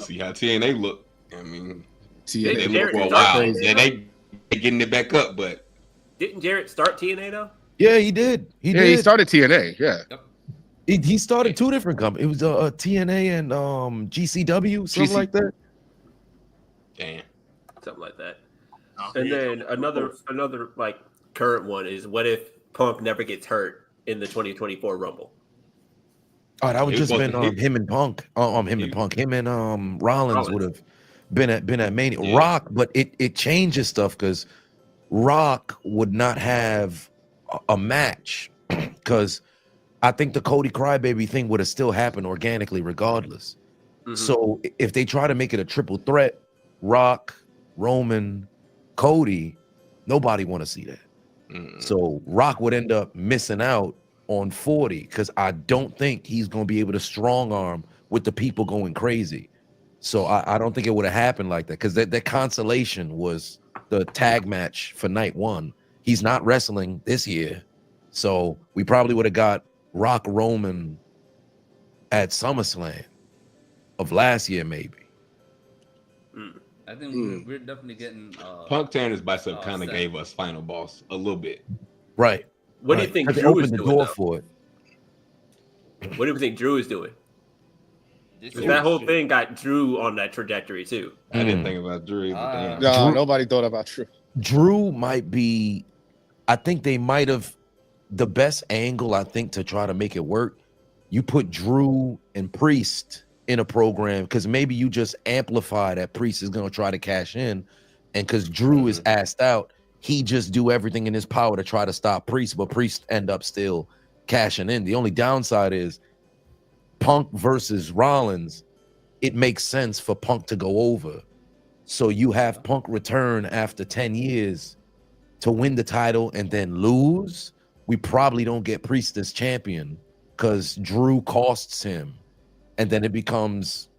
Speaker 6: See how TNA look. I mean,
Speaker 2: Didn't
Speaker 6: they look
Speaker 2: Jarrett
Speaker 6: for a
Speaker 2: start
Speaker 6: while.
Speaker 2: TNA,
Speaker 6: Yeah, they getting it back up, but
Speaker 2: Didn't Jarrett start TNA though?
Speaker 10: Yeah, he did.
Speaker 9: He started TNA. Yeah.
Speaker 10: He started 2 different companies. It was TNA and GCW, something like that.
Speaker 6: Damn.
Speaker 2: Something like that. And then another like current one is, what if Punk never gets hurt in the 2024 Rumble?
Speaker 10: Oh, that would just been him and Punk. Him and Rollins would have been at Mania. Yeah. Rock, but it changes stuff because Rock would not have a match because I think the Cody Crybaby thing would have still happened organically regardless. Mm-hmm. So if they try to make it a triple threat, Rock, Roman, Cody, nobody want to see that. Mm-hmm. So Rock would end up missing out on 40 because I don't think he's going to be able to strong arm with the people going crazy. So I don't think it would have happened like that because that consolation was the tag match for night 1. He's not wrestling this year. So we probably would have got Rock Roman at SummerSlam of last year, maybe.
Speaker 3: I think we're definitely getting
Speaker 6: Punk tearing his bicep kind of gave us Final Boss a little bit.
Speaker 10: Right.
Speaker 2: What do you think Drew is doing? For it. What do you think Drew is doing? That whole thing got Drew on that trajectory too.
Speaker 6: I didn't think about Drew.
Speaker 9: No, nobody thought about Drew.
Speaker 10: Drew might be. I think they might have the best angle. I think to try to make it work. You put Drew and Priest in a program because maybe you just amplify that Priest is going to try to cash in, and because Drew is asked out. He just do everything in his power to try to stop Priest, but Priest end up still cashing in. The only downside is Punk versus Rollins. It makes sense for Punk to go over. So you have Punk return after 10 years to win the title and then lose. We probably don't get Priest as champion because Drew costs him. And then it becomes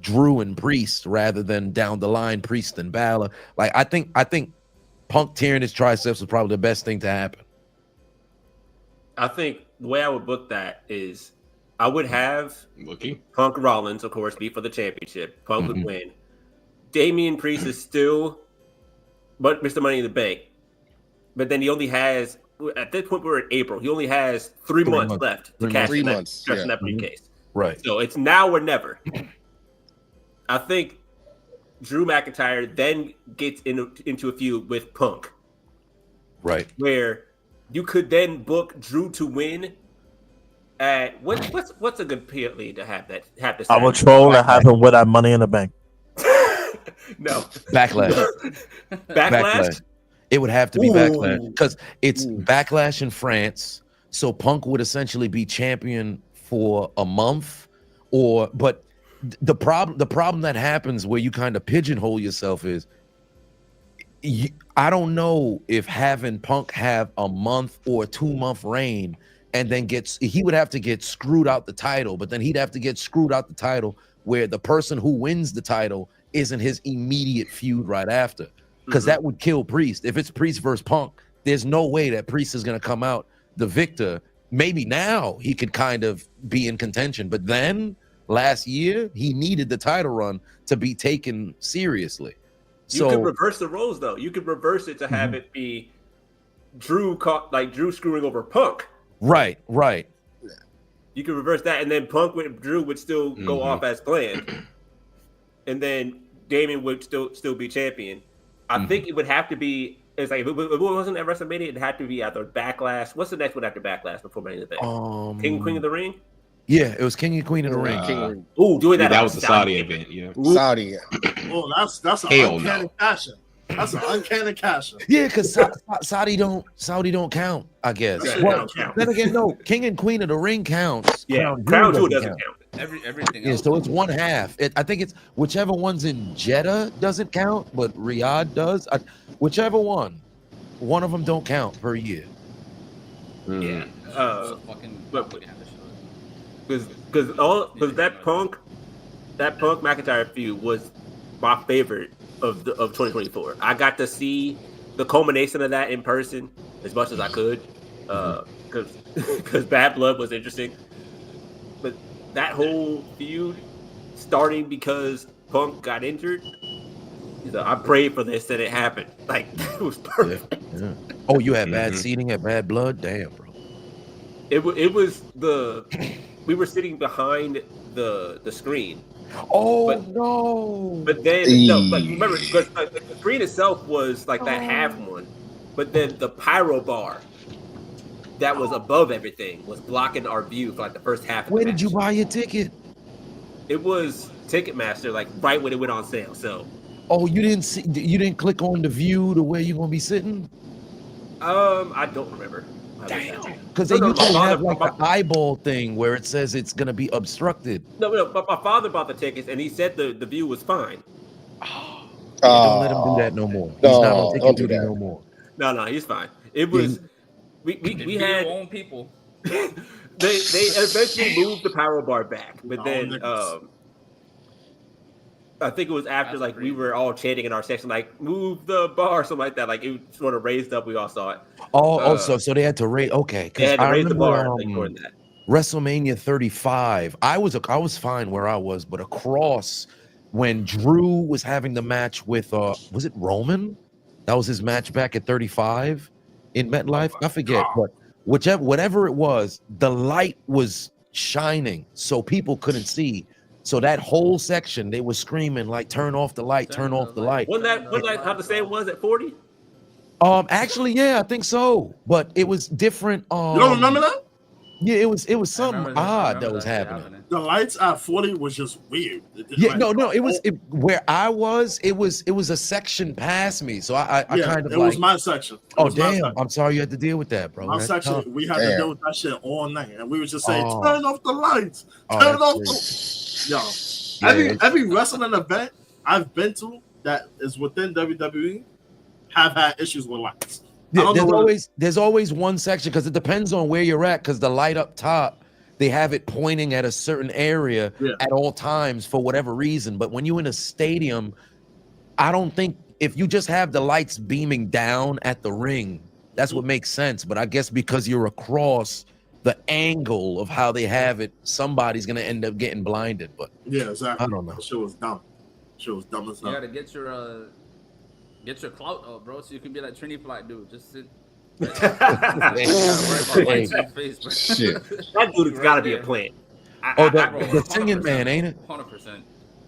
Speaker 10: Drew and Priest rather than down the line Priest and Balor. Like I think Punk tearing his triceps was probably the best thing to happen.
Speaker 2: I think the way I would book that is I would have Punk Rollins, of course, be for the championship. Punk would win. Damian Priest is still Mr. Money in the Bank. But then he only has, at this point we're in April, he only has 3 months left to cash in that briefcase.
Speaker 10: Right.
Speaker 2: So it's now or never. I think Drew McIntyre then gets into a feud with Punk.
Speaker 10: Right.
Speaker 2: Where you could then book Drew to win at what's a good PLE to have this.
Speaker 1: I will troll and have him with that Money in the Bank.
Speaker 2: No.
Speaker 10: Backlash. It would have to be Backlash because it's Backlash in France. So Punk would essentially be champion for a month, but the problem that happens where you kind of pigeonhole yourself is I don't know if having Punk have a month or a 2-month reign and then he would have to get screwed out the title, but then he'd have to get screwed out the title where the person who wins the title isn't his immediate feud right after, because that would kill Priest. If it's Priest versus Punk, there's no way that Priest is going to come out the victor. Maybe now he could kind of be in contention, but then last year he needed the title run to be taken seriously.
Speaker 2: You could reverse the roles though. You could reverse it to have it be Drew screwing over Punk.
Speaker 10: Right.
Speaker 2: You could reverse that, and then Punk with Drew would still go off as planned, and then Damon would still be champion. I think it would have to be. It's like if it wasn't at WrestleMania, it had to be either Backlash. What's the next one after Backlash before Money in the Bank? King and Queen of the Ring.
Speaker 10: Yeah, it was King and Queen of the Ring.
Speaker 2: Doing that.
Speaker 6: That was the Saudi event. Yeah,
Speaker 9: Saudi.
Speaker 5: Oh, that's an uncanny cash-in. That's an uncanny cash-in.
Speaker 10: Yeah, because Saudi don't count. I guess. Then again, no. King and Queen of the Ring counts.
Speaker 2: Yeah, Crown Jewel doesn't count.
Speaker 3: Everything.
Speaker 10: Yeah, so it's one half. I think it's whichever one's in Jeddah doesn't count, but Riyadh does. Whichever one of them don't count per year.
Speaker 2: Yeah. Because that Punk McIntyre feud was my favorite of 2024. I got to see the culmination of that in person as much as I could, because Bad Blood was interesting. But that whole feud starting because Punk got injured, I prayed for this and it happened. Like, it was perfect.
Speaker 10: Yeah. Oh, you had bad seating at Bad Blood? Damn, bro.
Speaker 2: It was we were sitting behind the screen.
Speaker 10: Oh no!
Speaker 2: But then like remember, because the screen itself was like that half one, but then the pyro bar that was above everything was blocking our view for like the first half of
Speaker 10: Where
Speaker 2: the
Speaker 10: did you buy your ticket?
Speaker 2: It was Ticketmaster, like right when it went on sale. So,
Speaker 10: you didn't click on the view to where you're gonna be sitting?
Speaker 2: I don't remember.
Speaker 10: Damn. Because they usually have like the eyeball thing where it says it's gonna be obstructed.
Speaker 2: No, but my father bought the tickets and he said the view was fine.
Speaker 10: Don't let him do that no more. He's not on ticket duty no more.
Speaker 2: No, he's fine. It was we had
Speaker 3: your own people.
Speaker 2: they eventually moved the power bar back, but then I think it was after like we were all chanting in our section, like move the bar, something like that. Like it sort of raised up. We all saw it.
Speaker 10: So they had to raise. Okay,
Speaker 2: they had to raise the bar.
Speaker 10: That. WrestleMania 35. I was fine where I was, but across when Drew was having the match with was it Roman? That was his match back at 35 in MetLife. I forget, but whatever it was, the light was shining, so people couldn't see. So that whole section, they were screaming like, "Turn off the light! Turn off the light!"
Speaker 2: Wasn't that how the same was at 40?
Speaker 10: Actually, yeah, I think so. But it was different.
Speaker 5: You don't remember that?
Speaker 10: Yeah, it was something odd that was happening.
Speaker 5: The lights at 40 was just weird.
Speaker 10: Yeah, no, it was where I was. It was a section past me, so I kind of.
Speaker 5: It was my section.
Speaker 10: Damn! I'm sorry you had to deal with that, bro.
Speaker 5: My section, we had to deal with that shit all night, and we was just saying, "Turn off the lights, turn off the." Every wrestling event I've been to that is within WWE have had issues with lights.
Speaker 10: Yeah, there's always one section because it depends on where you're at. Because the light up top, they have it pointing at a certain area at all times for whatever reason. But when you're in a stadium, I don't think if you just have the lights beaming down at the ring, that's what makes sense. But I guess because you're across the angle of how they have it, somebody's gonna end up getting blinded. But
Speaker 5: yeah, exactly.
Speaker 10: I don't know.
Speaker 5: That shit was dumb. Shit was dumb as hell.
Speaker 3: You gotta get your clout up, bro, so you can be like Trini Flight dude. Just sit.
Speaker 10: Shit.
Speaker 2: That dude's got to be a plant.
Speaker 10: The singing man, ain't it?
Speaker 3: 100%.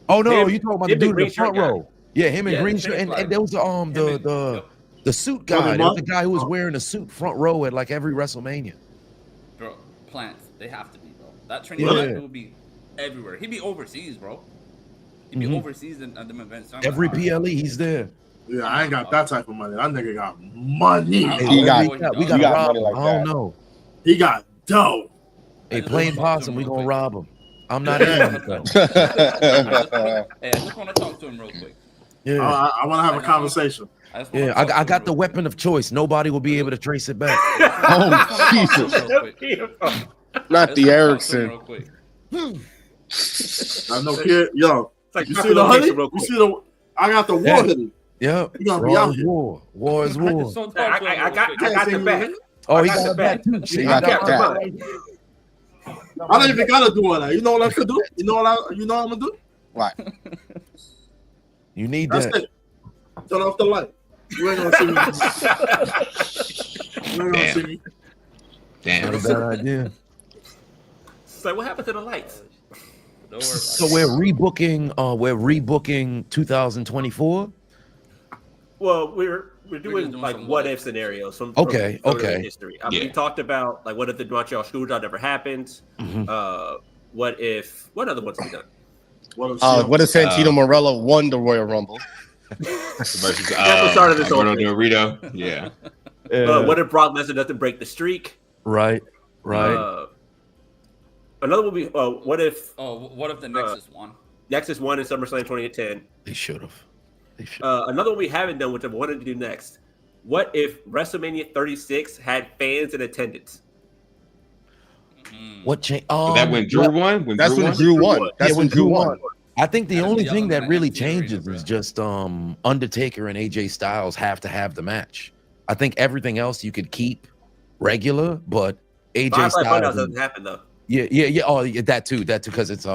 Speaker 10: Oh no, you talking about the dude in the front row?
Speaker 2: Guy.
Speaker 10: Yeah, him in green shirt, and there was the suit guy. There was the guy who was wearing a suit front row at like every WrestleMania.
Speaker 3: Bro, plants. They have to be, bro. That Trini Flight dude will be everywhere. He'd be overseas, bro. He'd be overseas at them events.
Speaker 10: Every PLE, he's there.
Speaker 5: Yeah, I ain't got that type of money. That nigga got money.
Speaker 10: We got money like that. I don't know.
Speaker 5: He got dough.
Speaker 10: Hey, Playin Possum, we gonna rob him. I'm not in it though.
Speaker 3: Hey, I just want to talk to him real quick.
Speaker 10: Yeah,
Speaker 5: I want to have a conversation.
Speaker 10: Yeah, I got the weapon of choice. Nobody will be able to trace it back.
Speaker 9: Oh Jesus! Not the Erickson.
Speaker 5: I know, kid. Yo, you see the hoodie? You see the? I got the war hoodie.
Speaker 10: Yep.
Speaker 5: You gonna be out here.
Speaker 10: War is war.
Speaker 2: I got the back.
Speaker 10: Oh, he got the back too.
Speaker 9: He got the back.
Speaker 5: I don't even gotta do all that. You know what I could do? You know what I'm gonna do?
Speaker 9: What?
Speaker 10: You need
Speaker 5: That's
Speaker 10: that.
Speaker 5: it. Turn off the light. You ain't gonna see me. You ain't gonna see me.
Speaker 10: Not a bad idea.
Speaker 2: So what happened to the lights?
Speaker 10: So we're rebooking 2024.
Speaker 2: Well, we're doing like what if scenarios from
Speaker 10: okay.
Speaker 2: history. We talked about like what if the Montreal Screwjob never happened? What other ones have we done?
Speaker 9: What if Santino Marella won the Royal Rumble?
Speaker 6: Versus
Speaker 2: That's what started this whole thing.
Speaker 6: Dorito. Yeah.
Speaker 2: What if Brock Lesnar doesn't break the streak?
Speaker 10: Right.
Speaker 2: Another will be what if
Speaker 3: the Nexus won?
Speaker 2: Nexus won in SummerSlam 2010.
Speaker 10: They should have.
Speaker 2: Another one we haven't done, which I wanted to do next. What if WrestleMania 36 had fans in attendance?
Speaker 10: What changed?
Speaker 6: That when Drew won?
Speaker 9: That's when Drew won. That's when Drew won.
Speaker 10: I think the only thing that really changes is just Undertaker and AJ Styles have to have the match. I think everything else you could keep regular, but AJ Styles
Speaker 2: doesn't happen though.
Speaker 10: Yeah. Oh, that too, because it's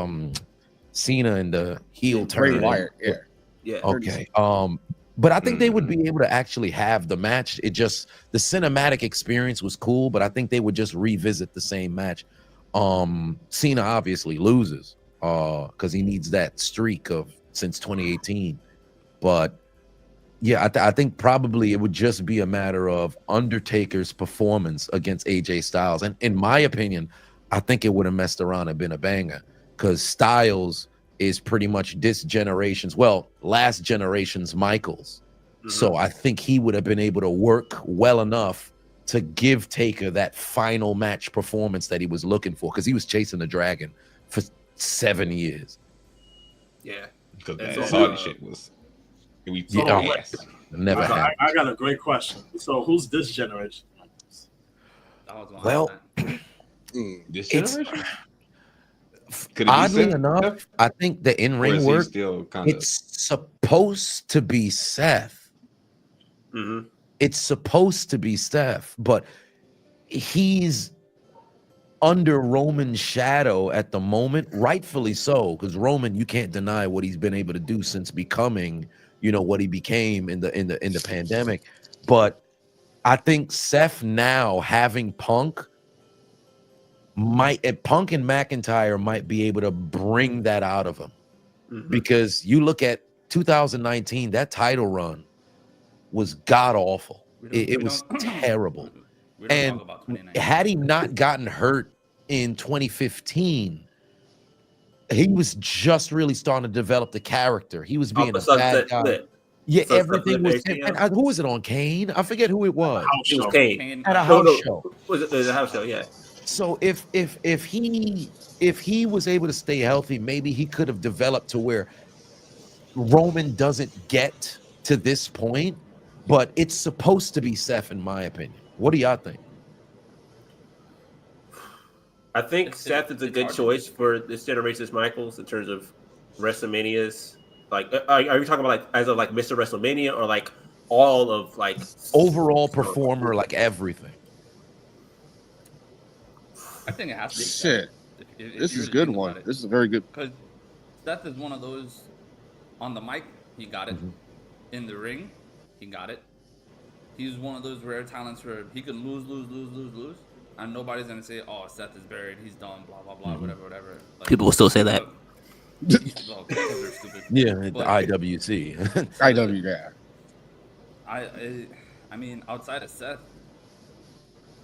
Speaker 10: Cena and the heel turn.
Speaker 9: Bray Wyatt. Yeah.
Speaker 2: Yeah.
Speaker 10: Okay. But I think they would be able to actually have the match. It just the cinematic experience was cool, but I think they would just revisit the same match. Cena obviously loses because he needs that streak of since 2018. But yeah, I think probably it would just be a matter of Undertaker's performance against AJ Styles. And in my opinion, I think it would have messed around and been a banger because Styles is pretty much this generation's, well, last generation's Michaels. So I think he would have been able to work well enough to give Taker that final match performance that he was looking for because he was chasing the dragon for 7 years.
Speaker 2: Yeah.
Speaker 6: Because that Saudi shit was...
Speaker 10: Never happened.
Speaker 5: I got a great question. So who's this generation?
Speaker 10: Well,
Speaker 6: this generation?
Speaker 10: Oddly enough, I think the in-ring work,
Speaker 6: still
Speaker 10: it's supposed to be Seth. It's supposed to be Steph, but he's under Roman's shadow at the moment, rightfully so, because Roman, you can't deny what he's been able to do since becoming, what he became in the pandemic. But I think Seth now having Punk and McIntyre might be able to bring that out of him. Because you look at 2019, that title run was god awful. It was terrible. And had he not gotten hurt in 2015, he was just really starting to develop the character. He was being a bad guy. Yeah, everything was. And who was it on Kane? I forget who it was.
Speaker 2: It was Kane
Speaker 10: at a house show.
Speaker 2: Was it a house show? Yeah.
Speaker 10: So if he was able to stay healthy, maybe he could have developed to where Roman doesn't get to this point. But it's supposed to be Seth, in my opinion. What do y'all think?
Speaker 2: I think Seth is a good choice for this generation's Michaels in terms of WrestleManias. Like, are you talking about like as of like Mr. WrestleMania or like all of like
Speaker 10: overall performer, like everything?
Speaker 3: I think it has to be
Speaker 9: shit. This is a good one. This is a very good.
Speaker 3: Because Seth is one of those on the mic, he got it. In the ring, he got it. He's one of those rare talents where he could lose, and nobody's gonna say, "Oh, Seth is buried. He's done." Blah blah blah. Whatever. Like,
Speaker 2: people will still say that.
Speaker 3: Well, because they're stupid.
Speaker 10: Yeah,
Speaker 3: but,
Speaker 10: the IWC.
Speaker 9: IWC.
Speaker 3: I mean, outside of Seth,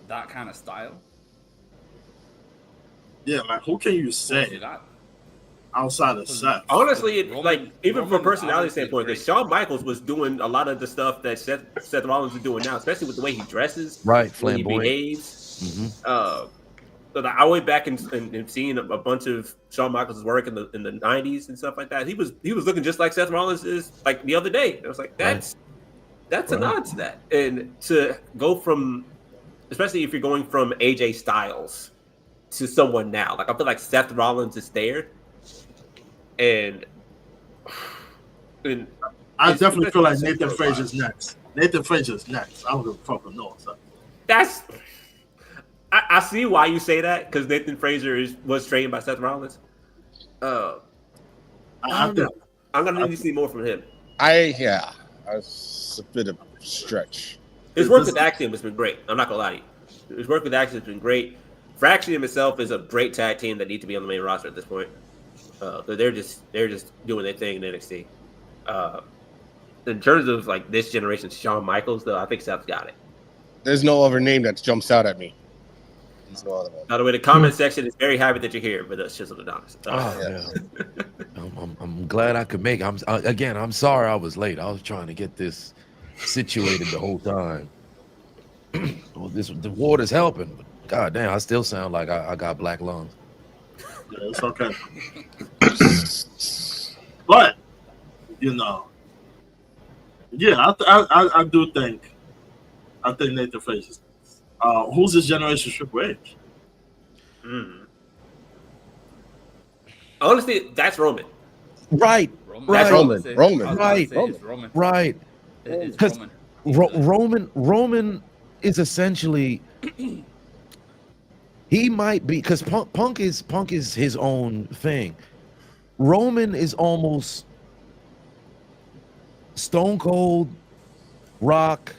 Speaker 3: that kind of style.
Speaker 5: Yeah, like who can you say outside of Seth?
Speaker 2: Honestly, even from a personality standpoint, because Shawn Michaels was doing a lot of the stuff that Seth Rollins is doing now, especially with the way he dresses,
Speaker 10: right?
Speaker 2: When he behaves. So I went back and seen a bunch of Shawn Michaels' work in the 90s and stuff like that. He was looking just like Seth Rollins is like the other day. I was like, that's a nod to that, and to go from, especially if you're going from AJ Styles to someone now, like I feel like Seth Rollins is there. And
Speaker 5: I definitely feel like Nathan Frazier's next. Nathan Frazier's next. I don't give a fuck with no.
Speaker 2: That's. I see why you say that because Nathan Frazier was trained by Seth Rollins. I'm gonna need to see more from him.
Speaker 9: It's a bit of a stretch.
Speaker 2: His work with Axiom has been great. I'm not gonna lie to you. His work with Axiom has been great. Fraxium itself is a great tag team that need to be on the main roster at this point. They're just doing their thing in NXT. In terms of like this generation's Shawn Michaels, though, I think Seth's got it.
Speaker 9: There's no other name that jumps out at me. There's no other one.
Speaker 2: By the way, the comment section is very happy that you're here with us, Chisel Adonis.
Speaker 10: I'm glad I could make it. I'm sorry I was late. I was trying to get this situated the whole time. Well, the water's helping, but god damn, I still sound like I got black lungs.
Speaker 5: Yeah, it's okay. But I do think Nathan Frazier. Who's this generation Triple H?
Speaker 2: Honestly, that's Roman.
Speaker 10: Right.
Speaker 2: That's
Speaker 10: Roman.
Speaker 3: Right.
Speaker 10: Because Roman is essentially he might be because Punk is his own thing. Roman is almost Stone Cold, Rock,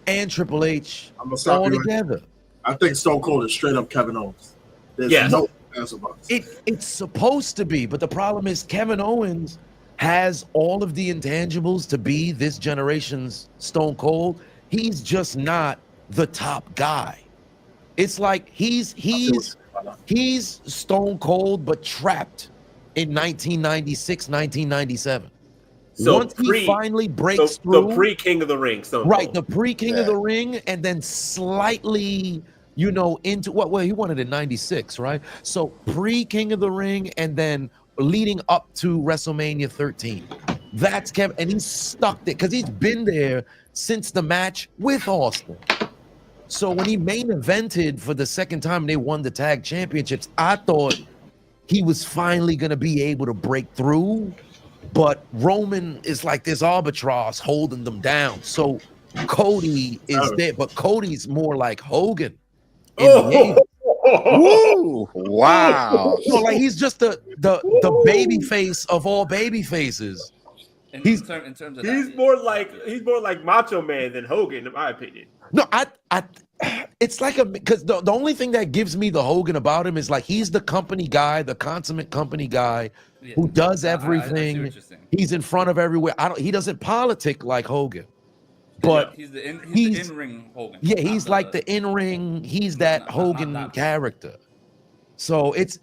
Speaker 10: and Triple H
Speaker 5: I'm gonna stop
Speaker 10: all
Speaker 5: you right
Speaker 10: together.
Speaker 5: I think Stone Cold is straight up Kevin Owens. There's no answer about this.
Speaker 10: It's supposed to be, but the problem is Kevin Owens has all of the intangibles to be this generation's Stone Cold. He's just not the top guy. It's like he's Stone Cold, but trapped in 1996, 1997.
Speaker 2: So
Speaker 10: once he finally breaks through,
Speaker 2: the pre-King of the Ring, Stone
Speaker 10: right?
Speaker 2: Cold.
Speaker 10: The pre-King of the Ring, and then slightly, into what? Well, he won it in '96, right? So pre-King of the Ring, and then leading up to WrestleMania 13. That's Kevin, and he's stuck there because he's been there since the match with Austin. So when he main evented for the second time, they won the tag championships. I thought he was finally going to be able to break through, but Roman is like this albatross holding them down. So Cody is there, but Cody's more like Hogan.
Speaker 1: Woo! Wow.
Speaker 10: Like he's just the baby face of all baby faces.
Speaker 3: In terms of
Speaker 2: he's more like Macho Man than Hogan, in my opinion.
Speaker 10: No, it's like because the only thing that gives me the Hogan about him is like he's the company guy, the consummate company guy who does everything. He's in front of everywhere. He doesn't politic like Hogan, but
Speaker 3: he's the in-ring Hogan.
Speaker 10: Yeah, he's like the in-ring. He's that Hogan character. So it's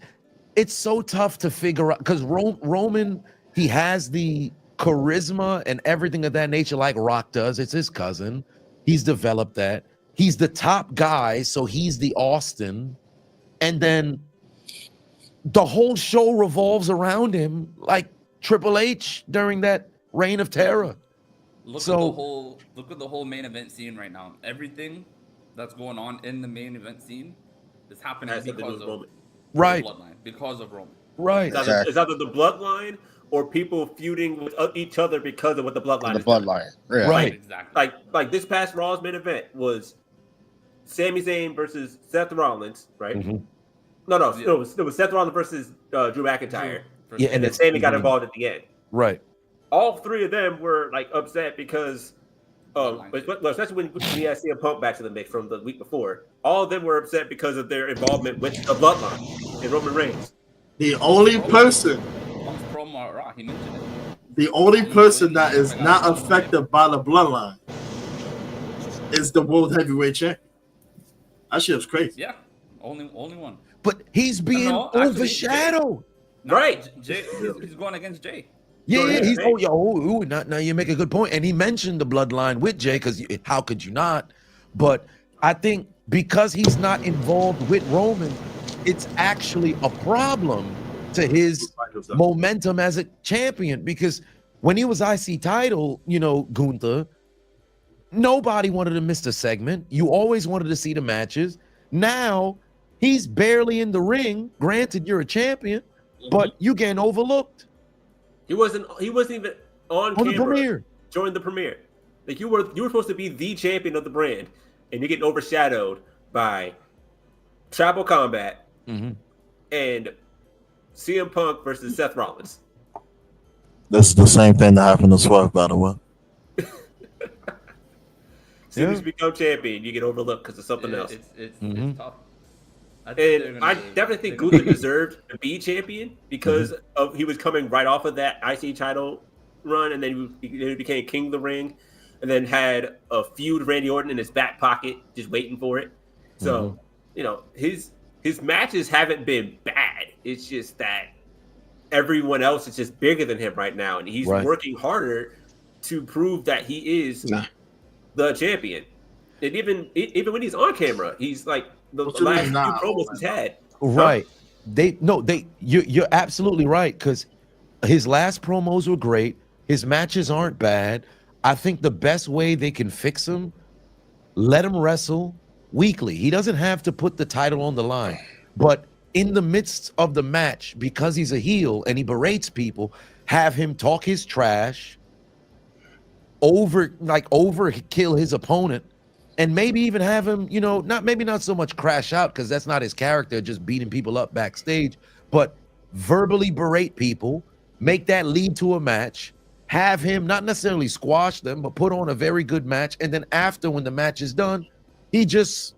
Speaker 10: so tough to figure out because Roman, he has the charisma and everything of that nature like Rock does. It's his cousin. He's developed that. He's the top guy, so he's the Austin. And then the whole show revolves around him like Triple H during that reign of terror.
Speaker 3: Look at the whole main event scene right now. Everything that's going on in the main event scene is happening because of
Speaker 10: right.
Speaker 3: Bloodline, because of Roman.
Speaker 10: Right.
Speaker 2: It's either the bloodline or people feuding with each other because of what the bloodline is.
Speaker 1: Yeah.
Speaker 10: Right.
Speaker 3: Exactly.
Speaker 2: Like this past Raw's main event was Sami Zayn versus Seth Rollins, right?
Speaker 10: Mm-hmm.
Speaker 2: No, it was Seth Rollins versus Drew McIntyre.
Speaker 10: And
Speaker 2: then Sami got involved at the end.
Speaker 10: Right.
Speaker 2: All three of them were like upset because, especially when we had CM Punk back to the mix from the week before. All of them were upset because of their involvement with the bloodline and Roman Reigns.
Speaker 5: The only person that is not affected by the bloodline is the world heavyweight champion. That shit was crazy.
Speaker 3: Yeah, only one.
Speaker 10: But he's being overshadowed.
Speaker 2: Right.
Speaker 3: Jay, he's going against Jay.
Speaker 10: Yeah, he's now you make a good point. And he mentioned the bloodline with Jay because how could you not? But I think because he's not involved with Roman, it's actually a problem to his momentum as a champion because when he was IC title, Gunther, nobody wanted to miss the segment. You always wanted to see the matches. Now he's barely in the ring. Granted, you're a champion, but you getting overlooked.
Speaker 2: He wasn't even on camera
Speaker 10: the premiere.
Speaker 2: During the premiere. Like you were supposed to be the champion of the brand, and you're getting overshadowed by Tribal Combat and CM Punk versus Seth Rollins.
Speaker 1: This is the same thing that happened to Swerve, by the way.
Speaker 2: As soon as you become champion, you get overlooked because of something else.
Speaker 3: It's tough.
Speaker 2: I definitely think Gunther deserved to be champion because of he was coming right off of that IC title run, and then he became King of the Ring, and then had a feud with Randy Orton in his back pocket, just waiting for it. So his matches haven't been bad. It's just that everyone else is just bigger than him right now, and he's working harder to prove that he is the champion. And even when he's on camera, he's like the last few promos he's had.
Speaker 10: Right. You're absolutely right because his last promos were great. His matches aren't bad. I think the best way they can fix him, let him wrestle weekly. He doesn't have to put the title on the line, but in the midst of the match, because he's a heel and he berates people, have him talk his trash, overkill his opponent, and maybe even have him, not so much crash out because that's not his character, just beating people up backstage, but verbally berate people, make that lead to a match, have him not necessarily squash them, but put on a very good match. And then after, when the match is done, he just,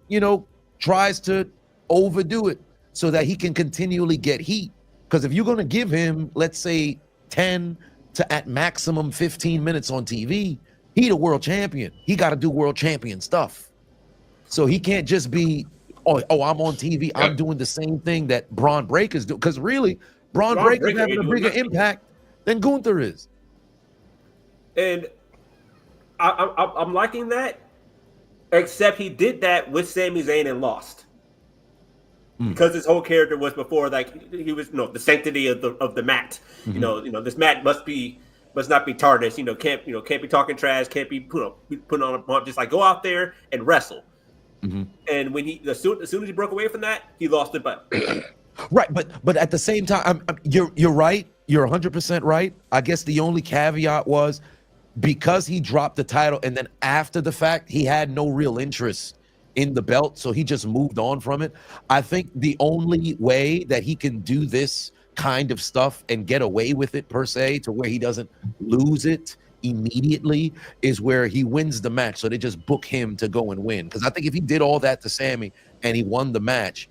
Speaker 10: tries to overdo it so that he can continually get heat. Because if you're going to give him, let's say, 10 to at maximum 15 minutes on TV, he the world champion. He got to do world champion stuff. So he can't just be, oh, I'm on TV. I'm doing the same thing that Braun Breaker's doing. Because really, Braun Breaker's having a bigger impact than Gunther is.
Speaker 2: And I'm liking that, except he did that with Sami Zayn and lost. Because his whole character was before, like, he was, the sanctity of the mat. This mat must not be tarnished. Can't be talking trash. Can't be putting on a bump. Just like go out there and wrestle. And when as soon as he broke away from that, he lost it. But
Speaker 10: right, but at the same time, you're right. You're 100% right. I guess the only caveat was because he dropped the title, and then after the fact, he had no real interest in the belt, so he just moved on from it. I think the only way that he can do this kind of stuff and get away with it, per se, to where he doesn't lose it immediately, is where he wins the match. So they just book him to go and win. Because I think if he did all that to Sammy and he won the match,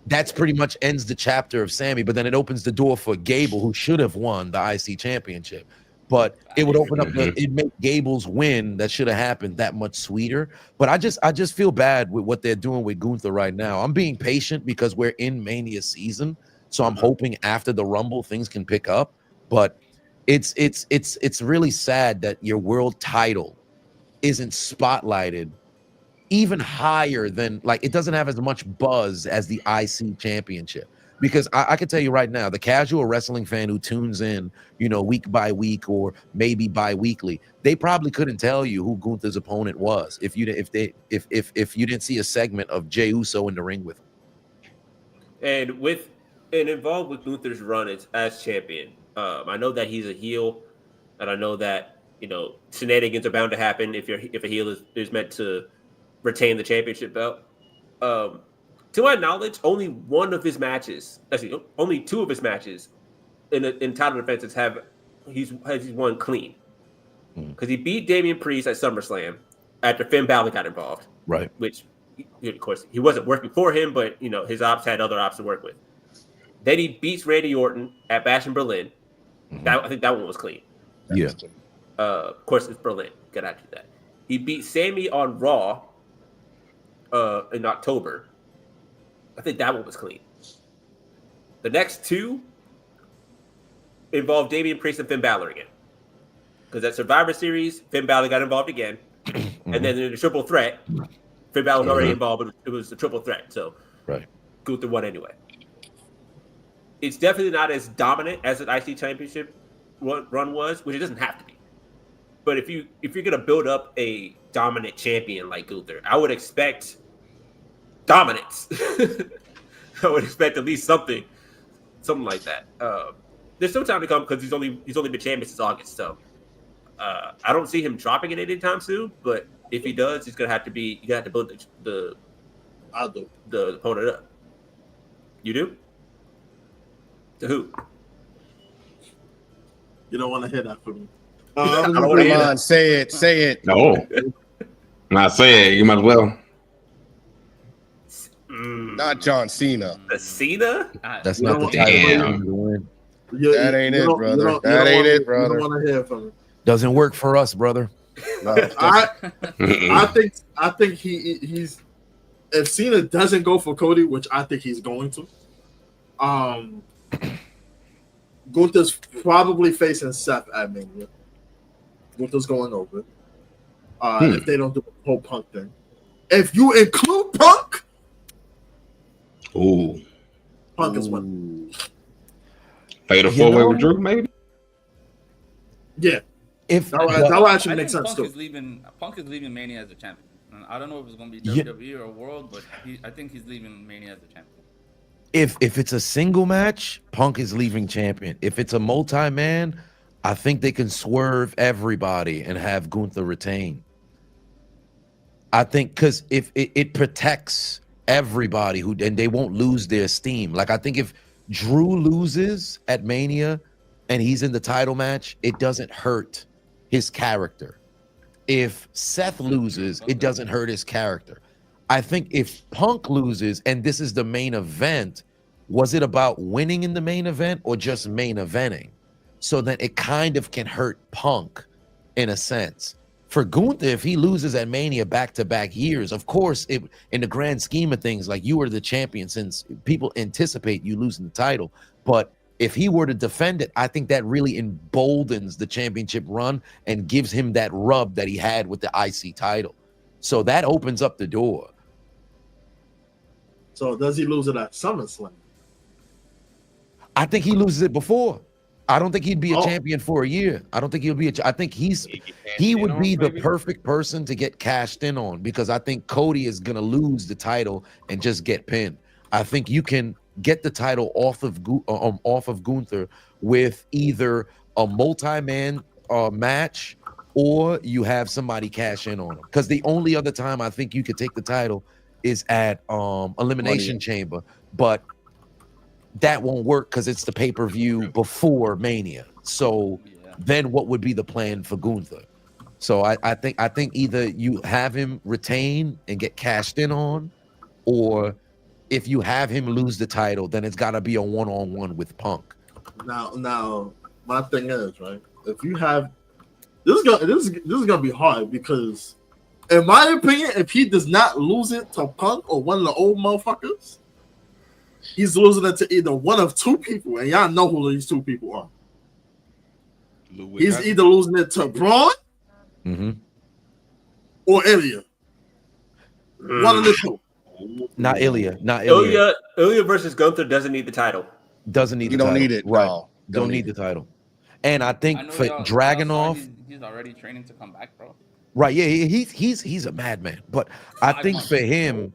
Speaker 10: that's pretty much ends the chapter of Sammy. But then it opens the door for Gable, who should have won the IC championship. But it would open up it'd make Gable's win that should have happened that much sweeter. But I just feel bad with what they're doing with Gunther right now. I'm being patient because we're in Mania season, so I'm hoping after the Rumble things can pick up. But it's really sad that your world title isn't spotlighted even higher than, like, it doesn't have as much buzz as the IC championship. Because I can tell you right now, the casual wrestling fan who tunes in, week by week or maybe bi-weekly, they probably couldn't tell you who Gunther's opponent was if you didn't see a segment of Jey Uso in the ring with him.
Speaker 2: And involved with Gunther's run as champion, I know that he's a heel, and I know that shenanigans are bound to happen if a heel is meant to retain the championship belt. To my knowledge, only one of his matches, actually, only two of his matches in title defenses he's won clean. Because he beat Damian Priest at SummerSlam after Finn Balor got involved.
Speaker 10: Right.
Speaker 2: Which, of course, he wasn't working for him, but his ops had other ops to work with. Then he beats Randy Orton at Bash in Berlin. I think that one was clean.
Speaker 10: Yeah.
Speaker 2: Of course, it's Berlin. Gotta do that. He beat Sammy on Raw in October. I think that one was clean. The next two involved Damian Priest and Finn Balor again. Because at Survivor Series, Finn Balor got involved again. And then in the triple threat, Finn Balor was already involved, but it was a triple threat. So Gunther won anyway. It's definitely not as dominant as an IC championship run was, which it doesn't have to be. But if you're going to build up a dominant champion like Gunther, I would expect dominance. I would expect at least something like that. There's still time to come because he's only been champion since August, so I don't see him dropping it anytime soon. But if he does, you gotta have to build the opponent up. You do? To who?
Speaker 5: You don't want to hear that from me.
Speaker 9: Come on, say it.
Speaker 6: No, not say it. You might as well.
Speaker 9: Not John Cena.
Speaker 2: The Cena?
Speaker 10: That's not the title.
Speaker 9: That ain't it, brother. That ain't it, brother.
Speaker 5: You don't want to hear from him.
Speaker 10: Doesn't work for us, brother.
Speaker 9: No,
Speaker 5: I think he's if Cena doesn't go for Cody, which I think he's going to, Gunther's probably facing Seth at Mania. Gunther's going over. If they don't do the whole Punk thing. If you include Punk, Punk is winning.
Speaker 6: Fatal four-way with Drew, maybe?
Speaker 5: Yeah. That would actually make sense too.
Speaker 3: Punk is leaving Mania as a champion. I don't know if it's going to be WWE or World, but I think he's leaving Mania as a champion.
Speaker 10: If it's a single match, Punk is leaving champion. If it's a multi-man, I think they can swerve everybody and have Gunther retain. I think because if it protects everybody and they won't lose their steam. Like I think if Drew loses at Mania, and he's in the title match, it doesn't hurt his character. If Seth loses, it doesn't hurt his character. I think if Punk loses, and this is the main event, was it about winning in the main event or just main eventing? So then it kind of can hurt Punk in a sense. For Gunther, if he loses at Mania back-to-back years, of course, in the grand scheme of things, like you were the champion since people anticipate you losing the title. But if he were to defend it, I think that really emboldens the championship run and gives him that rub that he had with the IC title. So that opens up the door.
Speaker 5: So does he lose it at SummerSlam?
Speaker 10: I think he loses it before. I don't think he'd be a champion for a year. I don't think he'll be I think he would be the perfect person to get cashed in on, because I think Cody is going to lose the title and just get pinned. I think you can get the title off of Gunther with either a multi-man match, or you have somebody cash in on him. Because the only other time I think you could take the title is at Elimination Chamber, but that won't work because it's the pay-per-view before Mania. So then what would be the plan for Gunther? So I think either you have him retain and get cashed in on, or if you have him lose the title, then it's got to be a one-on-one with Punk.
Speaker 5: Now, my thing is, right, if you have this is gonna be hard, because in my opinion, if he does not lose it to Punk or one of the old motherfuckers, he's losing it to either one of two people, and y'all know who these two people are. He's either losing it to Braun or Ilya. One of the two.
Speaker 10: Not Ilya.
Speaker 2: Ilya versus Gunther doesn't need the title.
Speaker 10: Doesn't need.
Speaker 9: You
Speaker 10: the
Speaker 9: don't
Speaker 10: title.
Speaker 9: need it.
Speaker 10: Right.
Speaker 9: No.
Speaker 10: Don't need the title. And I think for Dragunov,
Speaker 3: he's already training to come back, bro.
Speaker 10: Right? Yeah, he's a madman. But I think for him,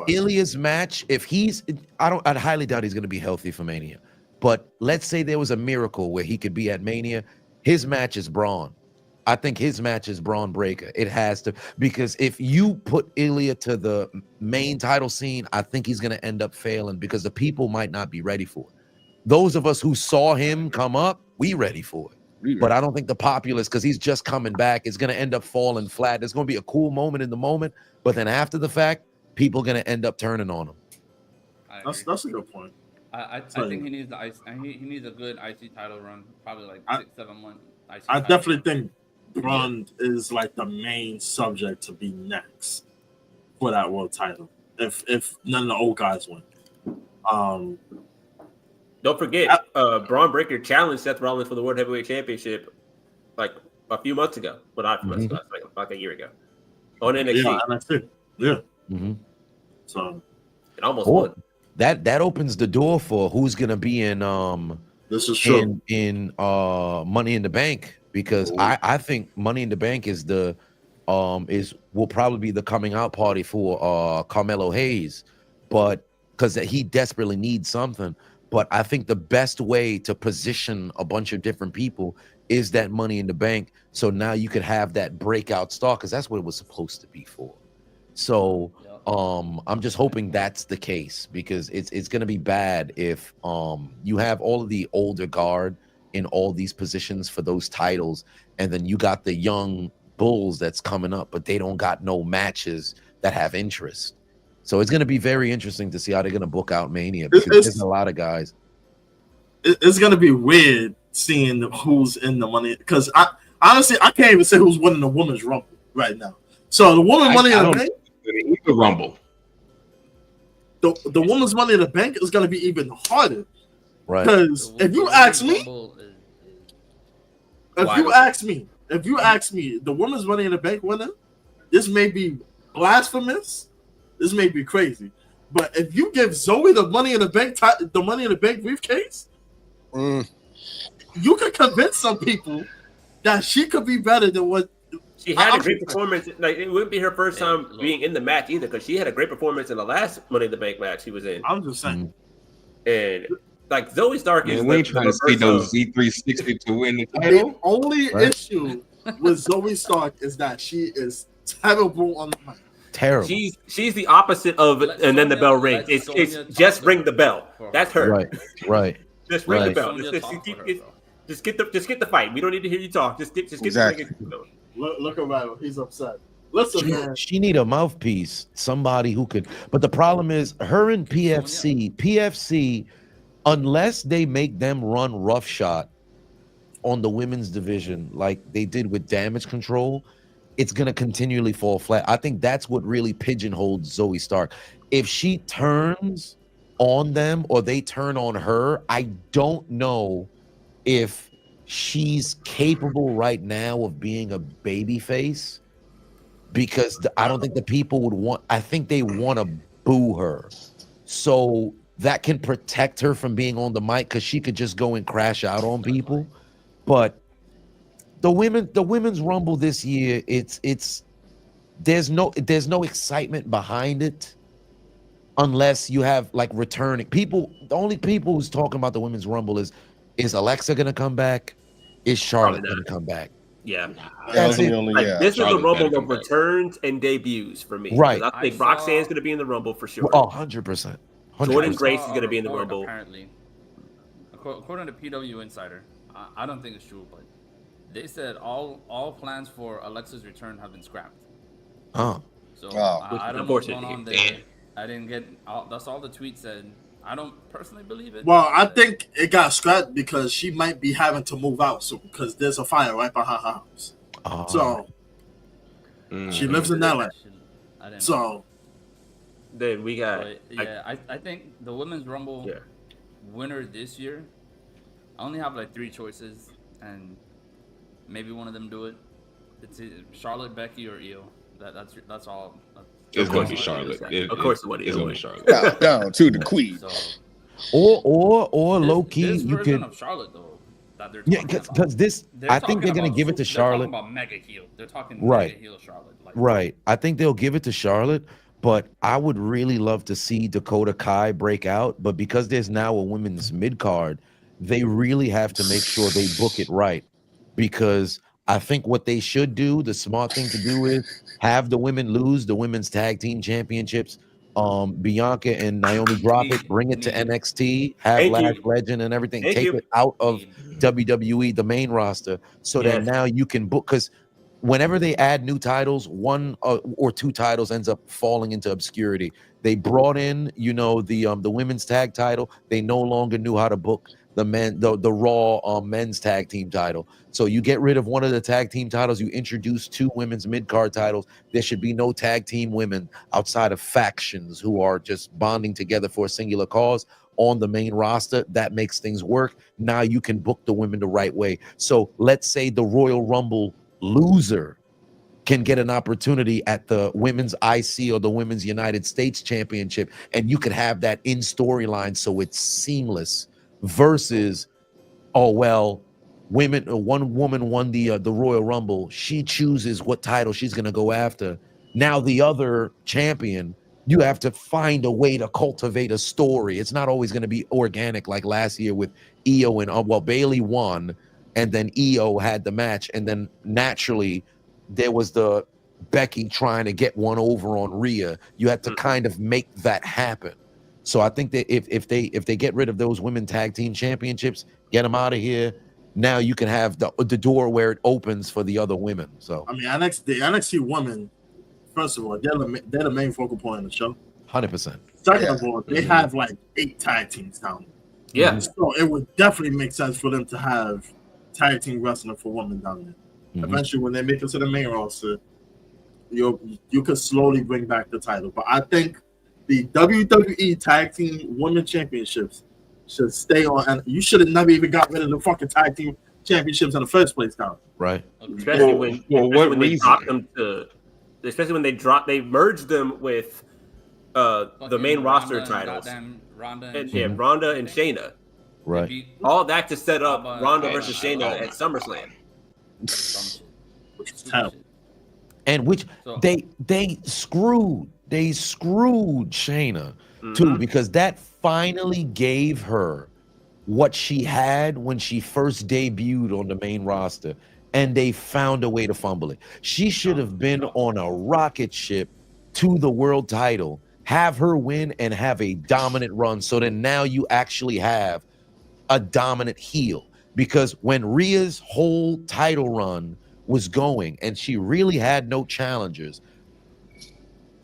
Speaker 10: Ilya's match, if I'd highly doubt he's going to be healthy for Mania. But let's say there was a miracle where he could be at Mania. His match is Braun. I think his match is Braun Breaker. It has to, because if you put Ilya to the main title scene, I think he's going to end up failing because the people might not be ready for it. Those of us who saw him come up, we ready for it. But I don't think the populace, because he's just coming back, is going to end up falling flat. There's going to be a cool moment in the moment, but then after the fact, people are going to end up turning on him.
Speaker 5: That's a good point.
Speaker 3: I think he needs he needs a good IC title run, probably like 6-7 months.
Speaker 5: I definitely think Braun is like the main subject to be next for that world title. If none of the old guys win.
Speaker 2: Don't forget, Braun Breaker challenged Seth Rollins for the World Heavyweight Championship like a few months ago. Well, not a few months ago, like a year ago. On NXT.
Speaker 5: Yeah, NXT. Yeah.
Speaker 2: So it almost won.
Speaker 10: That opens the door for who's gonna be in
Speaker 5: this is true.
Speaker 10: in Money in the Bank, because I think Money in the Bank is will probably be the coming out party for Carmelo Hayes, but because he desperately needs something. But I think the best way to position a bunch of different people is that Money in the Bank. So now you could have that breakout star, because that's what it was supposed to be for. So I'm just hoping that's the case, because it's going to be bad if you have all of the older guard in all these positions for those titles, and then you got the young bulls that's coming up, but they don't got no matches that have interest. So it's going to be very interesting to see how they're going to book out Mania, because there's a lot of guys.
Speaker 5: It's going to be weird seeing who's in the Money, because honestly, I can't even say who's winning the Women's Rumble right now. So the Women's Money in the Bank,
Speaker 6: the Rumble.
Speaker 5: The Women's Money in the Bank is going to be even harder,
Speaker 10: right?
Speaker 5: Because if you ask me, the Women's Money in the Bank winner, this may be blasphemous. This may be crazy, but if you give Zoe the Money in the Bank briefcase, you can convince some people that she could be better than what
Speaker 2: she had. A great performance. Like, it wouldn't be her first time being in the match either, because she had a great performance in the last Money in the Bank match she was in.
Speaker 5: I'm just saying.
Speaker 2: And like Zoe Stark is.
Speaker 6: We ain't trying to see those Z360 to win the title.
Speaker 5: The only issue with Zoe Stark is that she is terrible on the mic.
Speaker 10: Terrible.
Speaker 2: She's the opposite of, and then the bell rings. It's just ring the bell. That's her.
Speaker 10: Right.
Speaker 2: Just ring the bell. Just get the fight. We don't need to hear you talk. Just get
Speaker 9: Exactly.
Speaker 2: the nigga going.
Speaker 5: Look around him. He's upset. Listen, man.
Speaker 10: She need a mouthpiece, somebody who could. But the problem is, her and PFC, unless they make them run roughshod on the women's division like they did with Damage Control, it's gonna continually fall flat. I think that's what really pigeonholes Zoe Stark. If she turns on them or they turn on her, I don't know if she's capable right now of being a baby face, because I don't think the people would want, I think they want to boo her. So that can protect her from being on the mic, because she could just go and crash out on people. But the women's rumble this year, there's no excitement behind it unless you have like returning people. The only people who's talking about the women's rumble is Alexa gonna come back? Is Charlotte gonna come back?
Speaker 2: Yeah,
Speaker 10: that's it.
Speaker 2: This is the rumble of returns and debuts for me.
Speaker 10: Right.
Speaker 2: I think Roxanne's going to be in the rumble for sure.
Speaker 10: Oh, 100%.
Speaker 2: Jordan Grace is going to be in the rumble.
Speaker 3: Apparently, according to PW Insider, I don't think it's true, but they said all plans for Alexa's return have been scrapped.
Speaker 10: Oh.
Speaker 3: So I don't know what's going on there. I didn't get. That's all the tweet said. I don't personally believe it.
Speaker 5: Well, I think it got scrapped because she might be having to move out soon because there's a fire right behind her house. So she lives in LA. So
Speaker 2: then we got.
Speaker 3: I think the women's rumble winner this year. I only have like 3 choices, and maybe one of them do it. It's either Charlotte, Becky, or Io. That's all.
Speaker 6: It's going to be Charlotte.
Speaker 2: Of course, it's going to
Speaker 6: be Charlotte.
Speaker 9: Down to the queen.
Speaker 3: So,
Speaker 10: or low key,
Speaker 3: this
Speaker 10: you
Speaker 3: version
Speaker 10: could.
Speaker 3: of Charlotte though. That they're
Speaker 10: because this, I think they're going to give it to Charlotte.
Speaker 3: They're talking about mega heel. They're talking
Speaker 10: right.
Speaker 3: Mega heel Charlotte.
Speaker 10: Right. I think they'll give it to Charlotte, but I would really love to see Dakota Kai break out. But because there's now a women's mid card, they really have to make sure they book it right, because I think what they should do, the smart thing to do, is have the women lose the women's tag team championships. Bianca and Naomi drop it, bring it to NXT, have Lash Legend and everything, take it out of WWE, the main roster, so that now you can book. Because whenever they add new titles, 1 or 2 titles ends up falling into obscurity. They brought in, the women's tag title. They no longer knew how to book the Raw men's tag team title. So you get rid of one of the tag team titles, you introduce 2 women's mid-card titles. There should be no tag team women outside of factions who are just bonding together for a singular cause on the main roster. That makes things work. Now you can book the women the right way. So let's say the Royal Rumble loser can get an opportunity at the women's IC or the women's United States Championship, and you could have that in storyline so it's seamless. Versus, one woman won the Royal Rumble. She chooses what title she's gonna go after. Now the other champion, you have to find a way to cultivate a story. It's not always gonna be organic like last year with Io and Bailey won, and then Io had the match, and then naturally there was the Becky trying to get one over on Rhea. You had to kind of make that happen. So I think that if they get rid of those women tag team championships, get them out of here. Now you can have the door where it opens for the other women. So
Speaker 5: I mean, the NXT women, first of all, they're the main focal point of the show.
Speaker 10: 100%.
Speaker 5: Second of all, they have like 8 tag teams down there.
Speaker 2: Yeah.
Speaker 5: So it would definitely make sense for them to have tag team wrestling for women down there. Eventually, when they make it to the main roster, you could slowly bring back the title. But I think the WWE Tag Team Women Championships should stay on, and you should have never even got rid of the fucking Tag Team Championships in the first place, down.
Speaker 10: Right.
Speaker 2: Especially when they dropped them especially when they merged them with the main roster titles.
Speaker 3: Ronda
Speaker 2: and Shayna.
Speaker 10: Right.
Speaker 2: All that to set up Ronda versus Shayna at SummerSlam.
Speaker 5: Which is terrible.
Speaker 10: And they screwed Shayna too, because that finally gave her what she had when she first debuted on the main roster, and they found a way to fumble it. She should have been on a rocket ship to the world title, have her win and have a dominant run, so that now you actually have a dominant heel. because when Rhea's whole title run was going and she really had no challengers,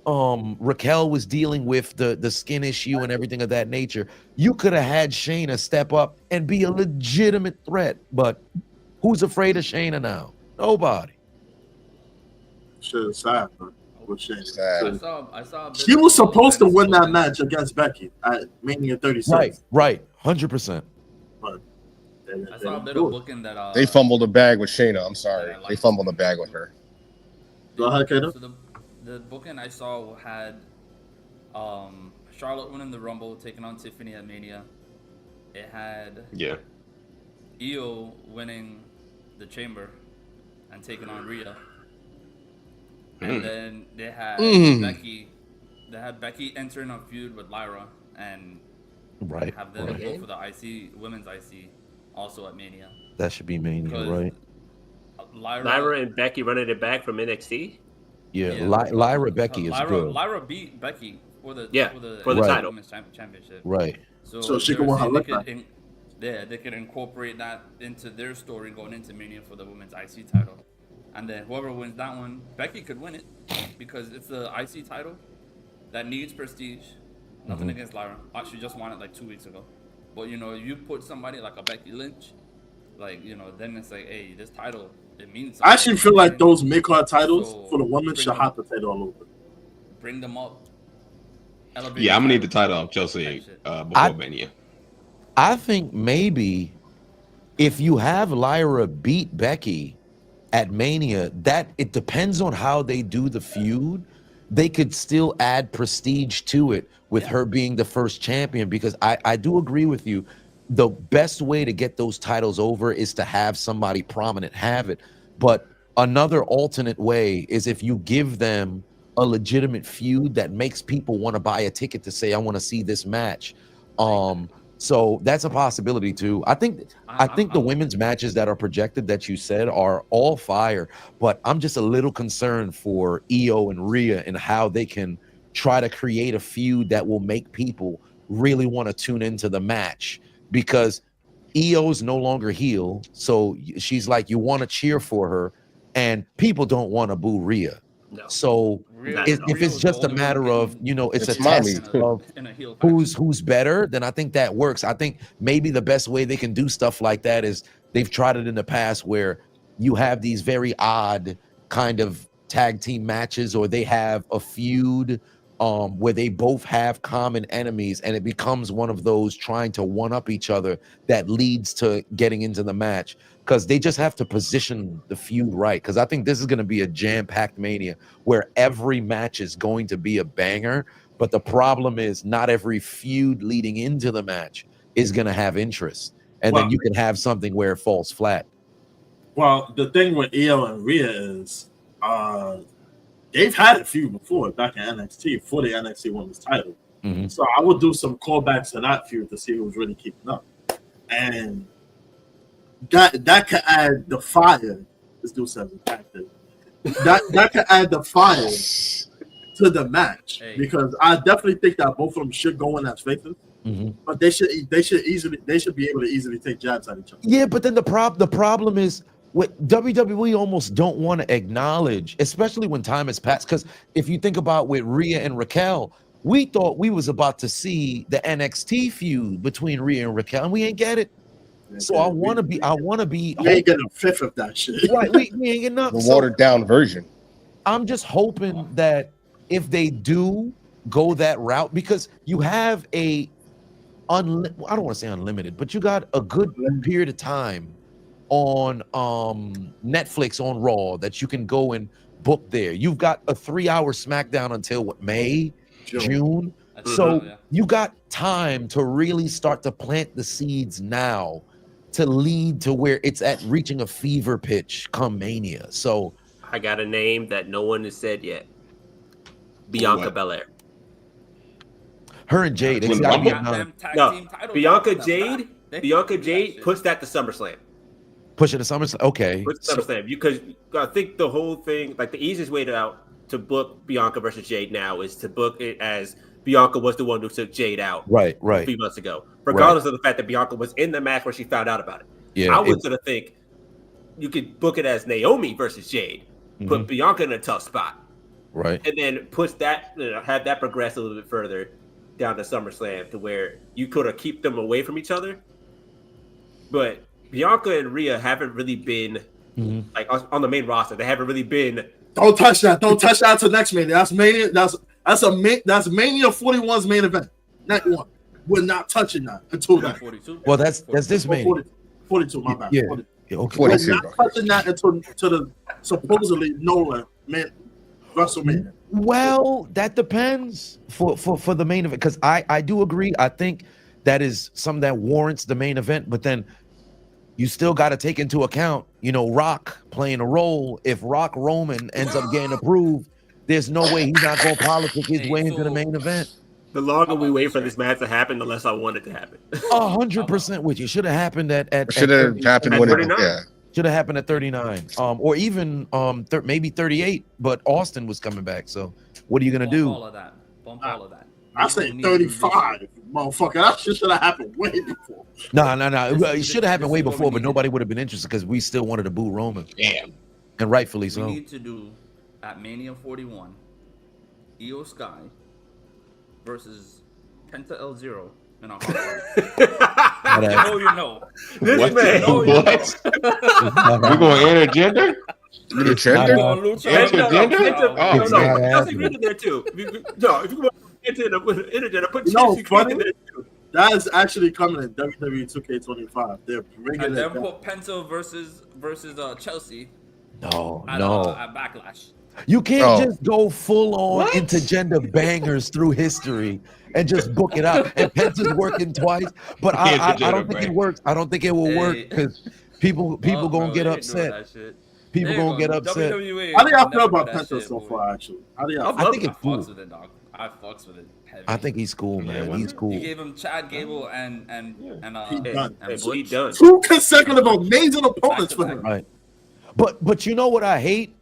Speaker 10: Raquel was dealing with the skin issue and everything of that nature. You could have had Shayna step up and be a legitimate threat, but who's afraid of Shayna now? Nobody.
Speaker 5: Shit is sad, man. With Shayna.
Speaker 3: I saw
Speaker 5: she was supposed to win that match against Becky at Mania 36.
Speaker 10: Right, 100%.
Speaker 5: But
Speaker 3: I saw a bit of booking that
Speaker 9: they fumbled the bag with Shayna. I'm sorry, they fumbled the bag with her.
Speaker 5: Go ahead, Kato.
Speaker 3: So the booking I saw had Charlotte winning the Rumble, taking on Tiffany at Mania. It had Io winning the Chamber and taking on Rhea. And then they had Becky. They had Becky entering a feud with Lyra and have them go for the IC women's IC also at Mania.
Speaker 10: That should be Mania, right?
Speaker 2: Lyra and Becky running it back from NXT.
Speaker 10: Yeah. Lyra Becky is good.
Speaker 3: Lyra beat Becky for the
Speaker 2: title
Speaker 3: women's championship.
Speaker 10: Right.
Speaker 5: So she can win her lick back.
Speaker 3: They could incorporate that into their story going into Mania for the women's IC title. And then whoever wins that one, Becky could win it because it's the IC title that needs prestige. Nothing against Lyra. She just won it like 2 weeks ago. But, you put somebody like a Becky Lynch, then it's like, hey, this title, it means something.
Speaker 5: I actually feel like those mid-card titles for the women should have the title all over.
Speaker 3: Bring them up.
Speaker 6: I'm going to need the title of Chelsea before Mania.
Speaker 10: I think maybe if you have Lyra beat Becky at Mania, that it depends on how they do the feud. They could still add prestige to it with her being the first champion, because I do agree with you. The best way to get those titles over is to have somebody prominent have it. But another alternate way is if you give them a legitimate feud that makes people want to buy a ticket to say, I want to see this match. So that's a possibility too. I think the women's matches that are projected that you said are all fire, but I'm just a little concerned for Io and Rhea and how they can try to create a feud that will make people really want to tune into the match, because Io's no longer heel. So she's like, you want to cheer for her, and people don't want to boo Rhea. No. So if it's just a matter of, it's a test of who's better, then I think that works. I think maybe the best way they can do stuff like that is they've tried it in the past where you have these very odd kind of tag team matches, or they have a feud where they both have common enemies, and it becomes one of those trying to one up each other that leads to getting into the match, because they just have to position the feud right. Because I think this is going to be a jam-packed Mania where every match is going to be a banger, but the problem is not every feud leading into the match is going to have interest, and then you can have something where it falls flat.
Speaker 5: Well, the thing with Io and Rhea is they've had a feud before back in NXT for the NXT Women's title.
Speaker 10: Mm-hmm.
Speaker 5: So I would do some callbacks to that feud to see who's really keeping up. And that could add the fire. This dude says that could add the fire to the match, because I definitely think that both of them should go in as faces.
Speaker 10: Mm-hmm.
Speaker 5: But they should be able to easily take jabs at each other.
Speaker 10: Yeah, but then the problem is what WWE almost don't want to acknowledge, especially when time has passed. Because if you think about with Rhea and Raquel, we thought we was about to see the NXT feud between Rhea and Raquel, and we ain't get it. So I want to be.
Speaker 5: We ain't getting a fifth of that shit.
Speaker 10: Right, we ain't getting enough.
Speaker 9: The watered down version.
Speaker 10: I'm just hoping that if they do go that route, because you have I don't want to say unlimited, but you got a good period of time on Netflix on Raw that you can go and book there. You've got a 3-hour SmackDown until what, May, June. So you got time to really start to plant the seeds now to lead to where it's at reaching a fever pitch come Mania. So
Speaker 2: I got a name that no one has said yet. Bianca Belair.
Speaker 10: Her and Jade.
Speaker 2: Bianca Jade puts that to SummerSlam.
Speaker 10: Push it to SummerSlam. Okay.
Speaker 2: Push it to SummerSlam. Because I think the whole thing, like the easiest way to book Bianca versus Jade now is to book it as Bianca was the one who took Jade out
Speaker 10: right
Speaker 2: a few months ago, regardless of the fact that Bianca was in the match where she found out about it.
Speaker 10: Yeah,
Speaker 2: I was gonna think you could book it as Naomi versus Jade, put Bianca in a tough spot,
Speaker 10: right,
Speaker 2: and then push that, have that progress a little bit further down to SummerSlam to where you could have keep them away from each other. But Bianca and Rhea haven't really been like on the main roster. They haven't really been.
Speaker 5: Don't touch that. Don't touch that until next Mania. That's Mania. That's Mania 41's main event. Night one. We're not touching that until that.
Speaker 3: 42.
Speaker 10: Well, that's this Mania.
Speaker 5: 42. My bad.
Speaker 10: Yeah.
Speaker 5: 42.
Speaker 10: Yeah, okay.
Speaker 5: We're not touching that until to the supposedly Nola WrestleMania.
Speaker 10: Well, that depends for the main event, because I do agree. I think that is something that warrants the main event, but then you still got to take into account, Rock playing a role. If Rock Roman ends up getting approved, there's no way he's not going to politic his way into the main event.
Speaker 2: The longer we wait for this match to happen, the less I want it to happen.
Speaker 10: 100% with you. Should have happened
Speaker 9: should have happened when
Speaker 10: should have happened at 39, or even maybe 38. But Austin was coming back. So what are you gonna do?
Speaker 3: All of that. Bump all of that.
Speaker 5: I say 35, motherfucker. That shit should have happened way before.
Speaker 10: No. It should have happened way before, but nobody would have been interested because we still wanted to boo Roman.
Speaker 8: Damn.
Speaker 10: And rightfully so.
Speaker 3: We need to do at Mania 41, Io Sky versus Penta El Zero in a hard you know.
Speaker 2: This man.
Speaker 6: What? We're going intergender?
Speaker 9: Intergender?
Speaker 2: No. Chelsea Green in there too. No, if you go intergender, put Chelsea Green in there too.
Speaker 5: That is actually coming in WWE 2K25. They're bringing
Speaker 3: and
Speaker 5: it
Speaker 3: then
Speaker 5: down.
Speaker 3: put Penta versus Chelsea.
Speaker 10: No.
Speaker 3: At Backlash.
Speaker 10: You can't just go full on intergender bangers through history and just book it out. And Penta's working twice, but I don't think it works. I don't think it will work because people gonna get upset. People gonna get upset.
Speaker 3: WWE,
Speaker 5: how do y'all feel about Penta so far? Actually, how do y'all?
Speaker 10: I think it's cool.
Speaker 3: With it, dog. I fucks with it. Heavy.
Speaker 10: I think he's cool, man. He's cool.
Speaker 3: You gave him Chad Gable and
Speaker 2: Pete Dunne.
Speaker 5: 2 consecutive amazing opponents for him.
Speaker 10: Right. But you know what I hate?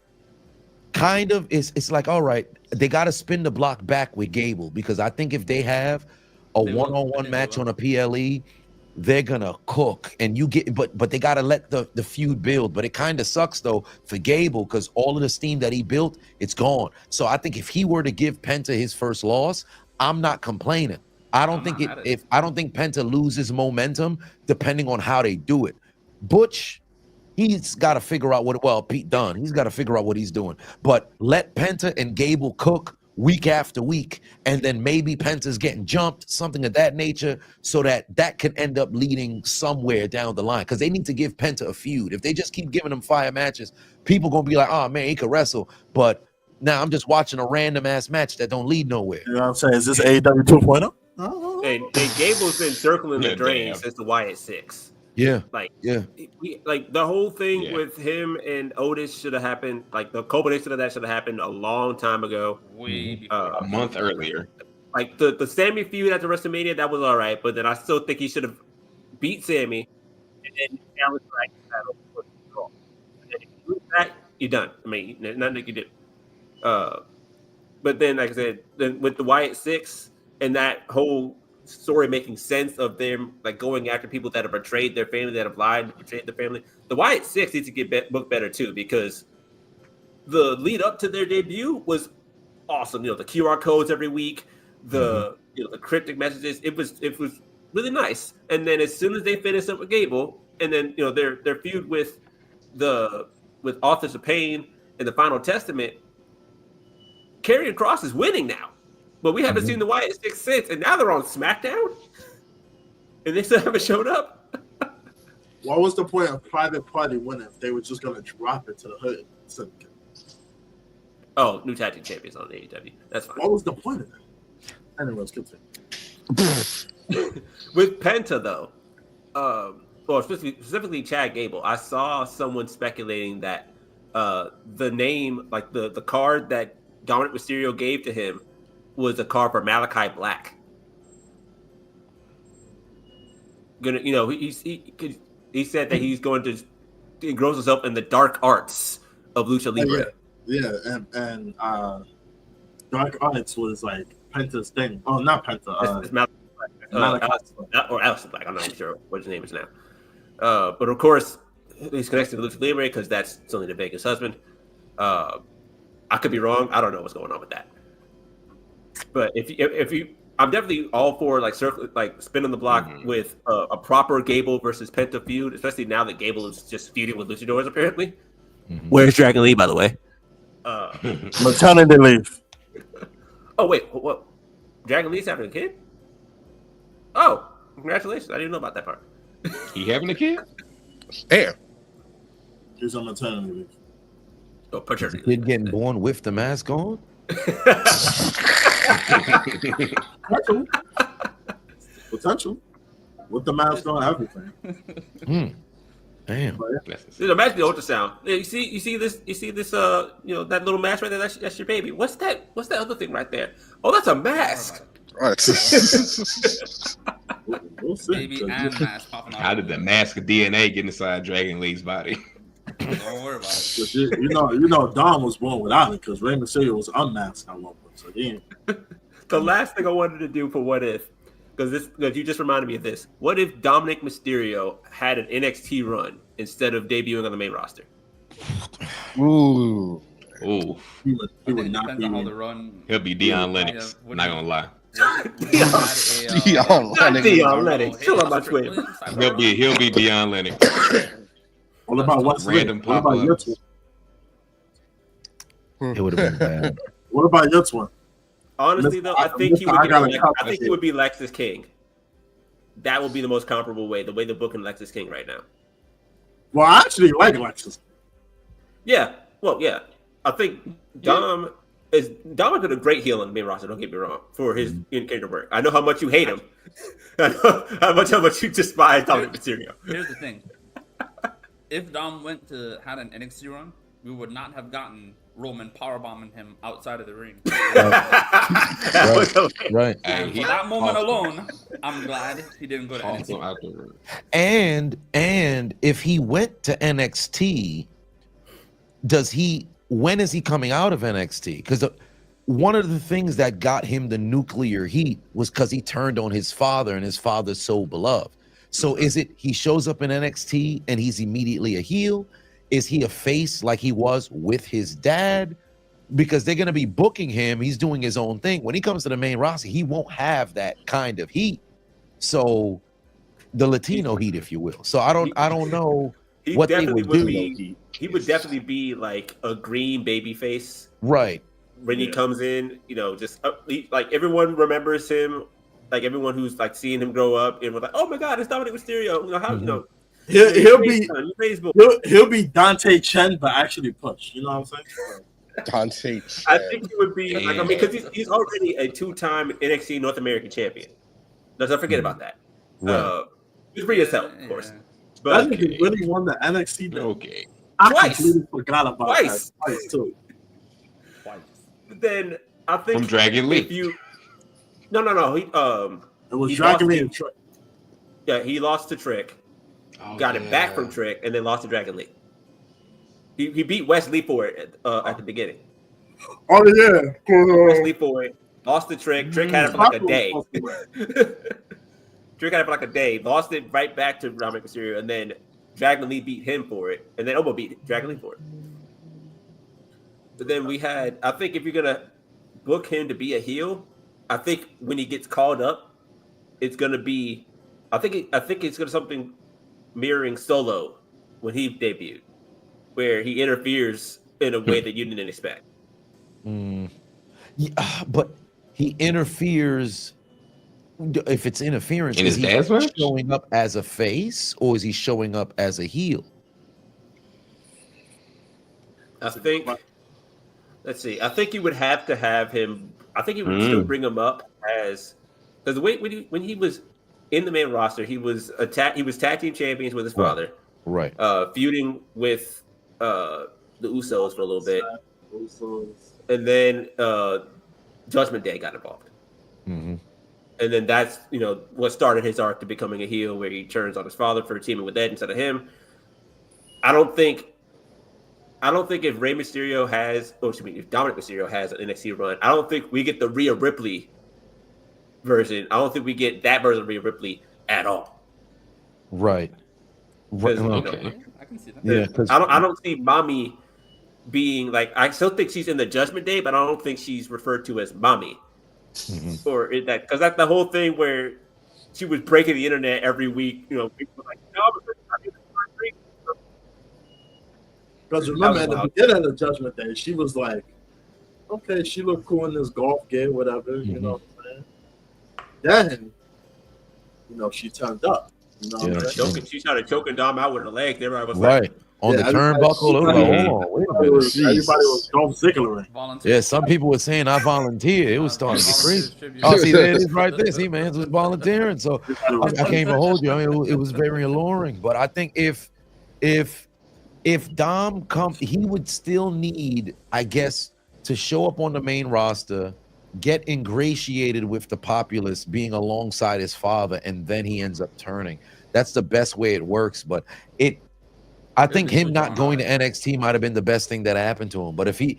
Speaker 10: Kind of it's like, all right, they got to spin the block back with Gable, because I think if they have a one-on-one match on a PLE, they're gonna cook. And you get, but they got to let the feud build. But it kind of sucks though for Gable, because all of the steam that he built, it's gone. So I think if he were to give Penta his first loss, I'm not complaining. I don't think Penta loses momentum depending on how they do it. Butch, he's got to figure out Pete Dunne, he's got to figure out what he's doing. But let Penta and Gable cook week after week, and then maybe Penta's getting jumped, something of that nature, so that can end up leading somewhere down the line. Because they need to give Penta a feud. If they just keep giving him fire matches, people gonna be like, oh man, he could wrestle. But now I'm just watching a random ass match that don't lead nowhere.
Speaker 5: You know what I'm saying? Is this AEW 2.0?
Speaker 2: And Gable's been circling the drain since the Wyatt 6.
Speaker 10: Yeah,
Speaker 2: like the whole thing with him and Otis should have happened. Like the culmination of that should have happened a long time ago,
Speaker 6: a month earlier.
Speaker 2: Like the Sammy feud at the WrestleMania, that was all right, but then I still think he should have beat Sammy and then challenged for the title. And then if you lose that, you're done. I mean, there's nothing you can do. But then, like I said, then with the Wyatt 6 and that whole story making sense of them like going after people that have betrayed their family, that have lied, betrayed their family. The Wyatt 6 needs to get booked better too, because the lead up to their debut was awesome. The QR codes every week, the the cryptic messages. It was really nice. And then as soon as they finished up with Gable, and then their feud with Authors of Pain and the Final Testament, Karrion Kross is winning now. But we haven't seen the Wyatt 6 since, and now they're on SmackDown, and they still haven't showed up.
Speaker 5: What was the point of Private Party winning if they were just going to drop it to the hood?
Speaker 2: Oh, new tag team champions on AEW. That's fine.
Speaker 5: What was the point of that? Anyways, continue.
Speaker 2: With Penta, though, or specifically Chad Gable, I saw someone speculating that the name, like the card that Dominic Mysterio gave to him, was a card for Malachi Black. He said that he's going to engross himself in the dark arts of Lucha Libre.
Speaker 5: And dark arts was like Penta's thing. Oh, not Penta.
Speaker 2: It's Malachi Black. Or Alistair Black. I'm not sure what his name is now. But of course, he's connected to Lucha Libre because that's Zelina Vega's husband. I could be wrong. I don't know what's going on with that. But if you, I'm definitely all for like spinning the block with a proper Gable versus Penta feud, especially now that Gable is just feuding with Luchadors apparently. Where's Dragon Lee, by the way?
Speaker 5: Maternity leave.
Speaker 2: Oh wait, what? Dragon Lee's having a kid? Oh, congratulations! I didn't know about that part.
Speaker 6: He having a kid?
Speaker 9: Damn.
Speaker 5: He's on maternity leave.
Speaker 2: Oh, paternity
Speaker 10: Kid getting born with the mask on?
Speaker 5: Potential. With the mask on, everything.
Speaker 10: Damn.
Speaker 2: Dude, imagine the ultrasound. You see this, that little mask right there. That's your baby. What's that other thing right there? Oh, that's a mask.
Speaker 3: Baby and mask popping out.
Speaker 6: How did the mask of DNA get inside Dragon Lee's body?
Speaker 3: Don't worry about it.
Speaker 5: You know, Dom was born without it because Rey Mysterio was unmasked at one point. So yeah.
Speaker 2: The last thing I wanted to do for What If, because you just reminded me of this. What if Dominic Mysterio had an NXT run instead of debuting on the main roster?
Speaker 10: Ooh.
Speaker 6: Ooh.
Speaker 5: He would not be.
Speaker 3: How the run.
Speaker 6: He'll be Deion Lennox. Not gonna lie.
Speaker 10: Deion
Speaker 2: Lennox. Chill on my Twitter.
Speaker 6: He'll be Deion Lennox.
Speaker 5: What about what's
Speaker 6: random
Speaker 5: what about your twin?
Speaker 10: It would have been bad.
Speaker 5: What about your twin?
Speaker 2: Honestly, though, I think he would be Lexus King. That would be the most comparable way. The way they're booking Lexus King right now.
Speaker 5: Well, I actually like Lexus.
Speaker 2: Yeah. Well, yeah. I think Dom did a great heel on the main roster. Don't get me wrong for his in-character work. I know how much you hate him. I know how much you despise Dominic Mysterio.
Speaker 3: Here's the thing. If Dom had an NXT run, we would not have gotten Roman powerbombing him outside of the ring.
Speaker 10: Right.
Speaker 3: And for that moment alone, I'm glad he didn't go to NXT.
Speaker 10: And if he went to NXT, when is he coming out of NXT? Because one of the things that got him the nuclear heat was because he turned on his father, and his father's so beloved. So is it he shows up in NXT and he's immediately a heel? Is he a face like he was with his dad? Because they're going to be booking him. He's doing his own thing. When he comes to the main roster, he won't have that kind of heat. So the Latino heat, if you will. So I don't know what they would do.
Speaker 2: He would definitely be like a green baby face.
Speaker 10: Right.
Speaker 2: When he comes in, just like everyone remembers him. Like everyone who's like seeing him grow up and was like, "Oh my God, it's Dominic Mysterio!"
Speaker 5: He'll be Dante Chen, but actually push. You know what I'm saying?
Speaker 9: Dante Chen.
Speaker 2: I think he would be because he's already a 2-time NXT North American champion. Let's not forget about that.
Speaker 10: Right.
Speaker 2: He's free as hell, of course.
Speaker 5: But I think he really won the NXT.
Speaker 6: Okay.
Speaker 5: I completely forgot about
Speaker 2: that
Speaker 5: twice too.
Speaker 2: But then I think
Speaker 6: from Dragon Lee.
Speaker 2: No.
Speaker 5: It was Dragon Lee and Trick.
Speaker 2: Yeah, he lost to Trick. Got it back from Trick, and then lost to Dragon Lee. He beat Wesley for it at the beginning.
Speaker 5: Oh yeah,
Speaker 2: Wesley for it. Lost to Trick. Trick had it for like a day. Trick had it for like a day. Lost it right back to Dominic Mysterio, and then Dragon Lee beat him for it, and then Obo beat Dragon Lee for it. But then I think if you're gonna book him to be a heel, I think when he gets called up, it's gonna be. I think it's gonna something mirroring Solo when he debuted, where he interferes in a way that you didn't expect.
Speaker 10: Yeah, but he interferes. If it's interference,
Speaker 6: in his dad's match,
Speaker 10: showing up as a face, or is he showing up as a heel?
Speaker 2: I think. Let's see. I think you would have to have him. I think you would still bring him up as because the way when he was in the main roster, he was tag team champions with his father,
Speaker 10: right?
Speaker 2: Feuding with the Usos for a little bit, and then Judgment Day got involved, and then that's what started his arc to becoming a heel, where he turns on his father for teaming with Ed instead of him. I don't think if Rey Mysterio if Dominic Mysterio has an NXT run, I don't think we get the Rhea Ripley version. I don't think we get that version of Rhea Ripley at all.
Speaker 10: Right.
Speaker 6: Okay.
Speaker 3: I can see that.
Speaker 10: Yeah,
Speaker 2: I don't see mommy being like. I still think she's in the Judgment Day, but I don't think she's referred to as mommy. Or is that because that's the whole thing where she was breaking the internet every week. You know, people were like, no,
Speaker 5: Because remember, at the beginning of the Judgment Day, she was like, okay, she looked cool in this golf gear, whatever, you know what I'm saying? Then, you know, she turned up. You know what I'm saying?
Speaker 2: She started choking Dom out with her leg. Everybody was
Speaker 10: right.
Speaker 2: like,
Speaker 10: On the turnbuckle, it was like, hold on, wait a minute.
Speaker 5: Everybody was Dolph Ziggler.
Speaker 10: Yeah, some people were saying I volunteer. It was starting to get crazy. Oh, see, there it is right there. See, man, was volunteering. So I can't even hold you. I mean, it was very alluring. But I think if Dom comes, he would still need, I guess, to show up on the main roster, get ingratiated with the populace, being alongside his father, and then he ends up turning. That's the best way it works. But I think him not going to NXT might have been the best thing that happened to him. But if he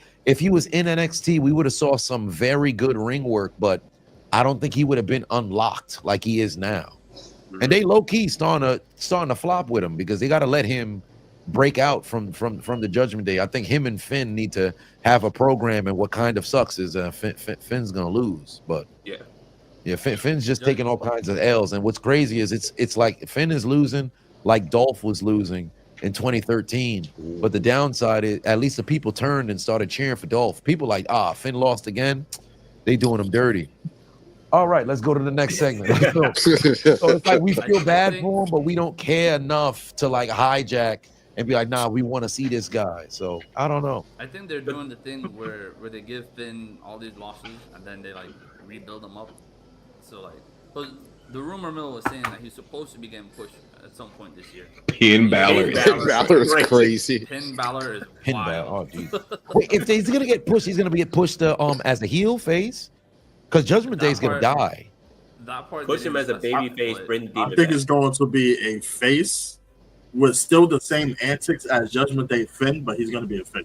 Speaker 10: was in NXT, we would have saw some very good ring work. But I don't think he would have been unlocked like he is now. And they low key starting to flop with him because they got to let him break out from the Judgment Day. I think him and Finn need to have a program. And what kind of sucks is Finn's gonna lose. But yeah, Finn's just taking all kinds of L's. And what's crazy is it's like Finn is losing like Dolph was losing in 2013. But the downside is at least the people turned and started cheering for Dolph. People like, Finn lost again. They doing him dirty. All right, let's go to the next segment. So it's like we feel bad for him, but we don't care enough to like hijack and be like, nah, we want to see this guy. So I don't know.
Speaker 3: I think they're doing the thing where they give Finn all these losses and then they like rebuild them up. So like, but the rumor mill was saying that he's supposed to be getting pushed at some point this year.
Speaker 6: Finn Balor.
Speaker 9: Finn Balor is crazy.
Speaker 3: Finn Balor is
Speaker 10: Finn
Speaker 3: wild.
Speaker 10: Balor. Oh, geez. Wait, if he's gonna get pushed, he's gonna get pushed as a heel face, because Judgment Day is gonna die.
Speaker 3: That part.
Speaker 2: Push him as a baby face.
Speaker 5: I think it's going to be a face with still the same antics as Judgment Day Finn, but he's going to be a face.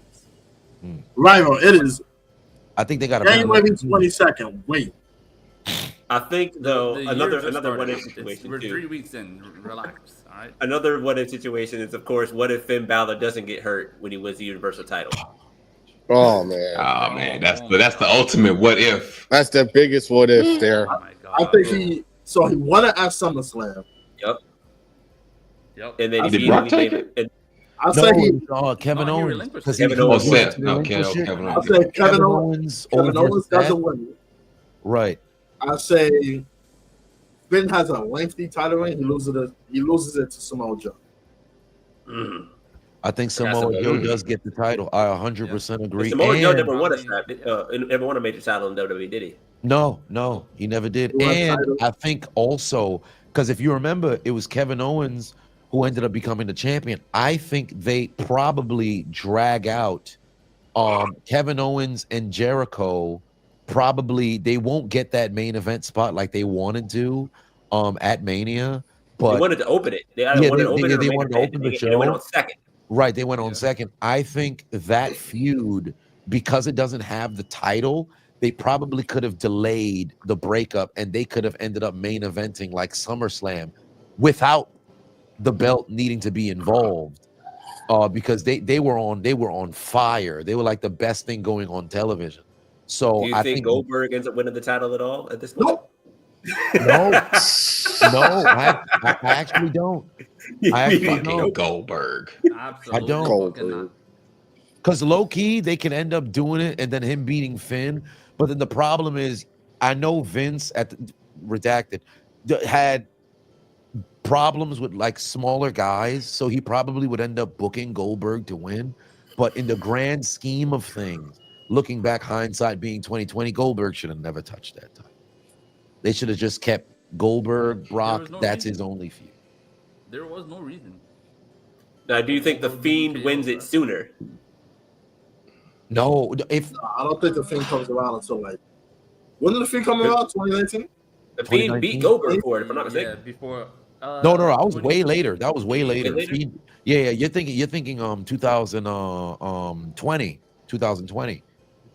Speaker 5: Rhino, it is.
Speaker 10: I think they got
Speaker 5: January 22nd. Wait.
Speaker 2: I think though another what if situation
Speaker 3: We're
Speaker 2: too.
Speaker 3: 3 weeks in. Relax. All right.
Speaker 2: Another what if situation is, of course, what if Finn Balor doesn't get hurt when he wins the Universal title?
Speaker 9: Oh man.
Speaker 6: That's the ultimate what if.
Speaker 9: That's the biggest what if there.
Speaker 3: Oh my God.
Speaker 5: I think he won it at SummerSlam.
Speaker 2: Yep. And
Speaker 6: Did
Speaker 2: then
Speaker 6: Brock take it?
Speaker 5: I say
Speaker 10: Kevin Owens.
Speaker 6: Kevin Owens. Kevin Owens.
Speaker 5: I say Kevin Owens doesn't win.
Speaker 10: Right.
Speaker 5: I say Finn has a lengthy title reign. He loses it to Samoa Joe.
Speaker 10: I think Samoa Joe does get the title. I 100% agree.
Speaker 2: Samoa Joe never won a major title in WWE, did he?
Speaker 10: No, he never did. And I think also, because if you remember, it was Kevin Owens who ended up becoming the champion. I think they probably drag out Kevin Owens and Jericho. Probably they won't get that main event spot like they wanted to at Mania. But
Speaker 2: they wanted to open it. They wanted to open the show. They went on second.
Speaker 10: Right, they went on second. I think that feud, because it doesn't have the title, they probably could have delayed the breakup and they could have ended up main eventing like SummerSlam without the belt needing to be involved. Because they were on fire. They were like the best thing going on television. So
Speaker 2: do you think Goldberg ends up winning the title at all at this point?
Speaker 10: No, I actually don't. I actually don't.
Speaker 6: Goldberg.
Speaker 3: Absolutely.
Speaker 10: I don't. Because low key, they can end up doing it and then him beating Finn. But then the problem is, I know Vince redacted had problems with like smaller guys, so he probably would end up booking Goldberg to win. But in the grand scheme of things, looking back, hindsight being 2020, Goldberg should have never touched that title. They should have just kept Goldberg, Brock. That's his only feud.
Speaker 3: There was no reason.
Speaker 2: Now, do you think the Fiend wins it sooner?
Speaker 10: No,
Speaker 5: I don't think the Fiend comes around until like when did the Fiend come around? 2019.
Speaker 2: The Fiend beat Goldberg for it, if I'm not mistaken.
Speaker 3: Yeah, before.
Speaker 10: No, I was way later. That was way later. Fiend, yeah. You're thinking 2020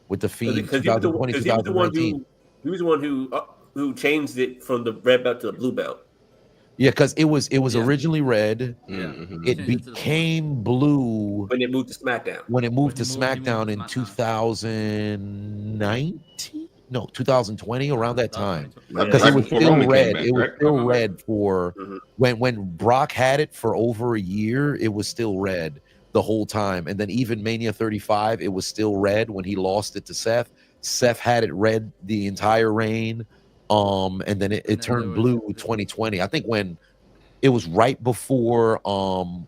Speaker 10: with the Fiend.
Speaker 2: Because he was the one who changed it from the red belt to the blue belt.
Speaker 10: Yeah, because it was
Speaker 3: Yeah.
Speaker 10: originally red.
Speaker 6: Mhm.
Speaker 10: It became blue
Speaker 2: when it moved to SmackDown.
Speaker 10: when it moved to
Speaker 3: he moved
Speaker 10: SmackDown
Speaker 3: to
Speaker 10: in
Speaker 3: SmackDown.
Speaker 10: 2019. No, 2020, around that time.
Speaker 3: 2020.
Speaker 10: Because
Speaker 6: Right
Speaker 10: it was
Speaker 6: before
Speaker 10: still
Speaker 6: Roman came
Speaker 10: red.
Speaker 6: back,
Speaker 10: It was
Speaker 6: right?
Speaker 10: still
Speaker 3: Remember?
Speaker 10: red for when Brock had it for over a year. It was still red the whole time. And then even Mania 35, it was still red when he lost it to Seth. Seth had it red the entire reign. And then it
Speaker 3: then
Speaker 10: turned
Speaker 3: there was
Speaker 10: blue 2020. I think when it was right before
Speaker 2: It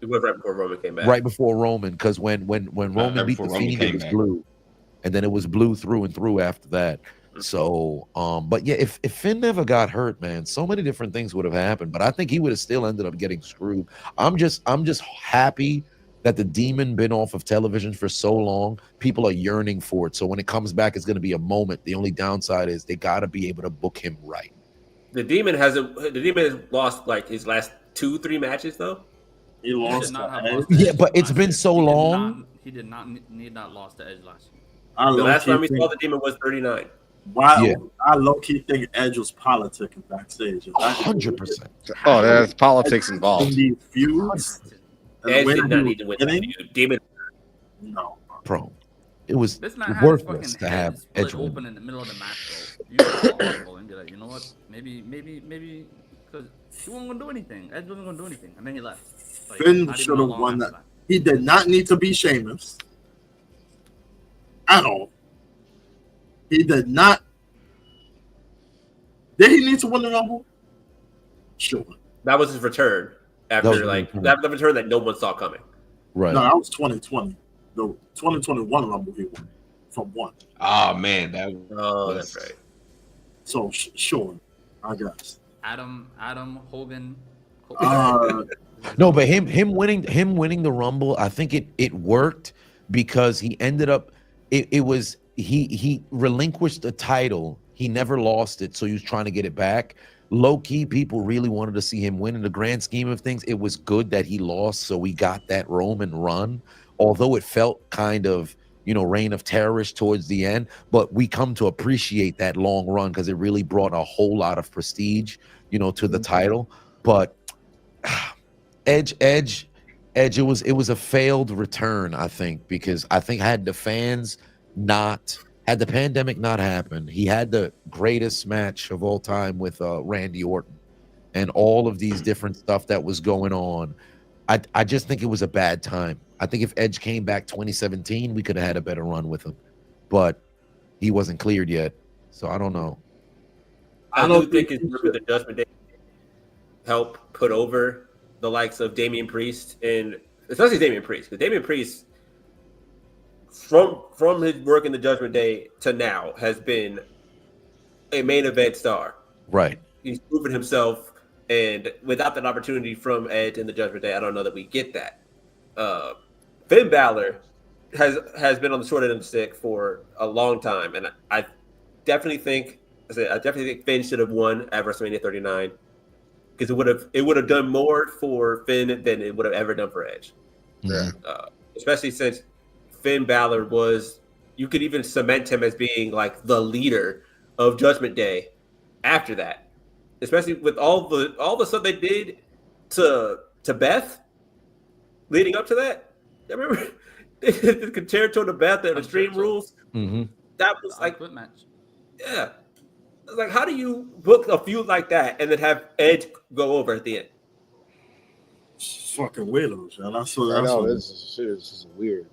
Speaker 2: was right before Roman came back.
Speaker 10: right before Roman, because when Roman beat
Speaker 6: before
Speaker 10: the
Speaker 6: Roman
Speaker 10: Fiend, it
Speaker 6: came
Speaker 10: was
Speaker 6: back.
Speaker 10: blue, and then it was blue through and through after that. So, but yeah, if Finn never got hurt, man, so many different things would have happened. But I think he would have still ended up getting screwed. I'm just happy that the Demon been off of television for so long. People are yearning for it. So when it comes back, it's going to be a moment. The only downside is they got to be able to book him right.
Speaker 2: The Demon has lost like his last 2-3 matches though.
Speaker 5: He lost
Speaker 3: not have
Speaker 5: to Edge.
Speaker 3: lost to
Speaker 10: Yeah,
Speaker 3: Edge
Speaker 10: but it's
Speaker 3: last
Speaker 10: been
Speaker 3: year.
Speaker 10: so long.
Speaker 3: He did not need not lost to Edge last year.
Speaker 5: I
Speaker 2: The last
Speaker 5: low-key
Speaker 2: time we
Speaker 5: think-
Speaker 2: saw the Demon was 39.
Speaker 5: Why? I low-key think Edge was politicking backstage.
Speaker 10: 100%.
Speaker 9: Oh, there's politics involved.
Speaker 5: In these feuds, and the
Speaker 2: Edge
Speaker 5: way
Speaker 2: did
Speaker 5: that
Speaker 2: not
Speaker 5: he
Speaker 2: need to
Speaker 5: was
Speaker 2: win that
Speaker 5: winning,
Speaker 2: feud. Demon.
Speaker 5: no.
Speaker 10: Bro, it was
Speaker 3: This man had his
Speaker 10: worthless
Speaker 3: fucking
Speaker 10: to
Speaker 3: head
Speaker 10: have
Speaker 3: split
Speaker 10: Edge win.
Speaker 3: open in the middle of the match, bro. You would be awful and be like, you know what? Maybe, because he wasn't gonna do anything. Edge wasn't gonna do anything, and then he left. Like,
Speaker 5: Finn
Speaker 3: not even
Speaker 5: should
Speaker 3: how
Speaker 5: have
Speaker 3: long
Speaker 5: won
Speaker 3: after
Speaker 5: that. He did not need to be Sheamus at all. He did not. Did he need to win the Rumble? Sure.
Speaker 2: That was his return after
Speaker 10: was his
Speaker 2: like
Speaker 10: return.
Speaker 2: that the return that no one saw coming.
Speaker 10: Right.
Speaker 5: No, that was 2020. The 2021 Rumble he won from one.
Speaker 6: Oh man, that
Speaker 2: Oh, that's right.
Speaker 5: So sure, I guess.
Speaker 3: Adam Hogan.
Speaker 10: No, but him winning the Rumble, I think it worked because he ended up he relinquished the title. He never lost it, so he was trying to get it back. Low key, people really wanted to see him win. In the grand scheme of things, it was good that he lost, so we got that Roman run. Although it felt kind of, reign of terrorish towards the end, but we come to appreciate that long run because it really brought a whole lot of prestige, to the title. But Edge, it was a failed return, I think, because I think had the pandemic not happened, he had the greatest match of all time with Randy Orton and all of these different stuff that was going on. I just think it was a bad time. I think if Edge came back 2017, we could have had a better run with him, but he wasn't cleared yet, so I don't know.
Speaker 2: I do think it's the Judgment Day help put over the likes of Damian Priest, and especially Damian Priest, because Damian Priest, from his work in the Judgment Day to now, has been a main event star.
Speaker 10: Right.
Speaker 2: He's proven himself, and without that opportunity from Edge in the Judgment Day, I don't know that we get that. Finn Balor has been on the short end of the stick for a long time, and I definitely think Finn should have won at WrestleMania 39 because it would have done more for Finn than it would have ever done for Edge.
Speaker 9: Yeah.
Speaker 2: Especially since Finn Balor you could even cement him as being like the leader of Judgment Day after that, especially with all the stuff they did to Beth leading up to that. I remember the concerto to Beth and Extreme Rules.
Speaker 10: Mm-hmm.
Speaker 2: That was like
Speaker 3: match.
Speaker 2: Yeah. It's like, how do you book a feud like that and then have Edge go over at the end?
Speaker 5: It's fucking weirdos, man. I
Speaker 9: know this is weird.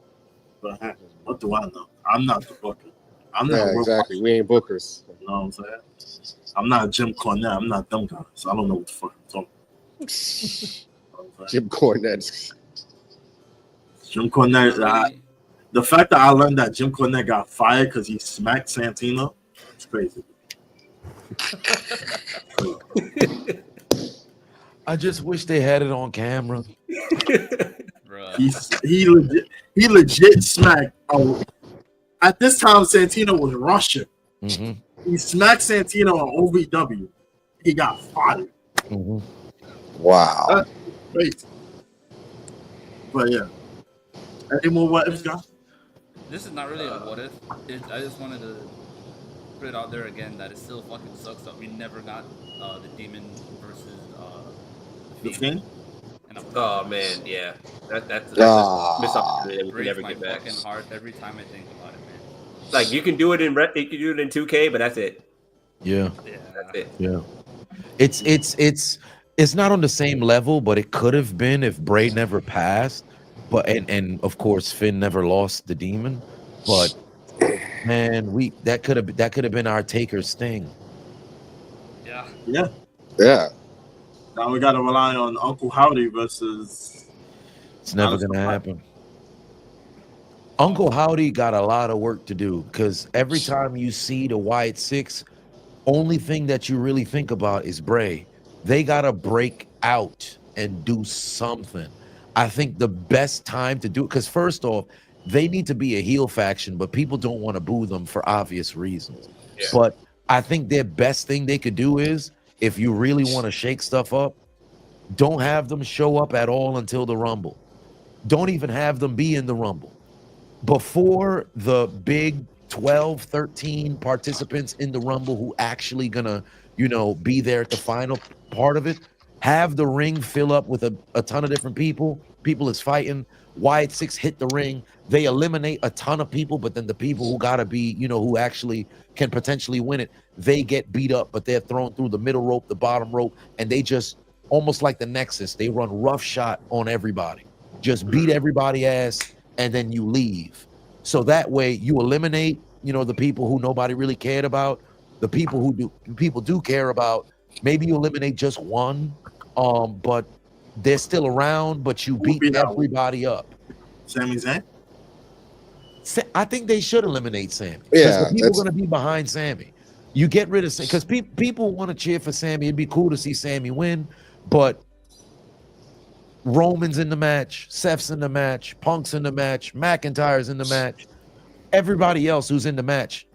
Speaker 5: But what do I know? I'm not the booker. I'm not.
Speaker 9: Yeah, exactly. We ain't bookers.
Speaker 5: You know what I'm saying? I'm not Jim Cornette. I'm not them guys. So I don't know what the fuck I'm talking about.
Speaker 9: Jim Cornette.
Speaker 5: Jim Cornette. The fact that I learned that Jim Cornette got fired because he smacked Santino, it's crazy.
Speaker 10: I just wish they had it on camera.
Speaker 5: He legit smacked. At this time, Santino was Russian.
Speaker 10: Mm-hmm.
Speaker 5: He smacked Santino on OVW. He got fired.
Speaker 10: Mm-hmm.
Speaker 9: Wow.
Speaker 5: That's crazy. But yeah. Any more what ifs, guys?
Speaker 3: This is not really a what if. I just wanted to put it out there again that it still fucking sucks that we never got the Demon versus
Speaker 5: The Fiend?
Speaker 2: Oh man, yeah. That's a missed opportunity that we can never
Speaker 3: my
Speaker 2: get back.
Speaker 3: fucking heart every time I think about it, man.
Speaker 2: Like you can do it you can do it in 2K, but that's it.
Speaker 10: Yeah.
Speaker 2: That's it.
Speaker 10: Yeah. It's not on the same level, but it could have been if Bray never passed. But and of course Finn never lost the demon. But man, that could have been our Taker's thing.
Speaker 3: Yeah.
Speaker 5: Yeah.
Speaker 9: Yeah.
Speaker 5: Now we got to rely on Uncle Howdy versus.
Speaker 10: It's never gonna happen. Uncle Howdy got a lot of work to do because every time you see the Wyatt Six, only thing that you really think about is Bray. They gotta break out and do something. I think the best time to do it, because first off, they need to be a heel faction, but people don't want to boo them for obvious reasons. Yeah. But I think their best thing they could do is, if you really want to shake stuff up, don't have them show up at all until the Rumble. Don't even have them be in the Rumble. Before the big 12, 13 participants in the Rumble who actually gonna, be there at the final part of it, have the ring fill up with a ton of different people. People is fighting. Wyatt Six hit the ring. They eliminate a ton of people, but then the people who gotta be, who actually can potentially win it, they get beat up, but they're thrown through the middle rope, the bottom rope, and they just, almost like the Nexus, they run roughshod on everybody. Just beat everybody ass, and then you leave. So that way you eliminate, the people who nobody really cared about, the people who people do care about. Maybe you eliminate just one, but they're still around, but you beat everybody up.
Speaker 5: Sami Zayn?
Speaker 10: I think they should eliminate Sammy.
Speaker 9: Yeah,
Speaker 10: the people are going to be behind Sammy. You get rid of Sammy because people want to cheer for Sammy. It'd be cool to see Sammy win, but Roman's in the match, Seth's in the match, Punk's in the match, McIntyre's in the match. Everybody else who's in the match,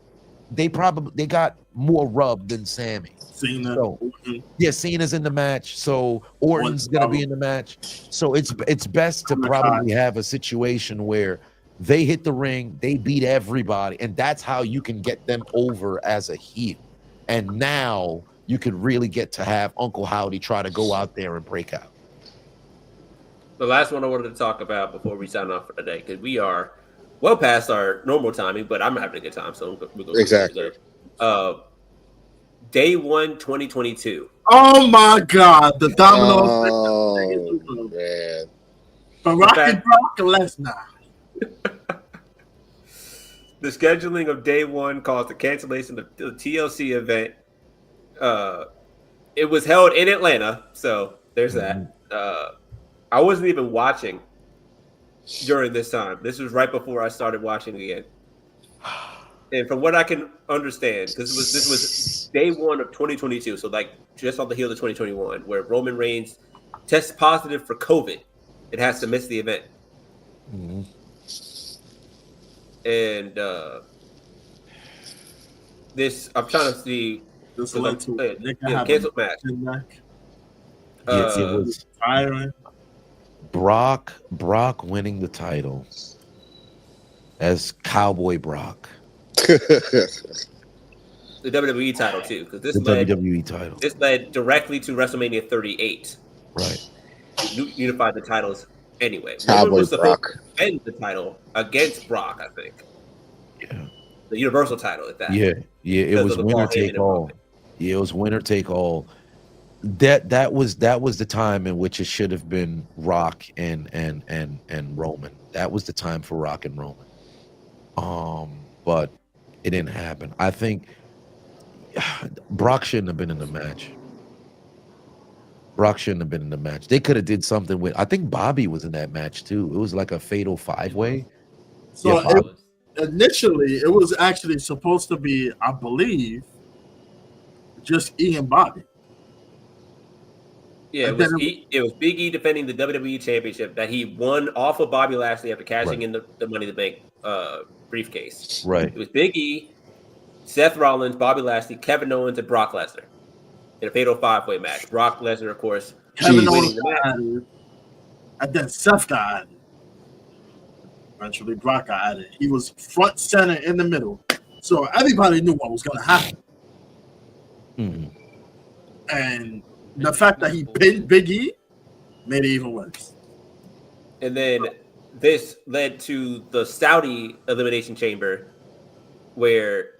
Speaker 10: they got more rub than Sammy.
Speaker 5: Cena.
Speaker 10: So, yeah, Cena's in the match. So Orton's gonna be in the match. So it's best to probably have a situation where they hit the ring, they beat everybody, and that's how you can get them over as a heel. And now you can really get to have Uncle Howdy try to go out there and break out.
Speaker 2: The last one I wanted to talk about before we sign off for today, because we are well past our normal timing, but I'm having a good time, so we'll go
Speaker 9: exactly.
Speaker 2: Day 1, 2022.
Speaker 5: Oh my God, the dominoes.
Speaker 9: Oh man.
Speaker 5: Brock Lesnar.
Speaker 2: The scheduling of Day 1 caused the cancellation of the TLC event. It was held in Atlanta, so there's that. I wasn't even watching during this time. This was right before I started watching again. And from what I can understand, this was Day 1 of 2022, so like just on the heel of 2021, where Roman Reigns tests positive for COVID. It has to miss the event.
Speaker 10: Mm-hmm.
Speaker 2: And this, I'm trying to see.
Speaker 5: This
Speaker 2: canceled match.
Speaker 10: It was Brock winning the title as Cowboy Brock.
Speaker 2: The WWE title too, because this
Speaker 10: WWE title.
Speaker 2: This led directly to WrestleMania 38.
Speaker 10: Right.
Speaker 2: Unified the titles anyway.
Speaker 9: Cowboy Brock.
Speaker 2: And the title against Brock, I think.
Speaker 10: Yeah.
Speaker 2: The Universal title at that.
Speaker 10: Yeah. It was winner take all. Yeah, it was winner take all. That was the time in which it should have been Rock and Roman. That was the time for Rock and Roman. But it didn't happen. I think Brock shouldn't have been in the match. Brock shouldn't have been in the match. They could have did something with. I think Bobby was in that match too. It was like a fatal 5-way.
Speaker 5: So initially, it was actually supposed to be, I believe, just E and Bobby.
Speaker 2: Yeah, it was Big E defending the WWE Championship that he won off of Bobby Lashley after cashing in the Money in the Bank briefcase.
Speaker 10: Right.
Speaker 2: It was Big E, Seth Rollins, Bobby Lashley, Kevin Owens, and Brock Lesnar in a fatal 5-way match. Brock Lesnar, of course,
Speaker 5: Kevin Owens got added, and then Seth got added. Eventually, Brock got added. He was front center in the middle, so everybody knew what was going to happen.
Speaker 10: Mm-hmm.
Speaker 5: And the fact that he pinned Big E made it even worse.
Speaker 2: And then this led to the Saudi Elimination Chamber, where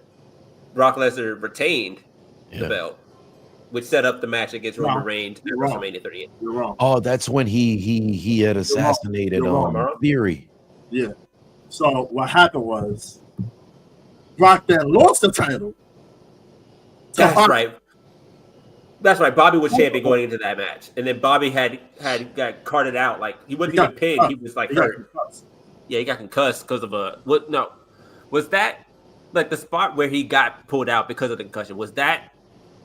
Speaker 2: Brock Lesnar retained the belt, which set up the match against Roman Reigns at WrestleMania 38.
Speaker 5: You're wrong.
Speaker 10: Oh, that's when he had assassinated Theory.
Speaker 5: Yeah. So what happened was Brock then lost the title.
Speaker 2: That's right. That's right. Bobby was champion going into that match, and then Bobby had got carted out. Like he wasn't even pinned; he was like hurt. Yeah, he got concussed because of a what? No, was that like the spot where he got pulled out because of the concussion? Was that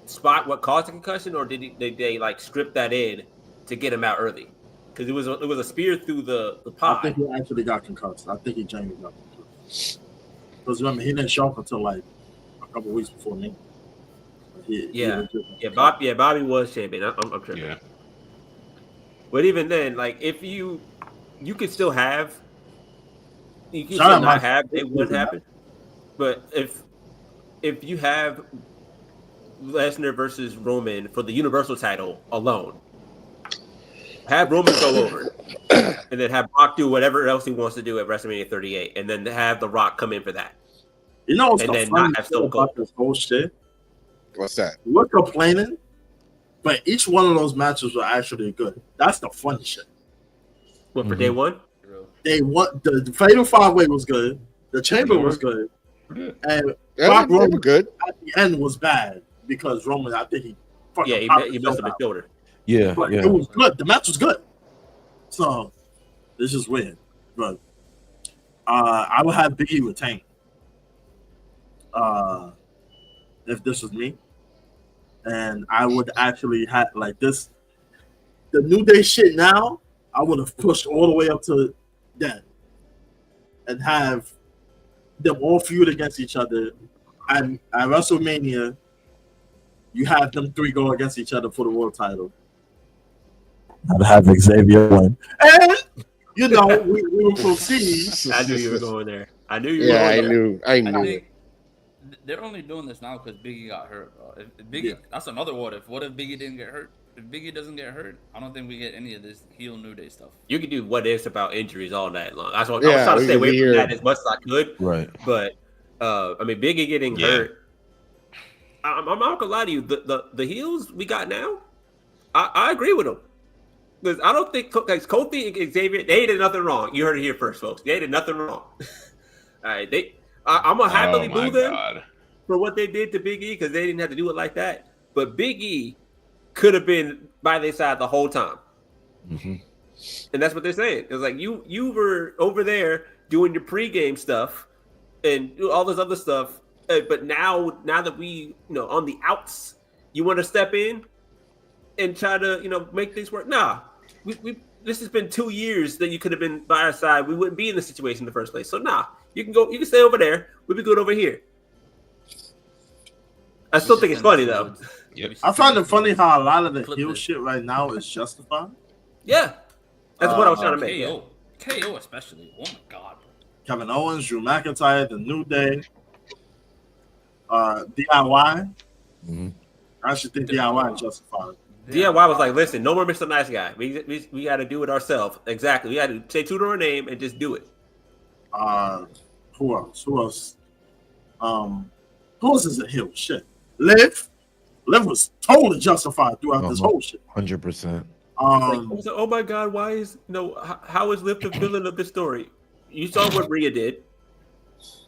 Speaker 2: spot what caused the concussion, or did they like strip that in to get him out early? Because it was a spear through the pod.
Speaker 5: I think he actually got concussed. I think he genuinely got concussed. Because remember, he didn't show up until like a couple of weeks before me.
Speaker 2: Bobby was champion. I'm sure.
Speaker 6: Yeah.
Speaker 2: But even then, like if you could still have, you can still not have it would happen. But if you have Lesnar versus Roman for the Universal title alone, have Roman go over, and then have Brock do whatever else he wants to do at WrestleMania 38, and then have The Rock come in for that.
Speaker 5: You know what's
Speaker 2: and
Speaker 5: the
Speaker 2: then
Speaker 5: funny
Speaker 2: not have
Speaker 5: thing
Speaker 2: Stone Cold.
Speaker 5: about this whole shit?
Speaker 9: What's that?
Speaker 5: We're complaining, but each one of those matches were actually good. That's the funny shit.
Speaker 2: What for day one?
Speaker 5: Day one, the Fatal 5-Way was good. The Chamber was good, and Brock Roman
Speaker 9: good.
Speaker 5: At the end was bad because Roman, I think he
Speaker 2: messed up his shoulder.
Speaker 10: Yeah,
Speaker 5: but it was good. The match was good. So it's just weird, but I would have Big E retain. If this was me, and I would actually have like this, the New Day shit now, I would have pushed all the way up to that and have them all feud against each other. And at WrestleMania, you have them three go against each other for the world title. I'd have Xavier win. And, we will proceed.
Speaker 2: I knew you were going there. I knew you
Speaker 9: were
Speaker 2: going
Speaker 9: there. I knew.
Speaker 3: They're only doing this now because Biggie got hurt, bro. If Biggie, that's another what if. What if Biggie didn't get hurt? If Biggie doesn't get hurt, I don't think we get any of this heel New Day stuff.
Speaker 2: You can do what ifs about injuries all night long. That's what I was trying to stay away from that as much as I could.
Speaker 10: Right.
Speaker 2: But Biggie getting hurt. I'm not gonna lie to you. The heels we got now, I agree with them. Because I don't think Kofi and Xavier, they did nothing wrong. You heard it here first, folks. They did nothing wrong. All right, I'm gonna happily boo them for what they did to Big E because they didn't have to do it like that. But Big E could have been by their side the whole time, and that's what they're saying. It's like you were over there doing your pregame stuff and all this other stuff, but now that we on the outs, you want to step in and try to make things work. Nah, this has been 2 years that you could have been by our side. We wouldn't be in this situation in the first place. So nah. You can stay over there. We'll be good over here. I still think it's funny though.
Speaker 6: Yep.
Speaker 5: I find it funny how a lot of the heel shit right now is justified.
Speaker 2: Yeah, that's what I was trying to make.
Speaker 3: KO especially. Oh my god.
Speaker 5: Kevin Owens, Drew McIntyre, The New Day, DIY. I should think DIY is justified.
Speaker 2: DIY was like, listen, no more Mr. Nice Guy. We got to do it ourselves. Exactly. We got to say true to our name and just do it.
Speaker 5: Who else? Who else is a heel? Shit. Liv was totally justified throughout this whole shit.
Speaker 10: 100%.
Speaker 2: Oh my god, why is how is Liv the villain of this story? You saw what Rhea did.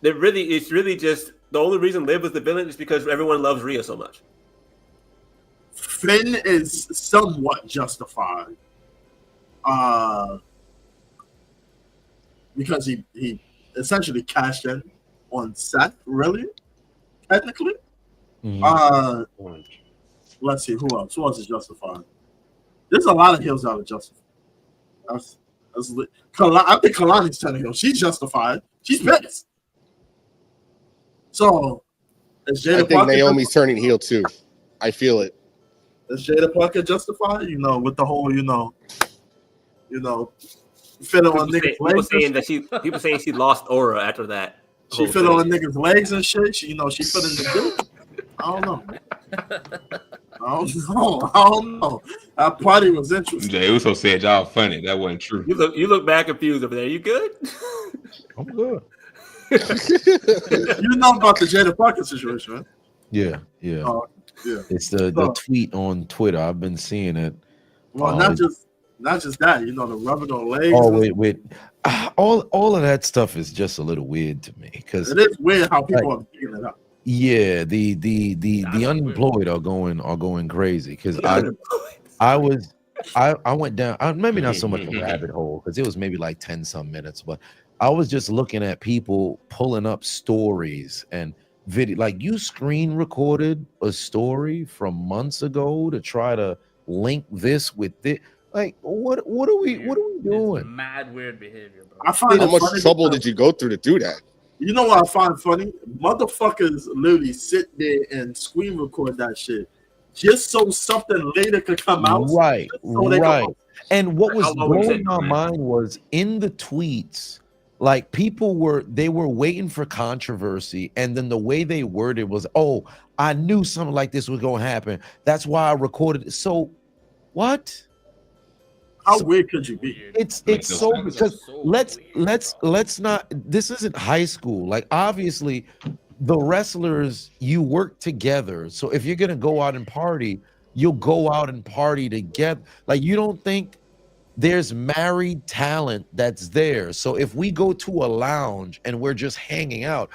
Speaker 2: It's really just the only reason Liv was the villain is because everyone loves Rhea so much.
Speaker 5: Finn is somewhat justified. Because he essentially cashed in on Seth, really? Technically? Let's see, who else? Who else is justified? There's a lot of heels that are justified. I think Kalani's turning heel. She's justified. She's pissed. So, is Jada
Speaker 9: I think Naomi's turning heel too. I feel it.
Speaker 5: Is Jada Parker justified? With the whole, fit on niggas' legs.
Speaker 2: People saying she lost aura after that.
Speaker 5: She fit on niggas' legs and shit. She put in the dick. I don't know. I don't know. That party was interesting.
Speaker 6: Jay Uso said y'all funny. That wasn't true.
Speaker 2: You look back confused over there. You good?
Speaker 10: I'm good.
Speaker 5: You know about the Jada Parker situation, right?
Speaker 10: Yeah.
Speaker 5: Yeah.
Speaker 10: It's the tweet on Twitter. I've been seeing it.
Speaker 5: Well, not just that. You know, the rubbing on legs.
Speaker 10: Oh, wait. All of that stuff is just a little weird to me because
Speaker 5: it is weird how people are picking it up.
Speaker 10: Yeah, the unemployed are going crazy because I went down maybe not so much a rabbit hole because it was maybe like 10 some minutes, but I was just looking at people pulling up stories and video. Like you screen recorded a story from months ago to try to link this with it. Like what are we doing?
Speaker 3: It's mad weird behavior, bro.
Speaker 9: I find how much trouble did you go through to do that?
Speaker 5: You know what I find funny? Motherfuckers literally sit there and screen record that shit just so something later could come out.
Speaker 10: Right, right. And what was
Speaker 2: How long was
Speaker 10: blowing
Speaker 2: it,
Speaker 10: my
Speaker 2: man?
Speaker 10: mind was in the tweets, like people were waiting for controversy, and then the way they worded was, "Oh, I knew something like this was going to happen. That's why I recorded it." So, what?
Speaker 5: How weird could you be?
Speaker 10: It's so because let's not. This isn't high school. Like obviously, the wrestlers you work together. So if you're gonna go out and party, you'll go out and party together. Like you don't think there's married talent that's there. So if we go to a lounge and we're just hanging out,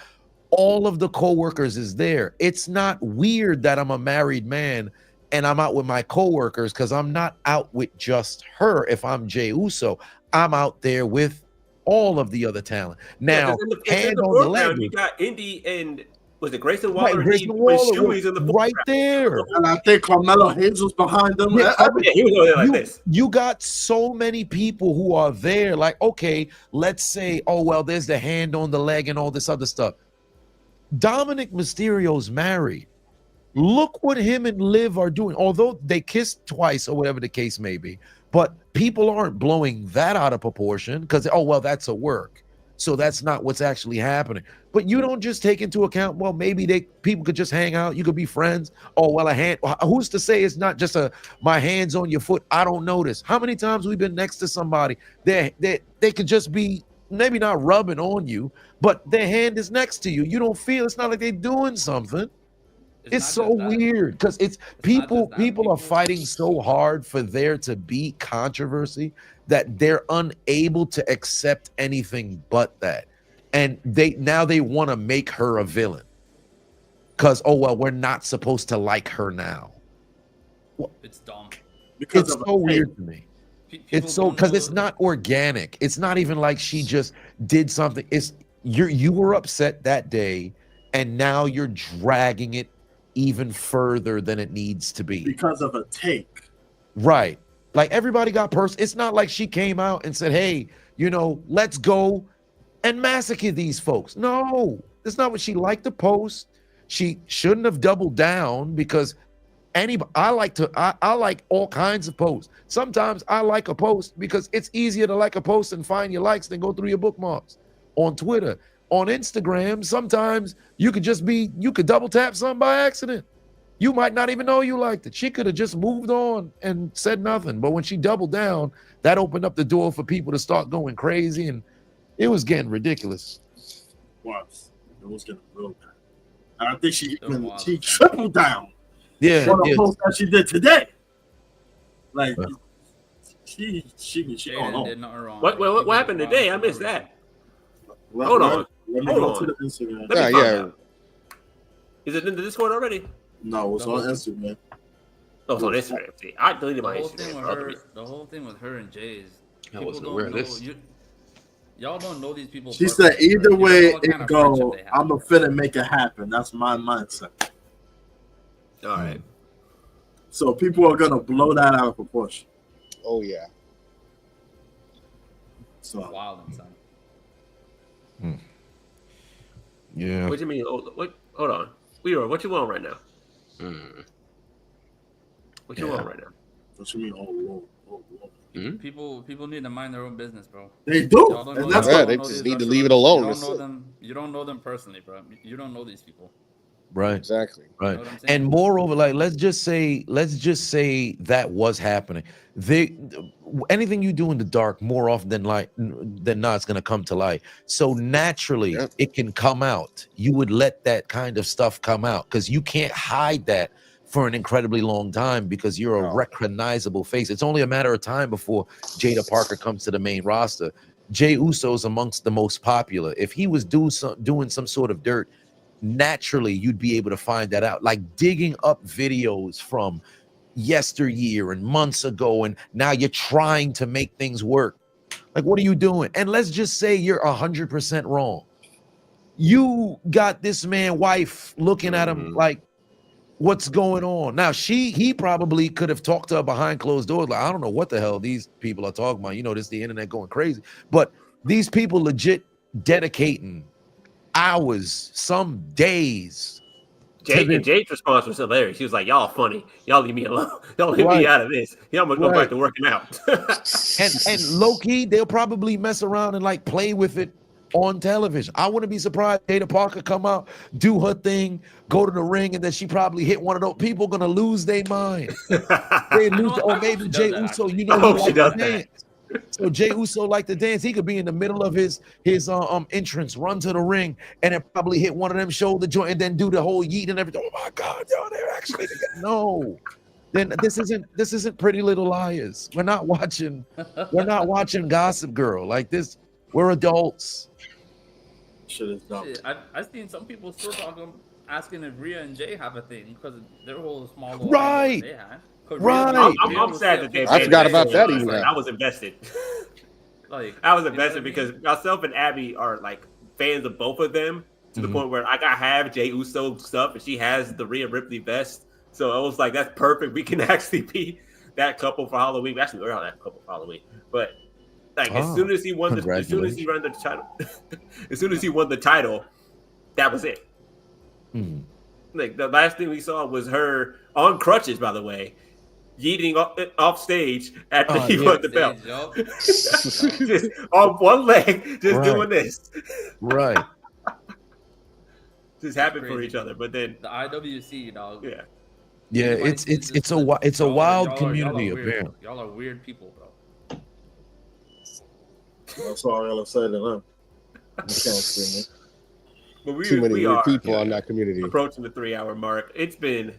Speaker 10: all of the coworkers is there. It's not weird that I'm a married man and I'm out with my coworkers because I'm not out with just her. If I'm Jey Uso, I'm out there with all of the other talent. Now, hand on the leg.
Speaker 2: You got Indy and was it Grayson Waller?
Speaker 10: Right, Grayson Waller
Speaker 2: in the
Speaker 10: right there.
Speaker 5: And I think Carmelo Hayes was behind them.
Speaker 2: Yeah, he was over there like this.
Speaker 10: You got so many people who are there. Like, okay, let's say, oh well, there's the hand on the leg and all this other stuff. Dominic Mysterio's married. Look what him and Liv are doing. Although they kissed twice or whatever the case may be, but people aren't blowing that out of proportion because, oh, well, that's a work. So that's not what's actually happening. But you don't just take into account, well, maybe people could just hang out. You could be friends. Oh, well, a hand. Who's to say it's not just my hand's on your foot? I don't notice. How many times we've been next to somebody they could just be maybe not rubbing on you, but their hand is next to you. You don't feel. It's not like they're doing something. It's so weird because it's people are fighting so hard for there to be controversy that they're unable to accept anything but that. And they want to make her a villain because, oh, well, we're not supposed to like her now. Well,
Speaker 3: it's dumb.
Speaker 10: It's so weird to me. It's so because it's not organic. It's not even like she just did something. It's you were upset that day and now you're dragging it even further than it needs to be
Speaker 5: because of a take.
Speaker 10: Right. Like everybody got it's not like she came out and said, hey, let's go and massacre these folks. No, that's not what she liked to post. She shouldn't have doubled down because I like all kinds of posts. Sometimes I like a post because it's easier to like a post and find your likes than go through your bookmarks. On Twitter, on Instagram, sometimes you could double tap something by accident. You might not even know you liked it. She could have just moved on and said nothing. But when she doubled down, that opened up the door for people to start going crazy, and it was getting ridiculous.
Speaker 5: It was getting real bad. And I think she tripled down.
Speaker 10: Yeah.
Speaker 5: On the post that she did today. Like she don't know.
Speaker 2: What happened today? I missed that. Hold on.
Speaker 5: Let me go to the Instagram.
Speaker 2: Is it in the Discord already?
Speaker 5: No, it's on Instagram.
Speaker 2: Oh, it's on Instagram. See, I deleted my Instagram.
Speaker 3: The whole thing with her and Jay is
Speaker 6: I wasn't aware of this.
Speaker 3: Y'all don't know these people.
Speaker 5: She said, either way it go, I'm a finna make it happen. That's my mindset.
Speaker 2: All right.
Speaker 5: So people are gonna blow that out of proportion.
Speaker 9: Oh yeah.
Speaker 3: So wild inside.
Speaker 10: Yeah.
Speaker 2: What do you mean? Hold on. Leroy, what you want right now? What you want right now?
Speaker 5: What you mean?
Speaker 3: People need to mind their own business, bro.
Speaker 5: They do.
Speaker 9: They just need to leave it alone.
Speaker 3: You don't know them personally, bro. You don't know these people.
Speaker 10: Right.
Speaker 9: Exactly.
Speaker 10: Right.
Speaker 3: You know what I'm
Speaker 10: And
Speaker 3: saying?
Speaker 10: moreover, like let's just say that was happening. Anything you do in the dark, more often than not, it's gonna come to light. So naturally,
Speaker 9: Yep.
Speaker 10: it can come out. You would let that kind of stuff come out because you can't hide that for an incredibly long time because you're a
Speaker 9: No.
Speaker 10: recognizable face. It's only a matter of time before Jada Parker comes to the main roster. Jey Uso's amongst the most popular. If he was doing some sort of dirt, naturally you'd be able to find that out, like digging up videos from yesteryear and months ago, and now you're trying to make things work. Like, what are you doing? And let's just say you're 100% wrong. You got this man wife looking at him like, what's going on now? He probably could have talked to her behind closed doors, like, I don't know what the hell these people are talking about, this the internet going crazy. But these people legit dedicating hours, some days.
Speaker 2: Jade's response was hilarious. She was like, "Y'all funny. Y'all leave me alone. Y'all leave me out of this. Y'all gonna go back to working out."
Speaker 10: and low key, they'll probably mess around and like play with it on television. I wouldn't be surprised Jada Parker come out, do her thing, go to the ring, and then she probably hit one of those people. Gonna lose their mind. They lose, or maybe Jey Uso. He likes to dance. So Jey Uso like to dance. He could be in the middle of his entrance, run to the ring, and then probably hit one of them shoulder joint, and then do the whole yeet and everything. Oh my God, they're actually together. No. Then this isn't Pretty Little Liars. We're not watching Gossip Girl like this. We're adults.
Speaker 5: Shit is dumb.
Speaker 3: I've seen some people still asking if Rhea and Jay have a thing because their whole small little
Speaker 10: right.
Speaker 3: They had.
Speaker 10: Right.
Speaker 2: I'm sad that they.
Speaker 9: I forgot about that even.
Speaker 2: I was invested. I was invested because myself and Abby are like fans of both of them to the point where I have Jey Uso stuff and she has the Rhea Ripley vest. So I was like, that's perfect. We can actually be that couple for Halloween. Actually, we're not that couple for Halloween, but like as soon as he won the title, as soon as he won the title, that was it. Like the last thing we saw was her on crutches, by the way, yeeting off stage after he won the belt. Just on one leg, just doing this.
Speaker 10: Right.
Speaker 2: Just happened for each other, but then
Speaker 3: the IWC dog.
Speaker 2: Yeah.
Speaker 10: Yeah, it's a wild community apparently.
Speaker 3: Y'all are weird people, bro.
Speaker 5: That's all I gotta say to them. You can't see me.
Speaker 2: But
Speaker 9: Too many
Speaker 2: we
Speaker 9: weird
Speaker 2: are
Speaker 9: people on that community.
Speaker 2: Approaching the 3-hour mark. It's been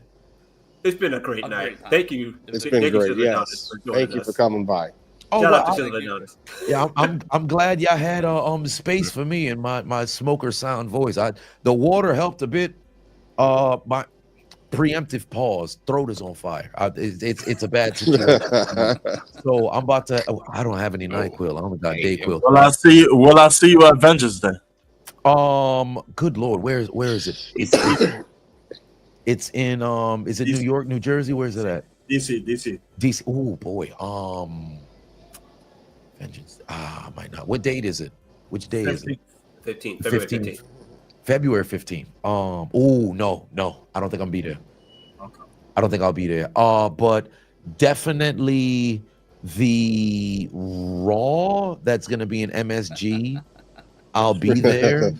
Speaker 2: a great night. Thank you.
Speaker 9: It's been great. Yes. Thank you for coming by.
Speaker 10: Oh,
Speaker 2: Shout
Speaker 10: well,
Speaker 2: out to Chilla Adonis.
Speaker 10: Yeah, I'm glad y'all had space for me and my smoker sound voice. The water helped a bit. My preemptive pause. Throat is on fire. It's a bad situation. So I'm about to. I don't have any NyQuil. I only got Dayquil.
Speaker 5: Will I see you at Avengers Day?
Speaker 10: Good Lord, where is it? It's in is it DC. New York, New Jersey? Where's it at? DC. Oh boy. Vengeance. Might not. What date is it? Which day is it?
Speaker 2: 15th. February 15th.
Speaker 10: February 15th. Oh no. I don't think I'll be there.
Speaker 5: Okay.
Speaker 10: I don't think I'll be there. But definitely the Raw that's gonna be in MSG. I'll be there.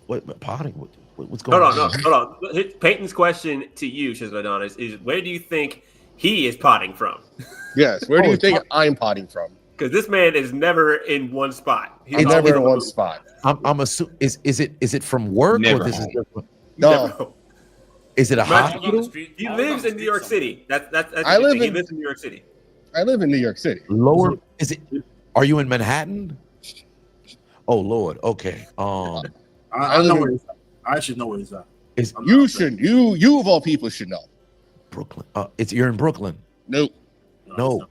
Speaker 10: What potting? What's going on?
Speaker 2: Hold on. Peyton's question to you, Chilla Adonis, is where do you think he is potting from?
Speaker 9: Yes, where do you think I'm potting from?
Speaker 2: Because this man is never in one spot.
Speaker 9: He's never in one spot.
Speaker 10: I'm assuming is it from work
Speaker 6: never
Speaker 10: or this
Speaker 6: home.
Speaker 10: is no? Is it a hospital?
Speaker 2: He lives in New York City. That's
Speaker 9: he
Speaker 2: lives in New York City.
Speaker 9: I live in New York City.
Speaker 10: Lower is it? Are you in Manhattan? Oh Lord. Okay.
Speaker 5: I know where he's at. I actually know where he's at.
Speaker 9: You of all people should know.
Speaker 10: Brooklyn. You're in Brooklyn.
Speaker 9: Nope.
Speaker 10: No.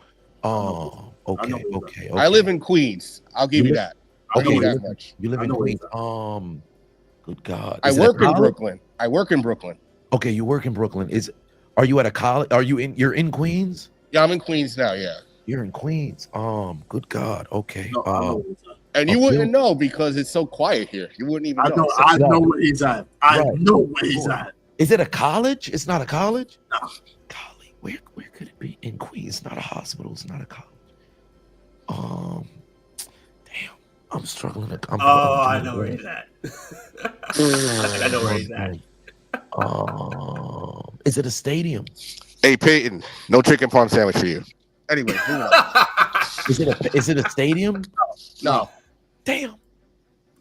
Speaker 10: Okay.
Speaker 9: I live in Queens. I'll give you that. I'll give you that much.
Speaker 10: You live in Queens. Good God.
Speaker 9: I work in Brooklyn.
Speaker 10: Okay, you work in Brooklyn. Are you at a college? You're in Queens?
Speaker 9: Yeah, I'm in Queens now, yeah.
Speaker 10: You're in Queens. Good God. Okay.
Speaker 9: And you wouldn't know because it's so quiet here. You wouldn't even know.
Speaker 5: I know where he's at. I know where he's at.
Speaker 10: Is it a college? It's not a college?
Speaker 5: No.
Speaker 10: Golly, where could it be? In Queens. It's not a hospital. It's not a college. I'm struggling.
Speaker 2: I know where he's at. I think I know where he's at.
Speaker 10: Is it a stadium?
Speaker 9: Hey Peyton, no chicken parm sandwich for you. Anyway,
Speaker 10: is it a stadium?
Speaker 9: No.
Speaker 10: Damn.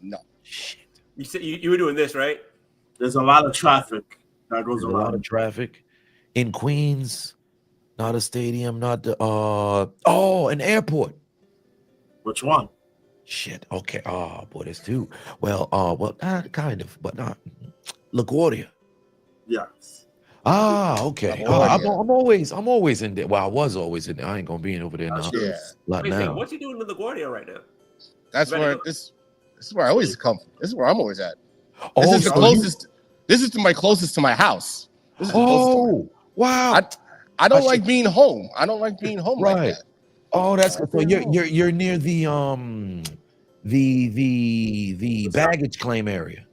Speaker 9: No.
Speaker 10: Shit.
Speaker 2: You said you were doing this, right?
Speaker 5: There's a lot of traffic that goes around.
Speaker 10: A lot of traffic in Queens. Not a stadium. Not the an airport.
Speaker 5: Which one?
Speaker 10: Shit. Okay. Oh boy, there's two. Well, kind of, but not. LaGuardia.
Speaker 5: Yes.
Speaker 10: Okay. I'm always in there. Well, I was always in there. I ain't gonna be in over there now.
Speaker 9: Yeah.
Speaker 2: Wait, now. What's he doing in LaGuardia right now?
Speaker 9: That's where this is where I always come from. This is where I'm always at.
Speaker 10: This
Speaker 9: is the closest. This is my closest to my house. This is
Speaker 10: wow.
Speaker 9: I don't like being home. I don't like being home like that.
Speaker 10: Oh, that's so you're near the baggage claim area.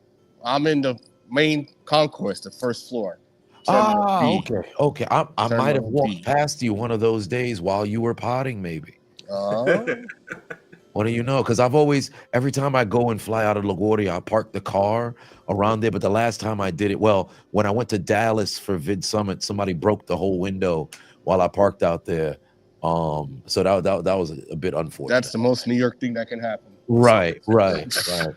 Speaker 9: I'm in the main concourse, the first floor.
Speaker 10: Okay. I might have walked past you one of those days while you were potting, maybe. What do you know? Because every time I go and fly out of LaGuardia, I park the car around there. But the last time I did it, when I went to Dallas for Vid Summit, somebody broke the whole window while I parked out there. So that was a bit unfortunate.
Speaker 9: That's the most New York thing that can happen.
Speaker 10: Right.
Speaker 5: So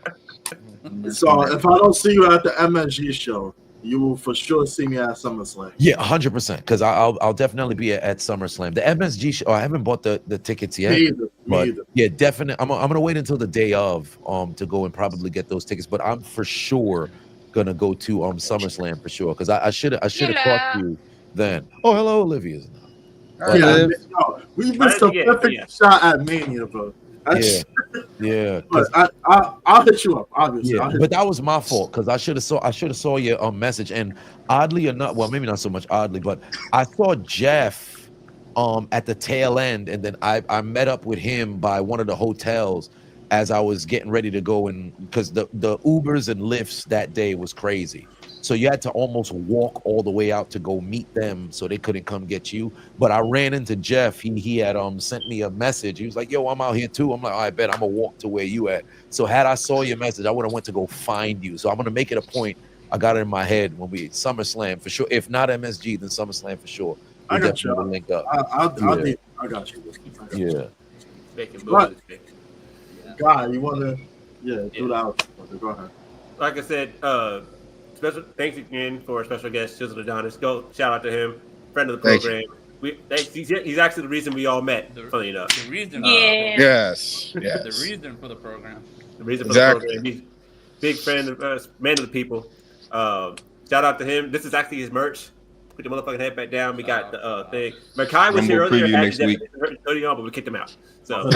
Speaker 5: if I don't see you at the MSG show, you will for sure see me at SummerSlam.
Speaker 10: Yeah, 100%. Because I'll definitely be at SummerSlam. The MSG show, I haven't bought the tickets yet.
Speaker 5: Me either.
Speaker 10: Yeah, definitely. I'm gonna wait until the day of to go and probably get those tickets. But I'm for sure gonna go to SummerSlam for sure. Because I should have talked to you then. Oh, hello, Olivia.
Speaker 5: We missed a perfect shot at Mania, bro.
Speaker 10: Yeah.
Speaker 5: But I'll hit you up, obviously.
Speaker 10: Yeah, but that was my fault because I should have saw your message. And oddly enough, well, maybe not so much oddly, but I saw Jeff at the tail end, and then I met up with him by one of the hotels as I was getting ready to go, and because the Ubers and Lyfts that day was crazy. So you had to almost walk all the way out to go meet them so they couldn't come get you. But I ran into Jeff. He had sent me a message. He was like, yo, I'm out here too. I'm like, I bet I'm gonna walk to where you at. So had I saw your message, I would have went to go find you. So I'm gonna make it a point. I got it in my head when we SummerSlam for sure. If not MSG, then SummerSlam for sure.
Speaker 5: I got you.
Speaker 10: Link up.
Speaker 5: I got you.
Speaker 10: Yeah.
Speaker 5: God, you wanna do that? Go ahead.
Speaker 2: Like I said, special thanks again for a special guest, Chisel Adonis. Go shout out to him, friend of the program. He's actually the reason we all met. Funny enough,
Speaker 3: the reason.
Speaker 9: Yes.
Speaker 3: The reason for the program.
Speaker 2: The reason for the program. He's big fan of man of the people. Shout out to him. This is actually his merch. Put your motherfucking head back down. We got the thing. Makai was here earlier.
Speaker 6: Next week.
Speaker 2: On, but we kicked him out. So.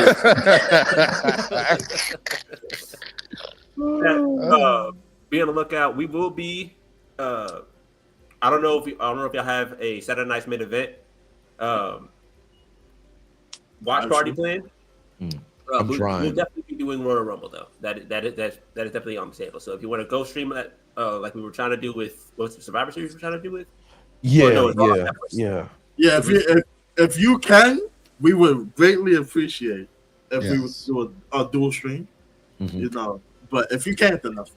Speaker 2: Be on the lookout. We will be. I don't know if y'all have a Saturday night's main event. Watch party planned.
Speaker 10: I'm trying.
Speaker 2: We'll definitely be doing Royal Rumble though. That is definitely on the table. So if you want to go stream that, like we were trying to do with what's the Survivor Series we're trying to do with.
Speaker 10: Yeah.
Speaker 5: If you can, we would greatly appreciate if we would do a dual stream. You know, but if you can't, then nothing.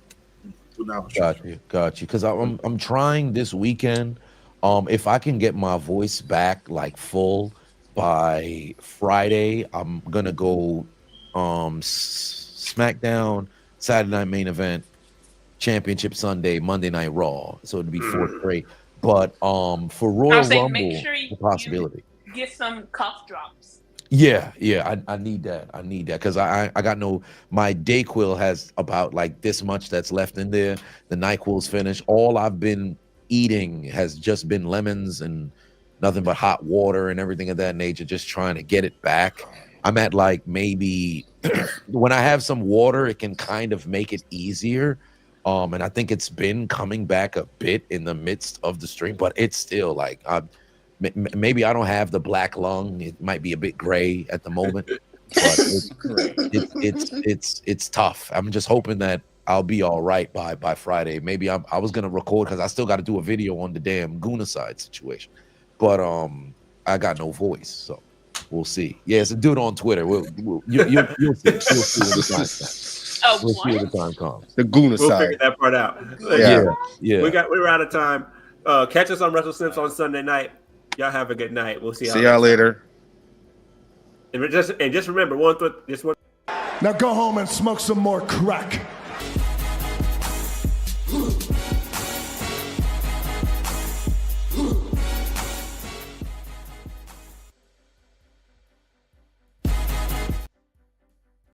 Speaker 10: Got you. Because I'm trying this weekend. If I can get my voice back like full by Friday, I'm gonna go SmackDown, Saturday Night Main Event, Championship Sunday, Monday Night Raw. So it'd be 4 straight. But for Royal Rumble,
Speaker 11: make sure
Speaker 10: the possibility.
Speaker 11: Get some cough drops.
Speaker 10: Yeah, I need that. Because I got my Dayquil has about like this much that's left in there. The NyQuil's finished. All I've been eating has just been lemons and nothing but hot water and everything of that nature, just trying to get it back. I'm at like maybe when I have some water, it can kind of make it easier. And I think it's been coming back a bit in the midst of the stream, but it's still like maybe I don't have the black lung. It might be a bit gray at the moment, but it's tough. I'm just hoping that I'll be all right by Friday. Maybe I was gonna record because I still got to do a video on the damn Guna side situation, but I got no voice, so We'll see. Yeah, it's a dude on Twitter. You'll see. You'll see when the time comes. We'll see when the time comes.
Speaker 9: The Guna
Speaker 2: We'll
Speaker 9: side.
Speaker 2: figure that part out.
Speaker 10: Yeah.
Speaker 2: We're out of time. Catch us on Wrestle Snips on Sunday night. Y'all have a good night. We'll see
Speaker 9: y'all later.
Speaker 2: And just remember one.
Speaker 12: Now go home and smoke some more crack.